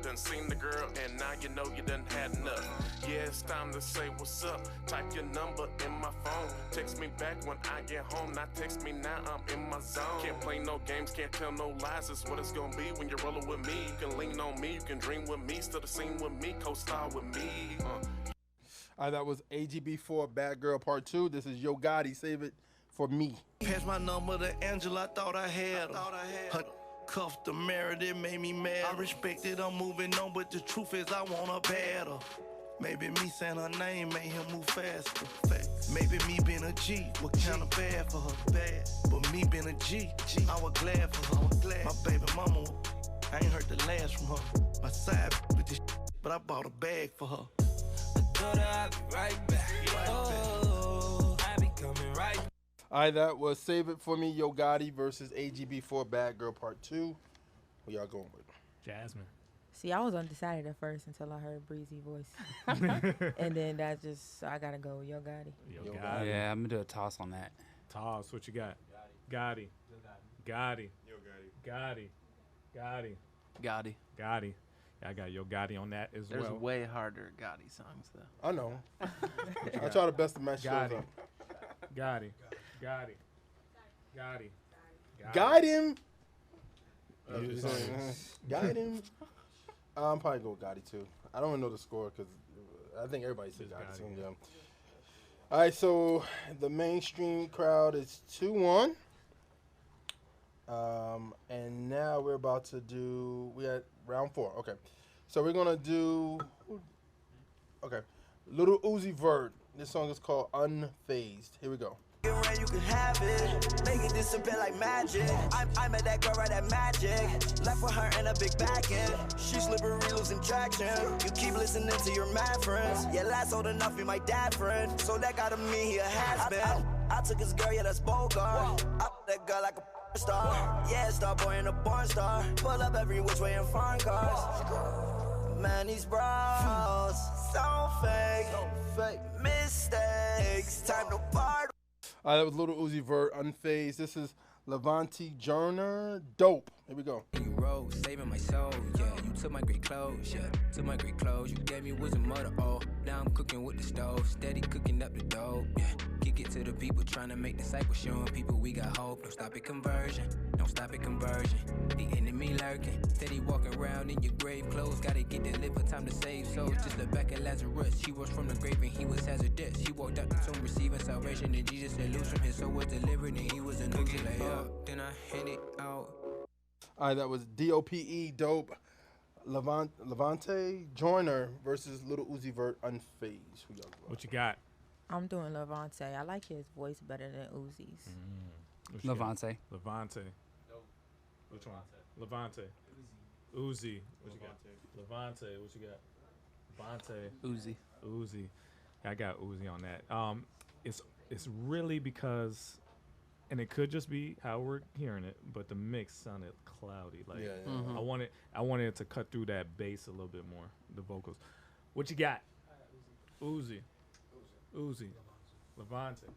and now you know you done had enough. Yeah, it's time to say what's up. Type your number in my phone. Text me back when I get home. Not text me now, I'm in my zone. Can't play no games, can't tell no lies. It's what it's gonna be when you're rolling with me. You can lean on me, you can dream with me, still the scene with me, co-star with me. All right, that was AGB4, Bad Girl Part 2. This is Yo Gotti, Save It For Me. Pass my number to Angela, I thought I had her. Cuffed the married, it made me mad. I respect it, I'm moving on, but the truth is I want her better. Maybe me saying her name made him move faster. Maybe me being a G was kinda bad for her. But me being a G, I was glad for her. My baby mama, I ain't heard the last from her. My side with this but I bought a bag for her. I'll be right back. Oh, I be coming right back. All right, that was Save It For Me, Yo Gotti versus AGB4 Bad Girl Part 2. Who y'all going with? Jasmine. See, I was undecided at first until I heard Breezy voice. And then that just, I gotta go with Yo Gotti. Yo Gotti. Yeah, I'm gonna do a toss on that. Toss, what you got? Gotti. Gotti. Yo Gotti. Gotti. Gotti. Gotti. Yeah, I got Yo Gotti on that as There's well. way harder Gotti songs though. I know. I try the best to match those Gotti. up. Gotti. Gotti. Gotti. Guide him. I'm just saying. Guide him. I'm probably go with Gotti too. I don't even know the score because I think everybody said Gotti. So, yeah. All right, so the mainstream crowd is 2-1. And now we're about to do, we at round 4. Okay. So we're going to do, okay, Little Uzi Vert. This song is called Unfazed. Here we go. You can have it, make it disappear like magic. I met that girl right at Magic. Left with her in a big back end. She slippery, losing traction. You keep listening to your mad friends. Yeah, last old enough, be my dad friend. So that gotta mean he a has-been. I took his girl, yeah, that's Bogart. I put that girl like a star. Yeah, star boy and a porn star. Pull up every which way in foreign cars. Man, these bros so fake mistakes. Time to part. That was Little Uzi Vert, Unfazed. This is Levante Joyner, Dope. Here we go. You rose, saving my soul, yeah. You took my great clothes, yeah. Took my great clothes. You gave me wisdom of the old. Now I'm cooking with the stove, steady cooking up the dough, yeah. Kick it to the people, trying to make disciples, showing people we got hope. Don't stop at conversion, don't stop at conversion. The enemy lurking, steady walking around in your grave clothes. Gotta get delivered, time to save souls. Just look back at Lazarus, he rose from the grave and he was hazardous. He walked out the tomb receiving salvation, and Jesus said loose from his soul was delivered, and he was a new layer. Then I hand it out. All right, that was DOPE, Dope. Levante Joyner versus Little Uzi Vert, Unfazed. Who y'all got? What you got? I'm doing Levante. I like his voice better than Uzi's. Levante. Levante. Which one? Levante. Uzi. What you got? Levante. What you got? Levante. Uzi. I got Uzi on that. It's really because, and it could just be how we're hearing it, but the mix sounded cloudy. Like I wanted it to cut through that bass a little bit more, the vocals. What you got? Uzi. Levante.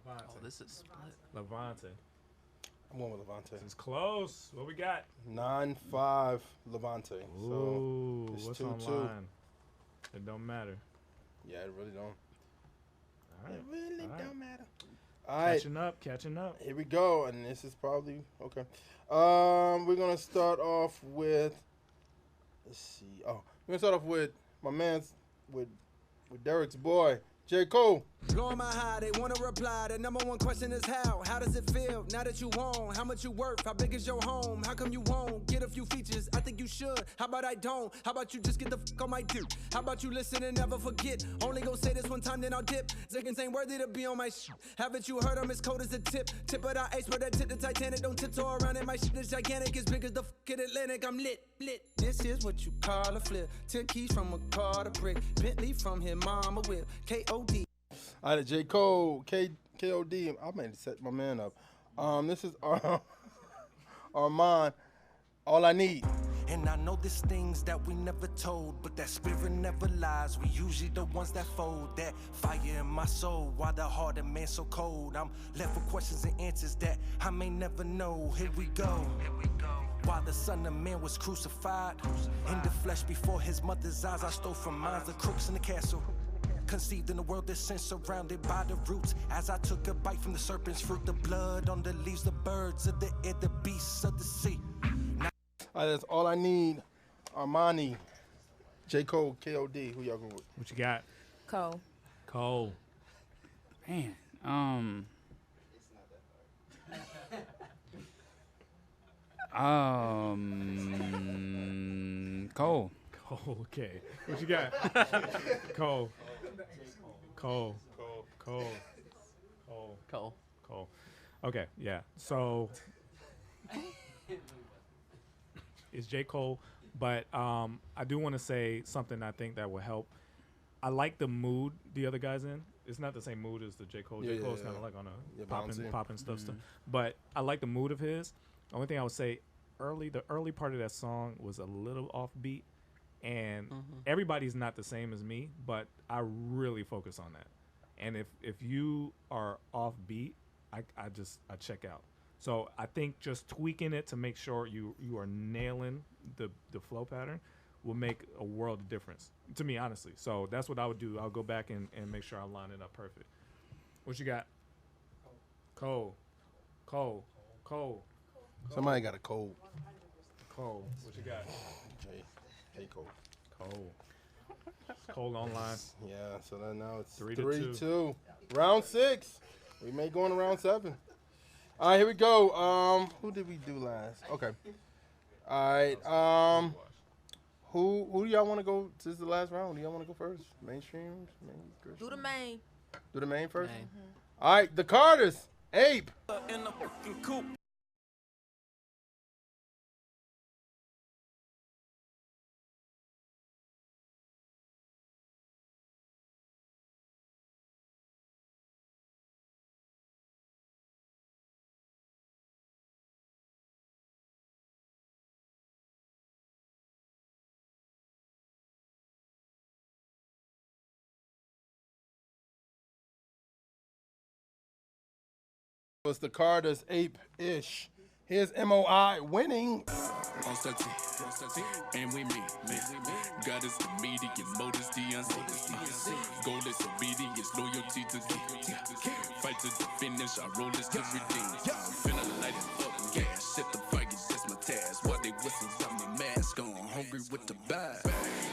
Oh, this is split. Levante. I'm going with Levante. It's close. What we got? 9-5 Levante. Ooh, so it's what's 2-2. on mine? It don't matter. Yeah, it really don't. All right. It really All right. don't matter. All right. Catching up. Here we go, and this is probably okay. We're gonna start off with. Let's see. Oh, we're gonna start off with my man's with Derek's boy, J. Cole. Blowing my high, they wanna reply. The number one question is how? How does it feel now that you own? How much you worth? How big is your home? How come you won't get a few features? I think you should. How about I don't? How about you just get the fuck on my dick? How about you listen and never forget? Only gonna say this one time, then I'll dip. Ziggins ain't worthy to be on my shit. Haven't you heard I'm as cold as a tip? Tip of the iceberg that tip the Titanic. Don't tiptoe around it. My shit is gigantic, as big as the fucking Atlantic. I'm lit. This is what you call a flip. 10 keys from a car to brick. Bentley from his mama whip. K.O.D. All right, J. Cole, K.O.D. I made to set my man up. This is Armand, All I Need. And I know there's things that we never told, but that spirit never lies. We usually the ones that fold. That fire in my soul, why the heart of man so cold? I'm left with questions and answers that I may never know. Here we go. While the Son of Man was crucified in the flesh before his mother's eyes, I stole from mine the crooks in the castle. Conceived in a world that's sin, surrounded by the roots. As I took a bite from the serpent's fruit, the blood on the leaves, the birds of the air, the beasts of the sea. That's All I Need, Armani, J. Cole, K.O.D. Who y'all going with? What you got? Cole. Man, Cole. Okay. What you got? Cole. Okay, yeah. So it's J. Cole, but I do want to say something I think that will help. I like the mood the other guy's in. It's not the same mood as the J. Cole. J. Cole's kind of like on a popping stuff. But I like the mood of his. The only thing I would say, the early part of that song was a little offbeat, and everybody's not the same as me, but I really focus on that. And if you are offbeat, I check out. So I think just tweaking it to make sure you are nailing the flow pattern will make a world of difference to me, honestly. So that's what I would do. I'll go back and make sure I line it up perfect. What you got? Cole. Somebody got a cold. Cole. What you got? J. Cole. Cole online. Yeah, so then now it's 3-2. Round 6. We may go into round 7. All right, here we go. Who did we do last? Okay. All right. Who do y'all want to go? This is the last round. Do y'all want to go first? Mainstream? Do the main. Do the main first? All right, the Carters. Ape. In the fucking coop. Was the Carters Ape-ish. Here's MOI winning. And we meet. God is the median, modesty, goal is obedience, loyalty to fight to the finish, our role is to redeem. Finna light it up, gas, set the fire, that's my task. While they whistle, got my mask on, hungry with the bag.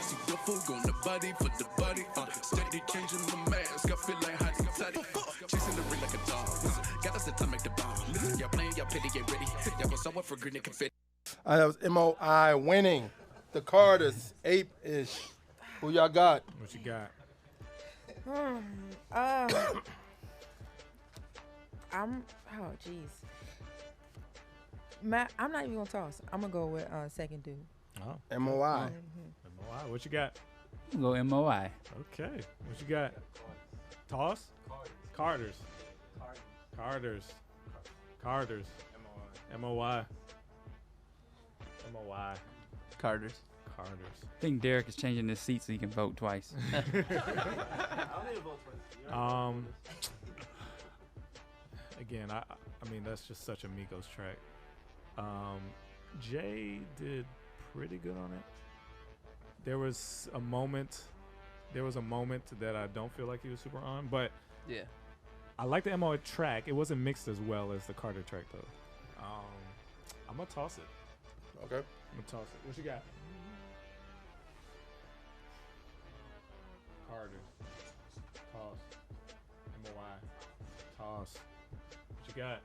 See the food on the body for the body, steady changing the mask. I feel like hot and toddy, chasing the ring like a dog. Got us the time, make the bomb. Listen, y'all playing, y'all pity, get ready. Y'all go somewhere for green and confetti. That was MOI winning. The Carters Ape-ish. Who y'all got? What you got? I'm not even gonna toss. I'm gonna go with second dude. Oh. MOI. MOI. What you got? Go MOI. Okay. What you got? Toss? Carters. MOI. Carters. I think Derek is changing his seat so he can vote twice. Again, I mean that's just such a Migos track. Jay did pretty good on it. There was a moment that I don't feel like he was super on, but yeah, I like the MO track. It wasn't mixed as well as the Carter track though. I'm gonna toss it. Okay. I'm gonna toss it. What you got? Carter. Toss. MOI. Toss. What you got?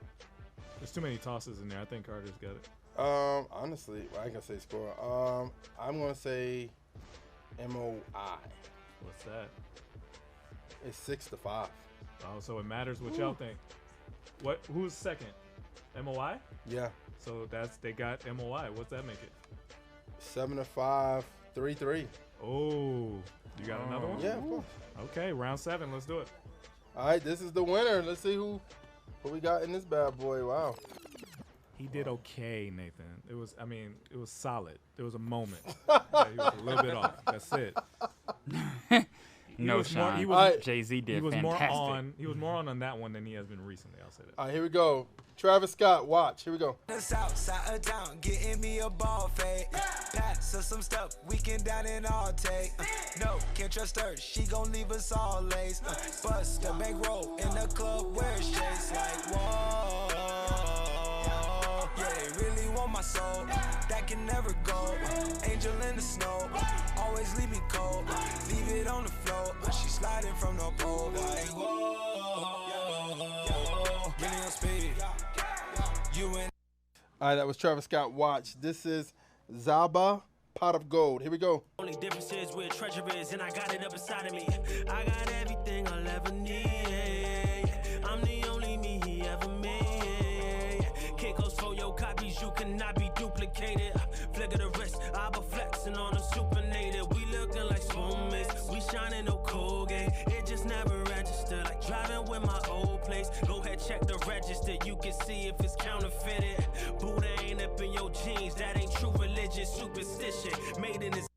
There's too many tosses in there. I think Carter's got it. Honestly, well, I can say score. I'm gonna say MOI. What's that? It's 6-5. Oh, so it matters what y'all think. Who's second? MOI? Yeah. So they got MOI. What's that make it? 7-5, 3-3. Oh, you got another one? Yeah, of course. Okay, round 7. Let's do it. All right, this is the winner. Let's see who we got in this bad boy. Wow. He did okay, Nathan. It was solid. There was a moment. Yeah, he was a little bit off. That's it. Jay-Z did fantastic. He was more on that one than he has been recently. I'll say that. All right, here we go. Travis Scott, watch. Here we go. The south side of town, getting me a ball fade. Pass us some stuff, we can down and all take. No, can't trust her, she gon' leave us all laced. Bust the bankroll in the club where it's chased like whoa. Yeah, they really want my soul, that can never go. Angel in the snow, always leave me cold. Leave it on the floor, she sliding from the pole like whoa. Really on speed. All right, that was Travis Scott. Watch. This is Zaba Pot of Gold. Here we go. Only difference is where treasure is, and I got it up inside of me. I got everything I'll ever need. I'm the only me he ever made. Kickos for your copies, you cannot be duplicated. Flick of the wrist, I be flexing on a supernator. We looking like spoonmates, we shining no Colgate. It just never registered, like driving with my old place. Go ahead, check the register, you can see if it's counterfeited. Buddha ain't up in your jeans, that ain't true religious superstition. Made in this.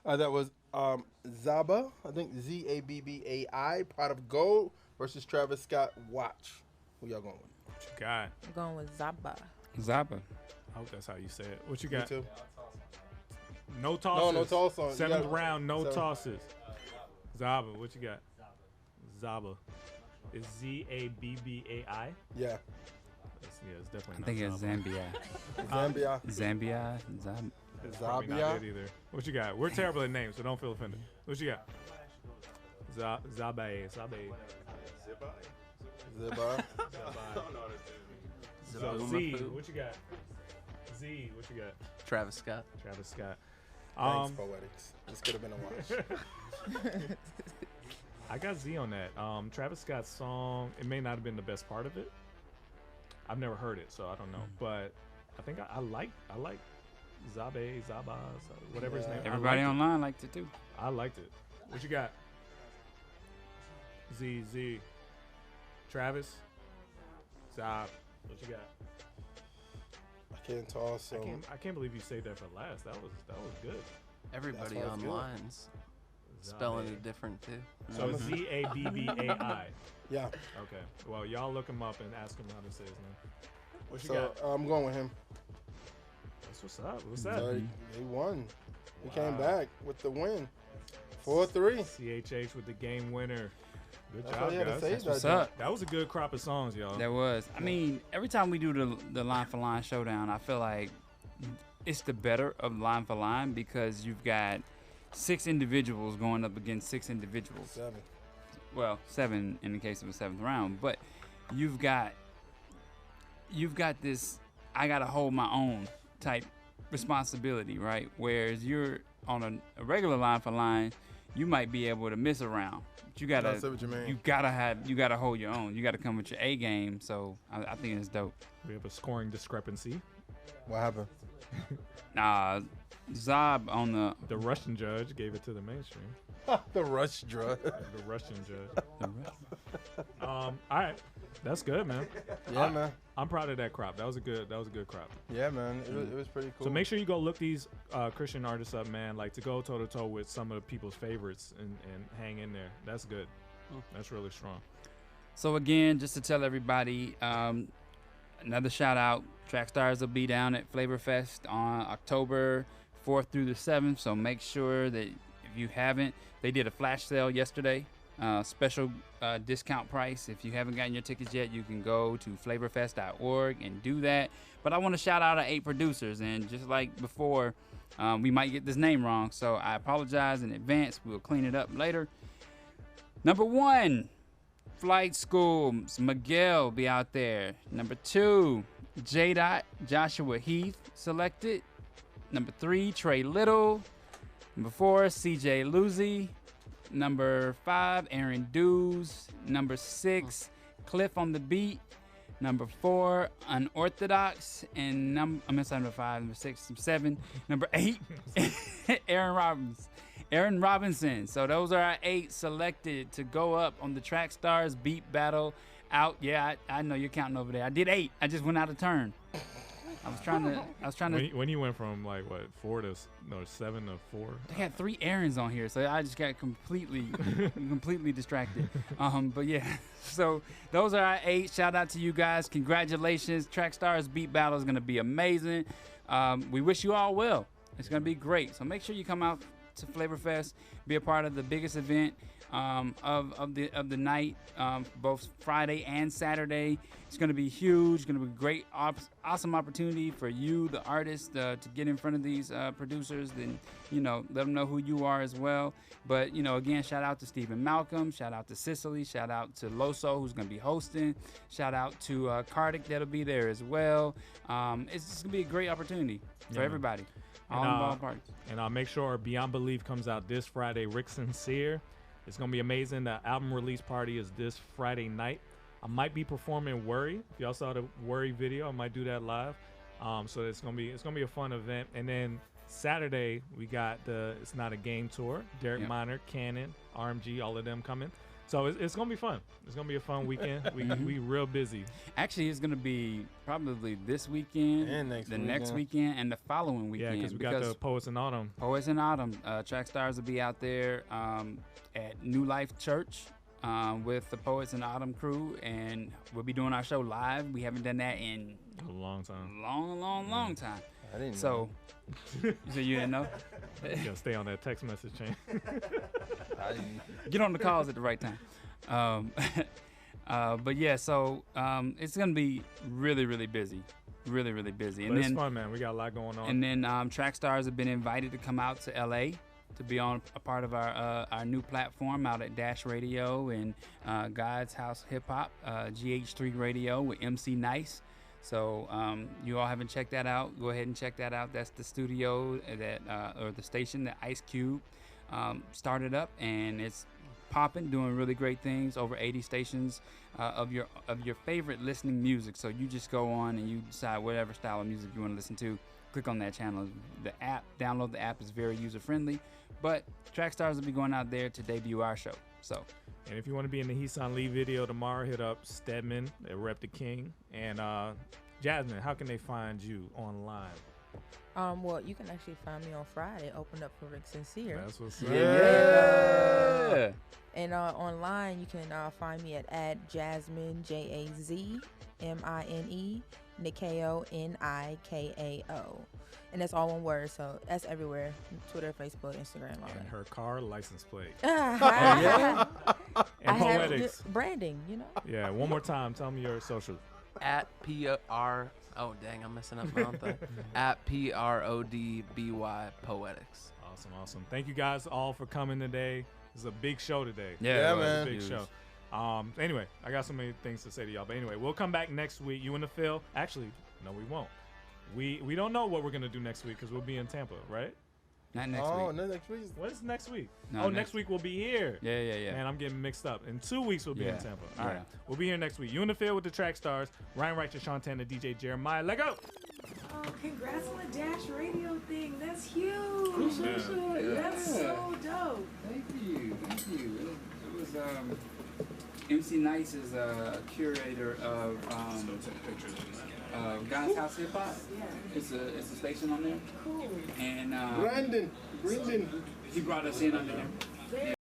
That was Zaba, I think Zabbai, Pot of Gold versus Travis Scott, Watch. Who y'all going with? What you got? I'm going with Zaba. Zaba. I hope that's how you say it. What you got? Me too. No tosses. No toss on. Seventh round, no tosses. Zaba, what you got? Zaba. Is Zabbai? Yeah. It's definitely I think it's Zambia. Zambia. That's probably not it either. What you got? We're terrible at names, so don't feel offended. What you got? Zabbai. Ziba. So Z, what you got? Z, what you got? Travis Scott. Thanks, Poetics. This could have been a watch. I got Z on that. Travis Scott's song, it may not have been the best part of it. I've never heard it, so I don't know. But I think I like Zaba, whatever his name. Everybody online liked it too. I liked it. What you got? Z. Travis. Zab. What you got? I can't toss him. I can't believe you saved that for last. That was good. Everybody online's spelling it different too. So it's Zabbai. Yeah. Okay. Well, y'all look him up and ask him how to say his name. What you got? I'm going with him. That's what's up. What's that? They won. He came back with the win. 4-3. CHH with the game winner. Good That's job, guys. That's what's up. That was a good crop of songs, y'all. That was. I mean, every time we do the line for line showdown, I feel like it's the better of line for line because you've got 6 individuals going up against 6 individuals. 7. Well, 7 in the case of a 7th round, but you've got this I gotta hold my own type responsibility, right? Whereas you're on a regular line for line, you might be able to miss a round. But you gotta you gotta hold your own. You gotta come with your A game. So I think it's dope. We have a scoring discrepancy. What happened? Zob on the Russian judge gave it to the mainstream. The Russian judge. The Russian judge. All right, that's good, man. Yeah, man. I'm proud of that crop. That was a good crop. Yeah, man. It was pretty cool. So make sure you go look these Christian artists up, man. Like to go toe to toe with some of the people's favorites and hang in there. That's good. That's really strong. So again, just to tell everybody, another shout out. Trackstarz will be down at Flavor Fest on October 4th through the 7th. So make sure that if you haven't, they did a flash sale yesterday. Special discount price. If you haven't gotten your tickets yet, you can go to flavorfest.org and do that. But I want to shout out our 8 producers, and just like before, we might get this name wrong, so I apologize in advance. We'll clean it up later. Number 1, Flight School, Miguel be out there. Number 2, J. Joshua Heath selected. Number 3, Trey Little. Number 4, CJ Luzzi. Number 5, Aaron Dews. Number 6, Cliff on the Beat. Number 4, Unorthodox. And number 5, number 6, 7. Number 8, Aaron Robinson. So those are our 8 selected to go up on the Trackstarz Beat Battle out. Yeah, I know you're counting over there. I did 8. I just went out of turn. I was trying to. When you went from like what 7 to 4. They had 3 Aarons on here, so I just got completely distracted. But yeah, so those are our 8. Shout out to you guys. Congratulations. Trackstarz Beat Battle is gonna be amazing. We wish you all well. It's gonna be great. So make sure you come out to Flavor Fest, be a part of the biggest event of the night, both Friday and Saturday. It's going to be huge. It's going to be a great, awesome opportunity for you, the artist, to get in front of these producers. Then, let them know who you are as well. But, again, shout out to Stephen Malcolm. Shout out to Cicely. Shout out to Loso, who's going to be hosting. Shout out to Kardik, that'll be there as well. It's just going to be a great opportunity for everybody. All in ballparks. And make sure Beyond Belief comes out this Friday. Rick Sincere. It's going to be amazing. The album release party is this Friday night. I might be performing Worry. If y'all saw the Worry video, I might do that live. So it's gonna be a fun event. And then Saturday we got the It's Not a Game tour. Derek Minor, Cannon, RMG, all of them coming. So it's gonna be fun. It's gonna be a fun weekend. We real busy. Actually, it's gonna be probably this weekend, and next weekend, and the following weekend. Yeah, because we got the Poets in Autumn. Poets in Autumn. Trackstarz will be out there at New Life Church. With the Poets in Autumn crew, and we'll be doing our show live. We haven't done that in a long time. Long time. I didn't know. So you didn't know? You gotta stay on that text message chain. Get on the calls at the right time. But yeah, so it's gonna be really, really busy. Really, really busy. But it's fun, man. We got a lot going on. And then Trackstarz have been invited to come out to LA to be on a part of our new platform out at Dash Radio and God's House Hip Hop, GH3 Radio with MC Nice. So you all haven't checked that out, go ahead and check that out. That's the studio or the station that Ice Cube started up, and it's popping, doing really great things. Over 80 stations of your favorite listening music. So you just go on and you decide whatever style of music you want to listen to. Click on that channel. The app, download the app, is very user friendly. But Trackstarz will be going out there to debut our show. So, and if you want to be in the Heesan Lee video tomorrow, hit up Stedman at Rep the King. And Jasmine, how can they find you online? Well, you can actually find me on Friday. Open up for Rick Sincere. That's what's up. Yeah. And online, you can find me at Jasmine JAZMINE Nikao NIKAO. And that's all one word, so that's everywhere. Twitter, Facebook, Instagram, all And that. her car license plate. Yeah. And Poetics. Branding, you know? Yeah, one more time. Tell me your social. At PR. Oh, dang, I'm messing up my own thing. At PRODBY Poetics. Awesome. Thank you guys all for coming today. This is a big show today. Yeah, man. Big show. Anyway, I got so many things to say to y'all. But anyway, we'll come back next week. You and the Phil. Actually, no, we won't. We don't know what we're gonna do next week because we'll be in Tampa, right? Not next week. Oh, no, next week. What is next week? No, next week we'll be here. Yeah. Man, I'm getting mixed up. In 2 weeks we'll be in Tampa. All Yeah. right, we'll be here next week. You and the Phil with the Trackstarz. Ryan Righteous, Sean Tanner, DJ Jeremiah. Let go. Oh, congrats on the Dash Radio thing. That's huge. Yeah. That's so dope. Thank you. It was MC Nice is a curator of God's House Hip Hop. Yeah. It's a station on there. Cool. And Brandon. he brought us in under there.